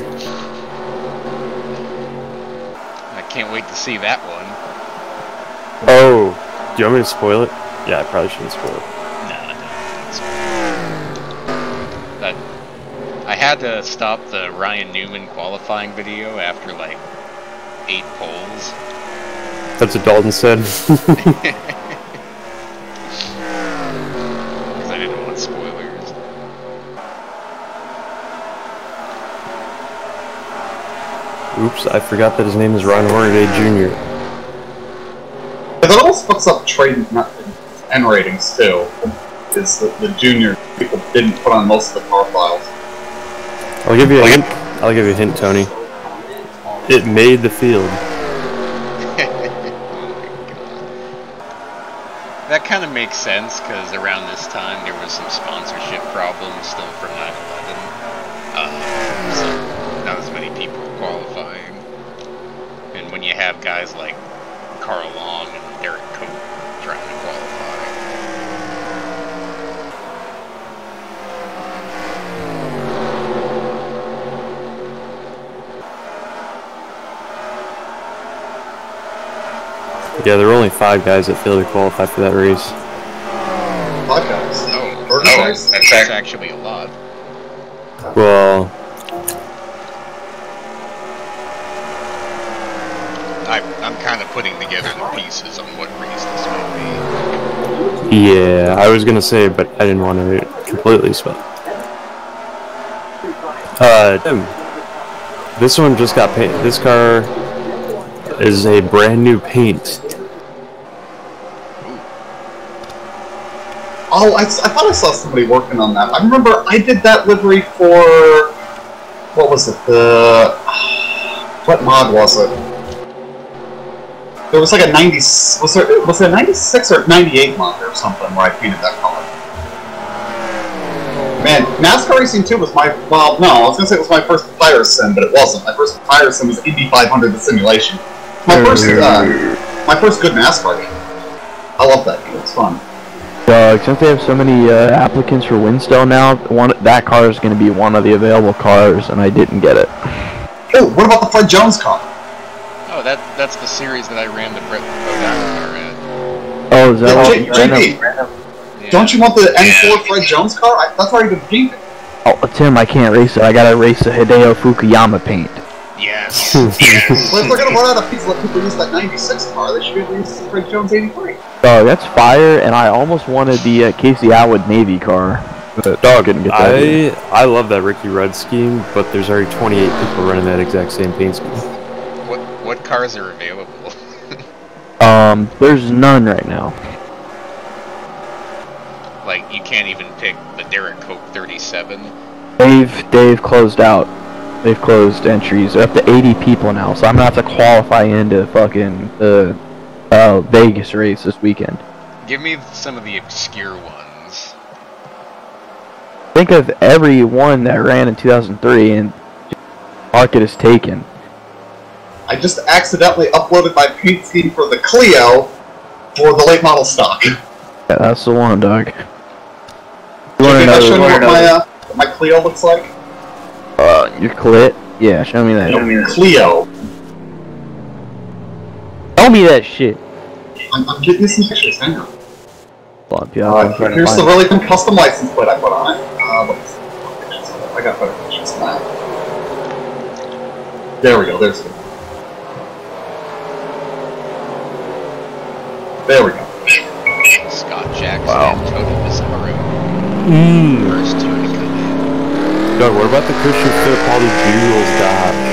I can't wait to see that one. Oh, do you want me to spoil it? Yeah, I probably shouldn't spoil it. No, don't. I had to stop the Ryan Newman qualifying video after like 8 poles. That's what Dalton said. Because I didn't want spoilers. Oops, I forgot that his name is Ron Hornaday Jr. That almost fucks up trade N ratings too. Is the junior people didn't put on most of the car files. I'll give you a hint. I'll give you a hint, Tony. It made the field. That kind of makes sense, because around this time there was some sponsorship problems still from 9/11. So not as many people qualifying. And when you have guys like Carl Long and Derek Cope trying to qualify. Yeah, there were only 5 guys that failed to qualify for that race. 5 guys. That's actually a lot. Well, I'm kind of putting together the pieces on what race this might yeah, I was gonna say, but I didn't want to completely spell. Tim, this one just got painted. This car is a brand new paint. Oh, I thought I saw somebody working on that. I remember I did that livery for... What was it? What mod was it? There was like a 90... Was it a 96 or 98 mod or something where I painted that color? Man, NASCAR Racing 2 was my... Well, no, I was going to say it was my first tire sim, but it wasn't. My first tire sim was Indy 500 The Simulation. My first good NASCAR game. I love that game. It's fun. Since they have so many applicants for Winsdale now, that car is going to be one of the available cars, and I didn't get it. Oh, what about the Fred Jones car? Oh, that's the series that I ran the Brett O'Donnell car at. Oh, is that all? JP, don't you want the N4 Fred Jones car? That's already been painted. Oh, Tim, I can't race it. I gotta race the Hideo Fukuyama paint. Yes. Well, if they're gonna run out of pieces, let people use that 96 car. They should be able to use Fred Jones 83. Oh, that's fire, and I almost wanted the Casey Atwood Navy car. but Dog, couldn't get that either. I love that Ricky Rudd scheme, but there's already 28 people running that exact same paint scheme. What cars are available? There's none right now. Like, you can't even pick the Derek Coke 37. They've closed out. They've closed entries. They're up to 80 people now, so I'm gonna have to qualify into fucking the Vegas race this weekend. Give me some of the obscure ones. Think of every one that ran in 2003 and market is taken. I just accidentally uploaded my paint scheme for the Clio for the late model stock. Yeah, that's the one, dog. You Can I wanna show you know what my Clio looks like? your clit? Yeah, show me that. Clio. Show me that shit. I'm getting you some pictures, hang on. Here's the really custom license plate I put on it. I got better pictures than that. There we go, there's it. There we go. Scott Jackson Wow. and Tony Mazzaro. First two to come in. Dog, what about the Christian Fittipaldi Jules Dodge?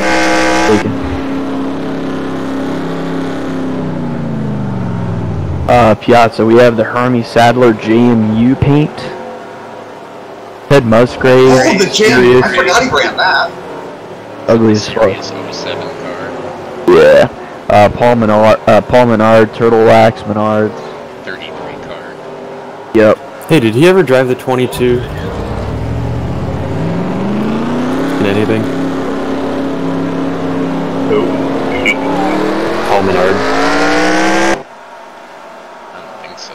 Piazza, we have the Hermie Sadler JMU paint. Ted Musgrave. Oh, the Jam! I forgot he ran that. Ugly as fuck. Series 07 car. Yeah. Paul Menard, Turtle Wax, Menards. 33 car. Yep. Hey, did he ever drive the 22? In anything? Who? Paul Menard. I don't think so.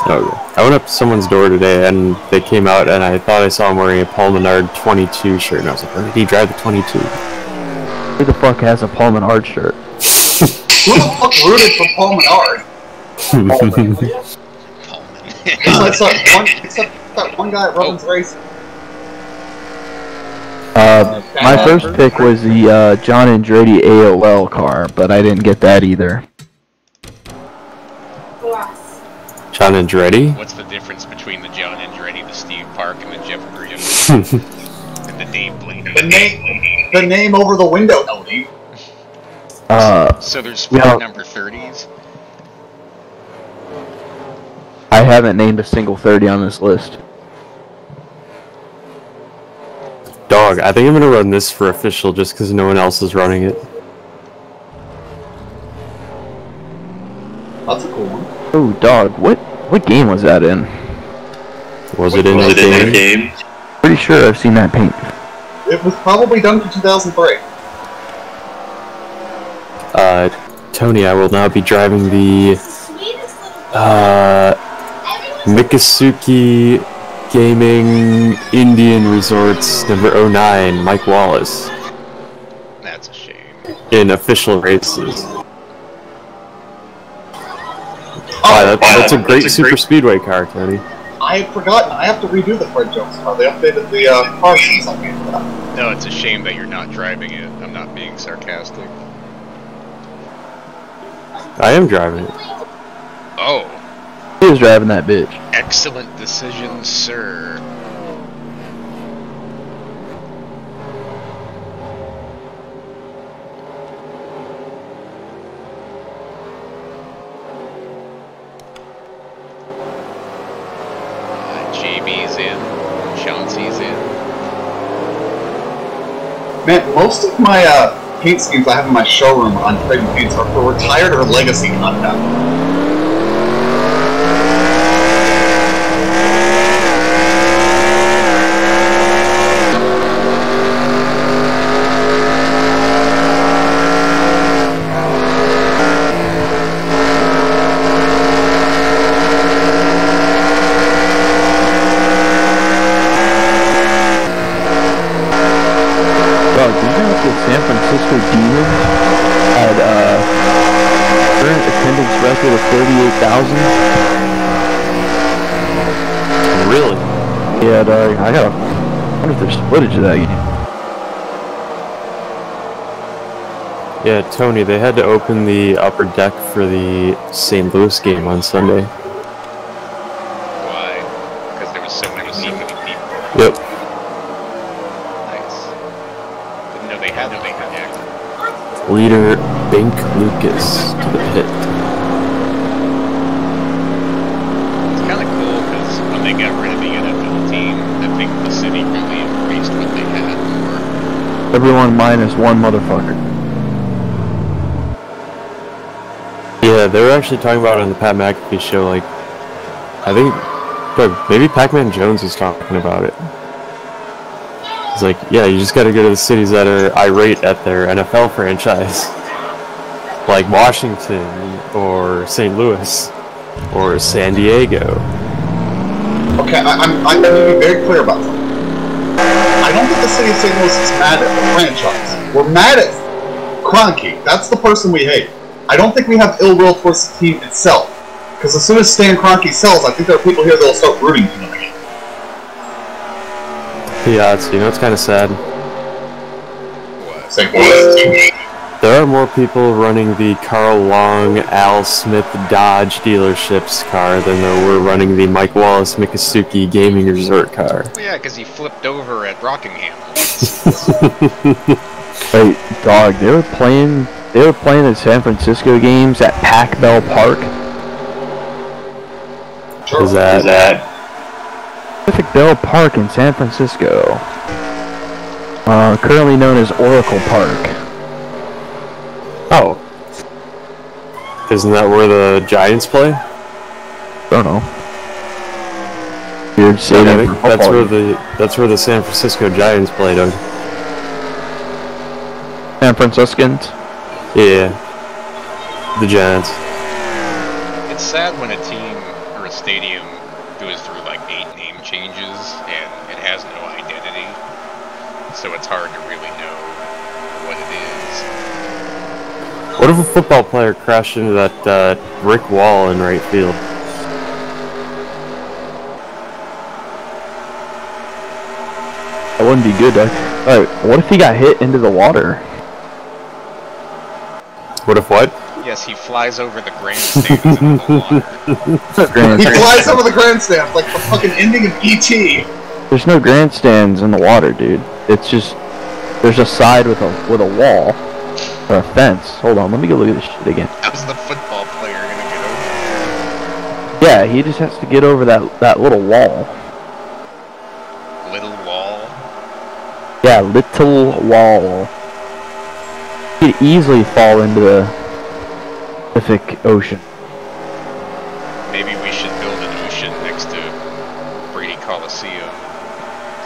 Oh, I went up to someone's door today and they came out and I thought I saw him wearing a Paul Menard 22 shirt and I was like, where did he drive the 22? Who the fuck has a Paul Menard shirt? Who the fuck rooted for Paul Menard? Pullman. Except that one guy at Robbins Race. My first pick was the John Andretti AOL car, but I didn't get that either. John Andretti? What's the difference between the John Andretti, the Steve Park, and the Jeff Green? And the Dave Blaney? The name over the window, LD. So there's four number 30s? I haven't named a single 30 on this list. Dog, I think I'm gonna run this for official just because no one else is running it. That's a cool one. Oh, dog, what game was that in? Was it in the game? Pretty sure I've seen that paint. It was probably done for 2003. Tony, I will now be driving the Mikasuki Gaming Indian Resorts number 09, Mike Wallace. That's a shame. In official races. Wow, that's a great Super Speedway car, Tony. I had forgotten. I have to redo the Fred Jones car. They updated the car since I made that. No, it's a shame that you're not driving it. I'm not being sarcastic. I am driving it. Oh. He was driving that bitch. Excellent decision, sir. JB's in. Chauncey's in. Man, most of my paint schemes I have in my showroom on Trading Paints are for retired or legacy content. San Francisco Demons had current attendance record of 38,000. Really? Yeah, dog. I wonder if there's footage of that game. Yeah, Tony, they had to open the upper deck for the St. Louis game on Sunday. Why? Because there was so many people. Yep. Nice. Didn't know they had that. Leader Bink Lucas to the pit. It's kind of cool because when they got rid of the NFL team, I think the city really embraced what they had more. Everyone minus one motherfucker. Yeah, they were actually talking about it on the Pat McAfee show. Like, I think maybe Pac-Man Jones was talking about it. It's like, yeah, you just got to go to the cities that are irate at their NFL franchise, like Washington or St. Louis or San Diego. Okay, I'm going to be very clear about something. I don't think the city of St. Louis is mad at the franchise. We're mad at Kroenke. That's the person we hate. I don't think we have ill will towards the team itself. Because as soon as Stan Kroenke sells, I think there are people here that will start rooting for him again. Yeah, it's kind of sad. St. Louis. There are more people running the Carl Long, Al Smith Dodge dealership's car than there were running the Mike Wallace Miccosukee Gaming Resort car. Well, yeah, because he flipped over at Rockingham. Wait, dog, they were playing the San Francisco games at Pac Bell Park. Sure. Is that? Pacific Bell Park in San Francisco. Currently known as Oracle Park. Oh. Isn't that where the Giants play? Don't know. Weird I stadium. think that's where the San Francisco Giants play, Doug. San Franciscans. Yeah. The Giants. It's sad when a team or a stadium goes through like 8 name changes and it has no identity, so it's hard to really know what it is. What if a football player crashed into that brick wall in right field? That wouldn't be good, Doug. Alright, what if he got hit into the water? What if what? Yes, he flies over the grandstands in the water. He flies over the grandstands like the fucking ending of E.T. There's no grandstands in the water, dude. It's just there's a side with a wall or a fence. Hold on, let me go look at this shit again. How's the football player gonna get over Yeah, he just has to get over that little wall. there? Little wall? Yeah, little wall. He could easily fall into the Pacific Ocean. Maybe we should build an ocean next to Brady Coliseum.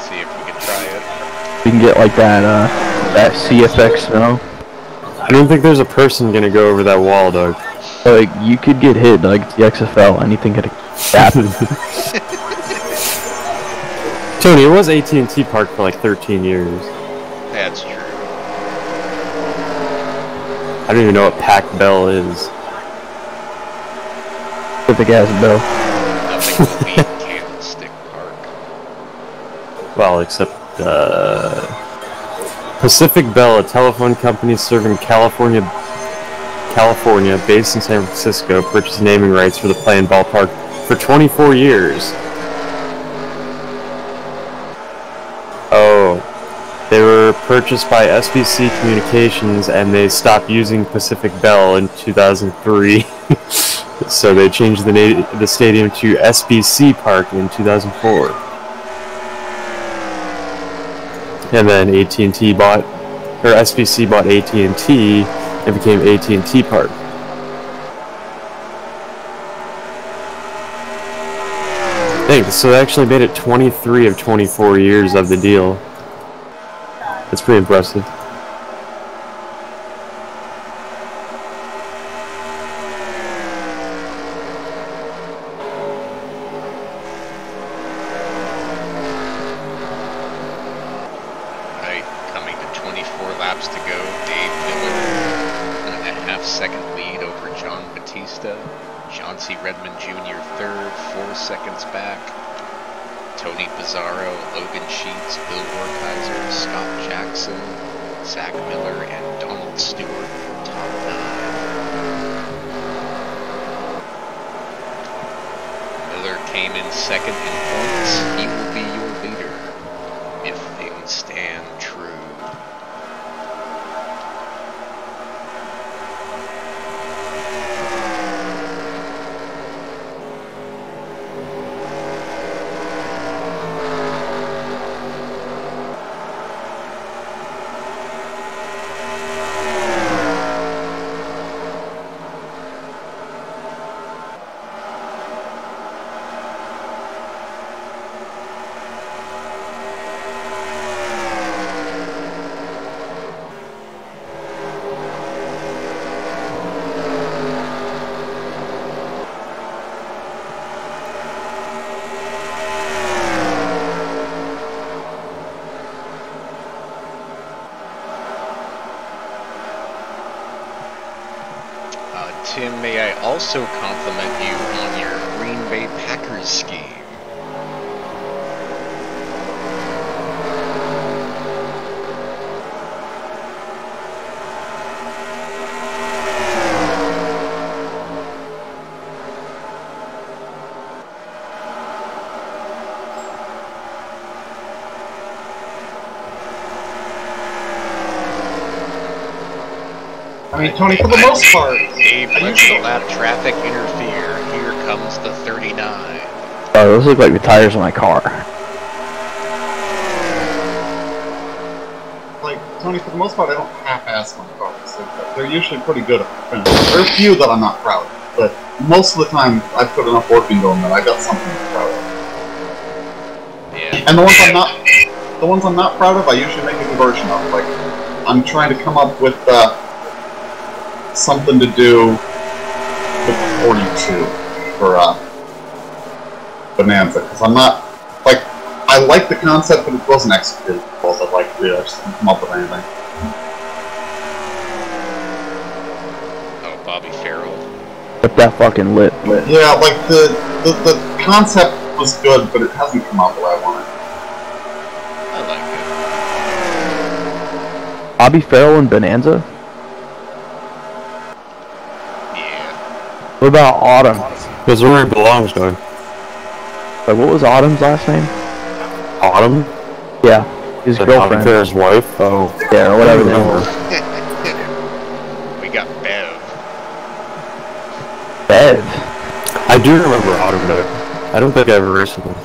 See if we can try it. We can get like that CFX snow. I don't think there's a person gonna go over that wall, Doug. Like, you could get hit, like, it's the XFL, anything could happen. Tony, it was AT&T Park for like 13 years. That's true. I don't even know what Pac Bell is. Pacific ass bill. Nothing will beat Candlestick Park. Well, except Pacific Bell, a telephone company serving California, based in San Francisco, purchased naming rights for the play and ballpark for 24 years. Oh, they were purchased by SBC Communications, and they stopped using Pacific Bell in 2003. So they changed the stadium to SBC Park in 2004. And then SBC bought AT&T and became AT&T Park. Thanks. So they actually made it 23 of 24 years of the deal. That's pretty impressive. Right, coming to 24 laps to go. Dave Miller, 1.5-second lead over John Batista. Chauncey Redmond Jr. third, 4 seconds back. Tony Pizarro, Logan Sheets, Bill Wertheiser, Scott Jackson, Zach Miller, and Donald Stewart top 9. Miller came in second in points. He will be your leader. may I also compliment you on your Green Bay Packers scheme? I mean, Tony, for the most part, Dave, let the lap traffic interfere. Here comes the 39. Oh, those look like the tires of my car. like, Tony, for the most part, I don't half-ass my cars. They're usually pretty good at the finish. There are a few that I'm not proud of, but most of the time, I put enough work into them that I got something to be proud of. Yeah. And the ones I'm not proud of, I usually make a conversion of. Like, I'm trying to come up with something to do with 42 for Bonanza, because I'm not, like, I like the concept, but it wasn't executed as well as I'd like to do. I just didn't come up with anything. Oh, Bobby Farrell. But that fucking lit. Yeah, like, the concept was good, but it hasn't come out the way I wanted. I like it. Bobby Farrell and Bonanza? What about Autumn? Because where he belongs, going. Like, what was Autumn's last name? Autumn? Yeah, his girlfriend. His wife? Oh. Yeah, or whatever that was. We got Bev. Bev? I do remember Autumn, though. I don't think I ever raced with him.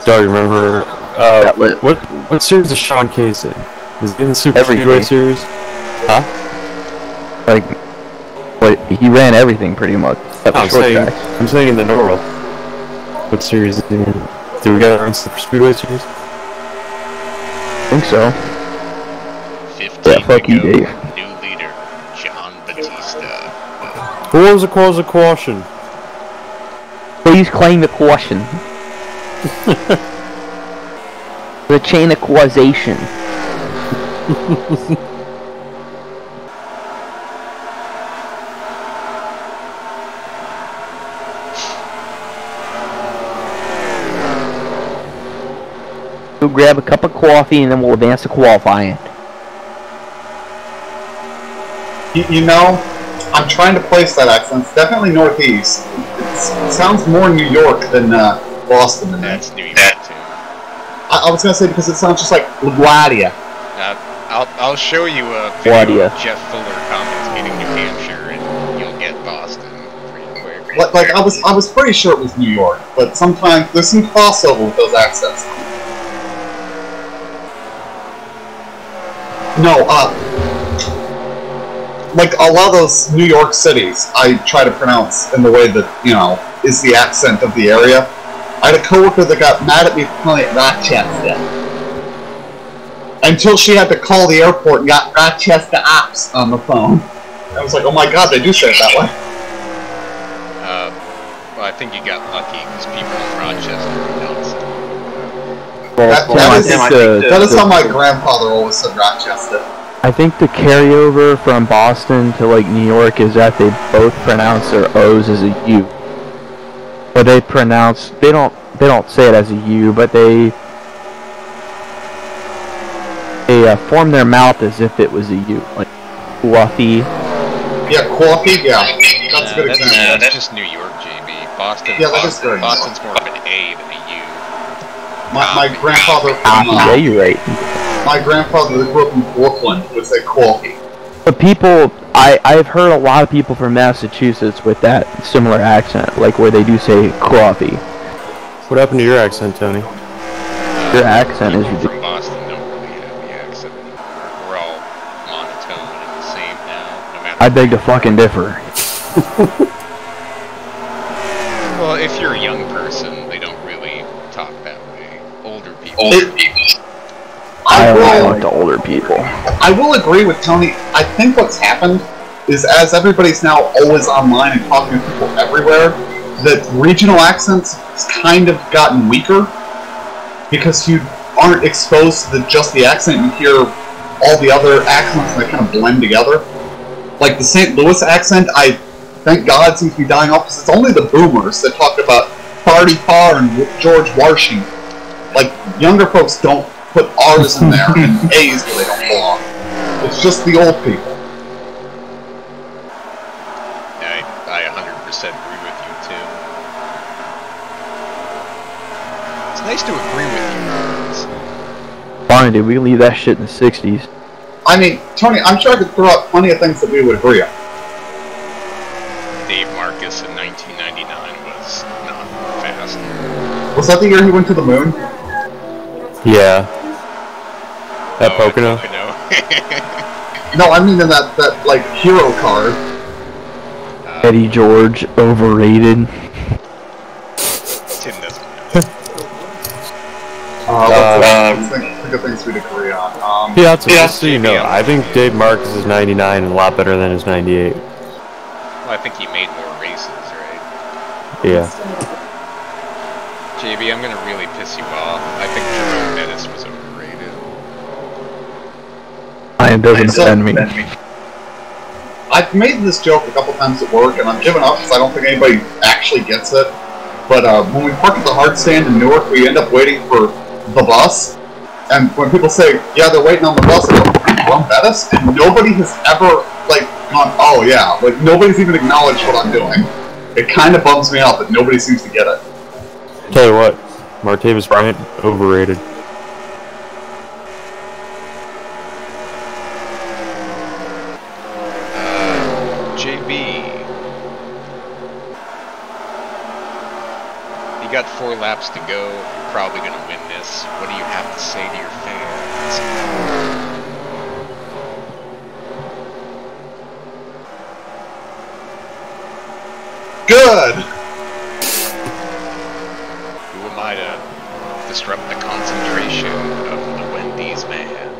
So I remember, what series is Sean Case in? Is he in the Super Speedway series? Huh? Like, he ran everything pretty much. I'm saying in the normal. What series is he in? Do we got our own Super Speedway series? I think so. 15 Yeah, fuck you, to go. Dave. New leader, John Batista. Who was the cause of caution? Please claim the caution. The chain of causation. We'll grab a cup of coffee and then we'll advance to qualifying. You know, I'm trying to place that accent. It's definitely northeast. It sounds more New York than Boston to me. That's New York too. I was gonna say because it sounds just like LaGuardia. I'll show you a video of Jeff Fuller commentating New Hampshire, and you'll get Boston pretty quick. Like I was pretty sure it was New York, but sometimes there's some crossover with those accents. No, like a lot of those New York cities, I try to pronounce in the way that, you know, is the accent of the area. I had a coworker that got mad at me for calling it Rochester. Until she had to call the airport and got Rochester Ops on the phone. I was like, oh my god, they do say it that way. Well, I think you got lucky because people in Rochester pronounce it. That is how my grandfather always said Rochester. I think the carryover from Boston to like New York is that they both pronounce their O's as a U. But they don't say it as a U, but they form their mouth as if it was a U, like coffee. Yeah, coffee. Yeah, that's a good example. That's just New York, JB. Boston. Yeah, that is very Boston's more of an A than a U. My grandfather. Yeah, you're right. My grandfather that grew up in Brooklyn would say coffee. But people, I've heard a lot of people from Massachusetts with that similar accent, like where they do say coffee. What happened to your accent, Tony? Your accent is People from Boston don't really have the accent anymore. We're all monotone and the same now, no matter. I beg to fucking differ. Well, if you're a young person, they don't really talk that way. Older people. I like the older people. I will agree with Tony. I think what's happened is as everybody's now always online and talking to people everywhere, that regional accents has kind of gotten weaker because you aren't exposed to just the accent. You hear all the other accents that kind of blend together. like the St. Louis accent, I thank God seems to be dying off, because it's only the boomers that talk about Party Par and George Washington. Like, younger folks don't put R's in there and A's where they don't belong. It's just the old people. I 100% agree with you, too. It's nice to agree with you, guys. Fine, dude, we can leave that shit in the 60s. I mean, Tony, I'm sure I could throw out plenty of things that we would agree on. Dave Marcus in 1999 was not fast. Was that the year he went to the moon? Yeah. At Pocono? No, I mean in that like, hero card. Eddie George, overrated. Tim doesn't know. Let's think of things we'd agree on. Just so you know, I think Dave Marcus' 99 is a lot better than his 98. Well, I think he made more races, right? Yeah. JB, I'm gonna really piss you off. I think Jerome Bettis was overrated. Ryan doesn't offend me. I've made this joke a couple times at work, and I'm giving up because I don't think anybody actually gets it. But when we park at the hard stand in Newark, we end up waiting for the bus. And when people say, yeah, they're waiting on the bus, I go, Jerome Bettis? And nobody has ever, like, gone, oh yeah. Like, nobody's even acknowledged what I'm doing. It kind of bums me out that nobody seems to get it. Tell you what, Martavis Bryant, overrated. JB. You got 4 laps to go. You're probably going to win this. What do you have to say to your fans? Good! Who am I to disrupt the concentration of the Wendy's man?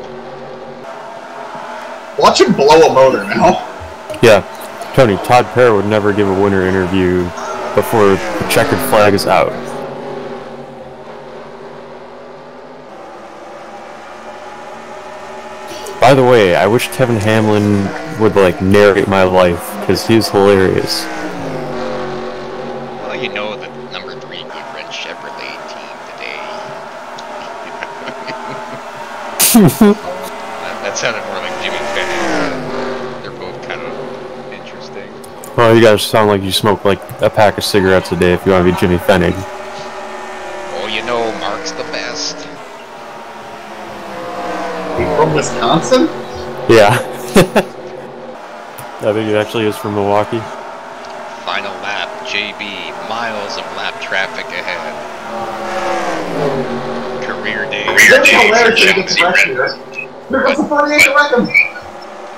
Watch him blow a motor now. Yeah. Tony, Todd Perry would never give a winner interview before the checkered flag is out. By the way, I wish Kevin Hamlin would, like, narrate my life, because he's hilarious. Well, you know the number 3 Goodwrench Chevrolet team today. that sounded more like Jimmy Fennig. They're both kind of interesting. Well, you guys sound like you smoke, like, a pack of cigarettes a day if you want to be Jimmy Fennig. Oh, you know, Mark's the best. From Wisconsin? Yeah. I think it actually is from Milwaukee. Final lap, JB, miles of lap traffic ahead. Career day.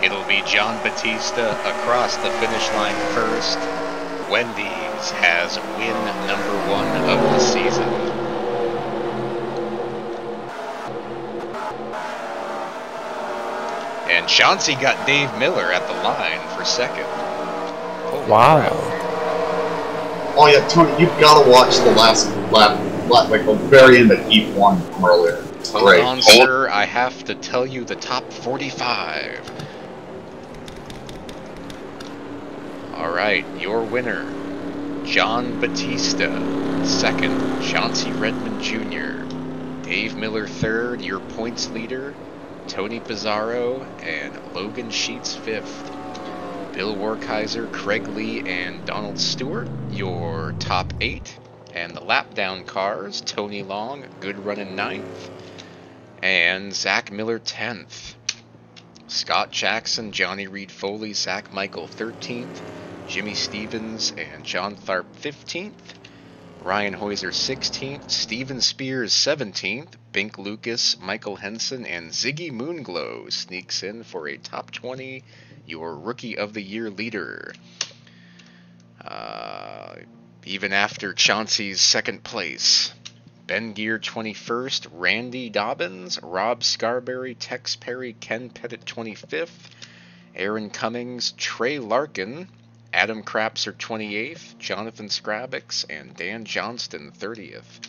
It'll be John Batista across the finish line first. Wendy's has win number 1 of the season. And Chauncey got Dave Miller at the line for second. Holy Wow. crap. Oh yeah, Tony, you've got to watch the last lap, like the very end of Heat 1 from earlier. It's Hold great. on, sir. I have to tell you the top 45. Alright, your winner, John Batista. Second, Chauncey Redmond Jr. Dave Miller third, your points leader. Tony Pizarro and Logan Sheets fifth. Bill Warkaiser, Craig Lee, and Donald Stewart, your top 8. And the lap down cars, Tony Long, Good Running 9th. And Zach Miller 10th. Scott Jackson, Johnny Reed Foley, Zach Michael 13th. Jimmy Stevens and John Tharp 15th. Ryan Hoyser 16th, Steven Spears 17th, Bink Lucas, Michael Henson, and Ziggy Moonglow sneaks in for a top 20, your Rookie of the Year leader. Even after Chauncey's second place, Ben Gear 21st, Randy Dobbins, Rob Scarberry, Tex Perry, Ken Pettit 25th, Aaron Cummings, Trey Larkin, Adam Crapser 28th, Jonathan Scrabix, and Dan Johnston 30th.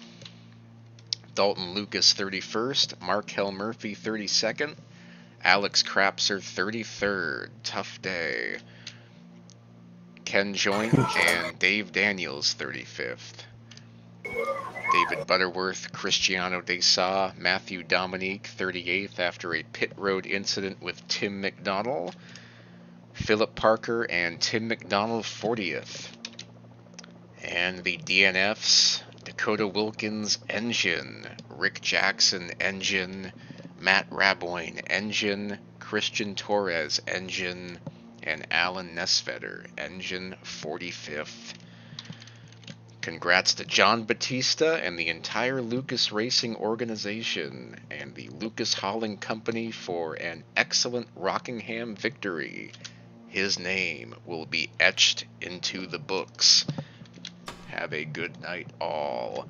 Dalton Lucas 31st, Markel Murphy 32nd, Alex Crapser 33rd. Tough day. Ken Joint and Dave Daniels 35th. David Butterworth, Cristiano De Sa, Matthew Dominique 38th after a pit road incident with Tim McDonald. Philip Parker and Tim McDonald 40th. And the DNFs, Dakota Wilkins engine, Rick Jackson engine, Matt Raboyne engine, Christian Torres engine, and Alan Nesvetter engine 45th. Congrats to John Batista and the entire Lucas Racing organization and the Lucas Hauling Company for an excellent Rockingham victory. His name will be etched into the books. Have a good night, all.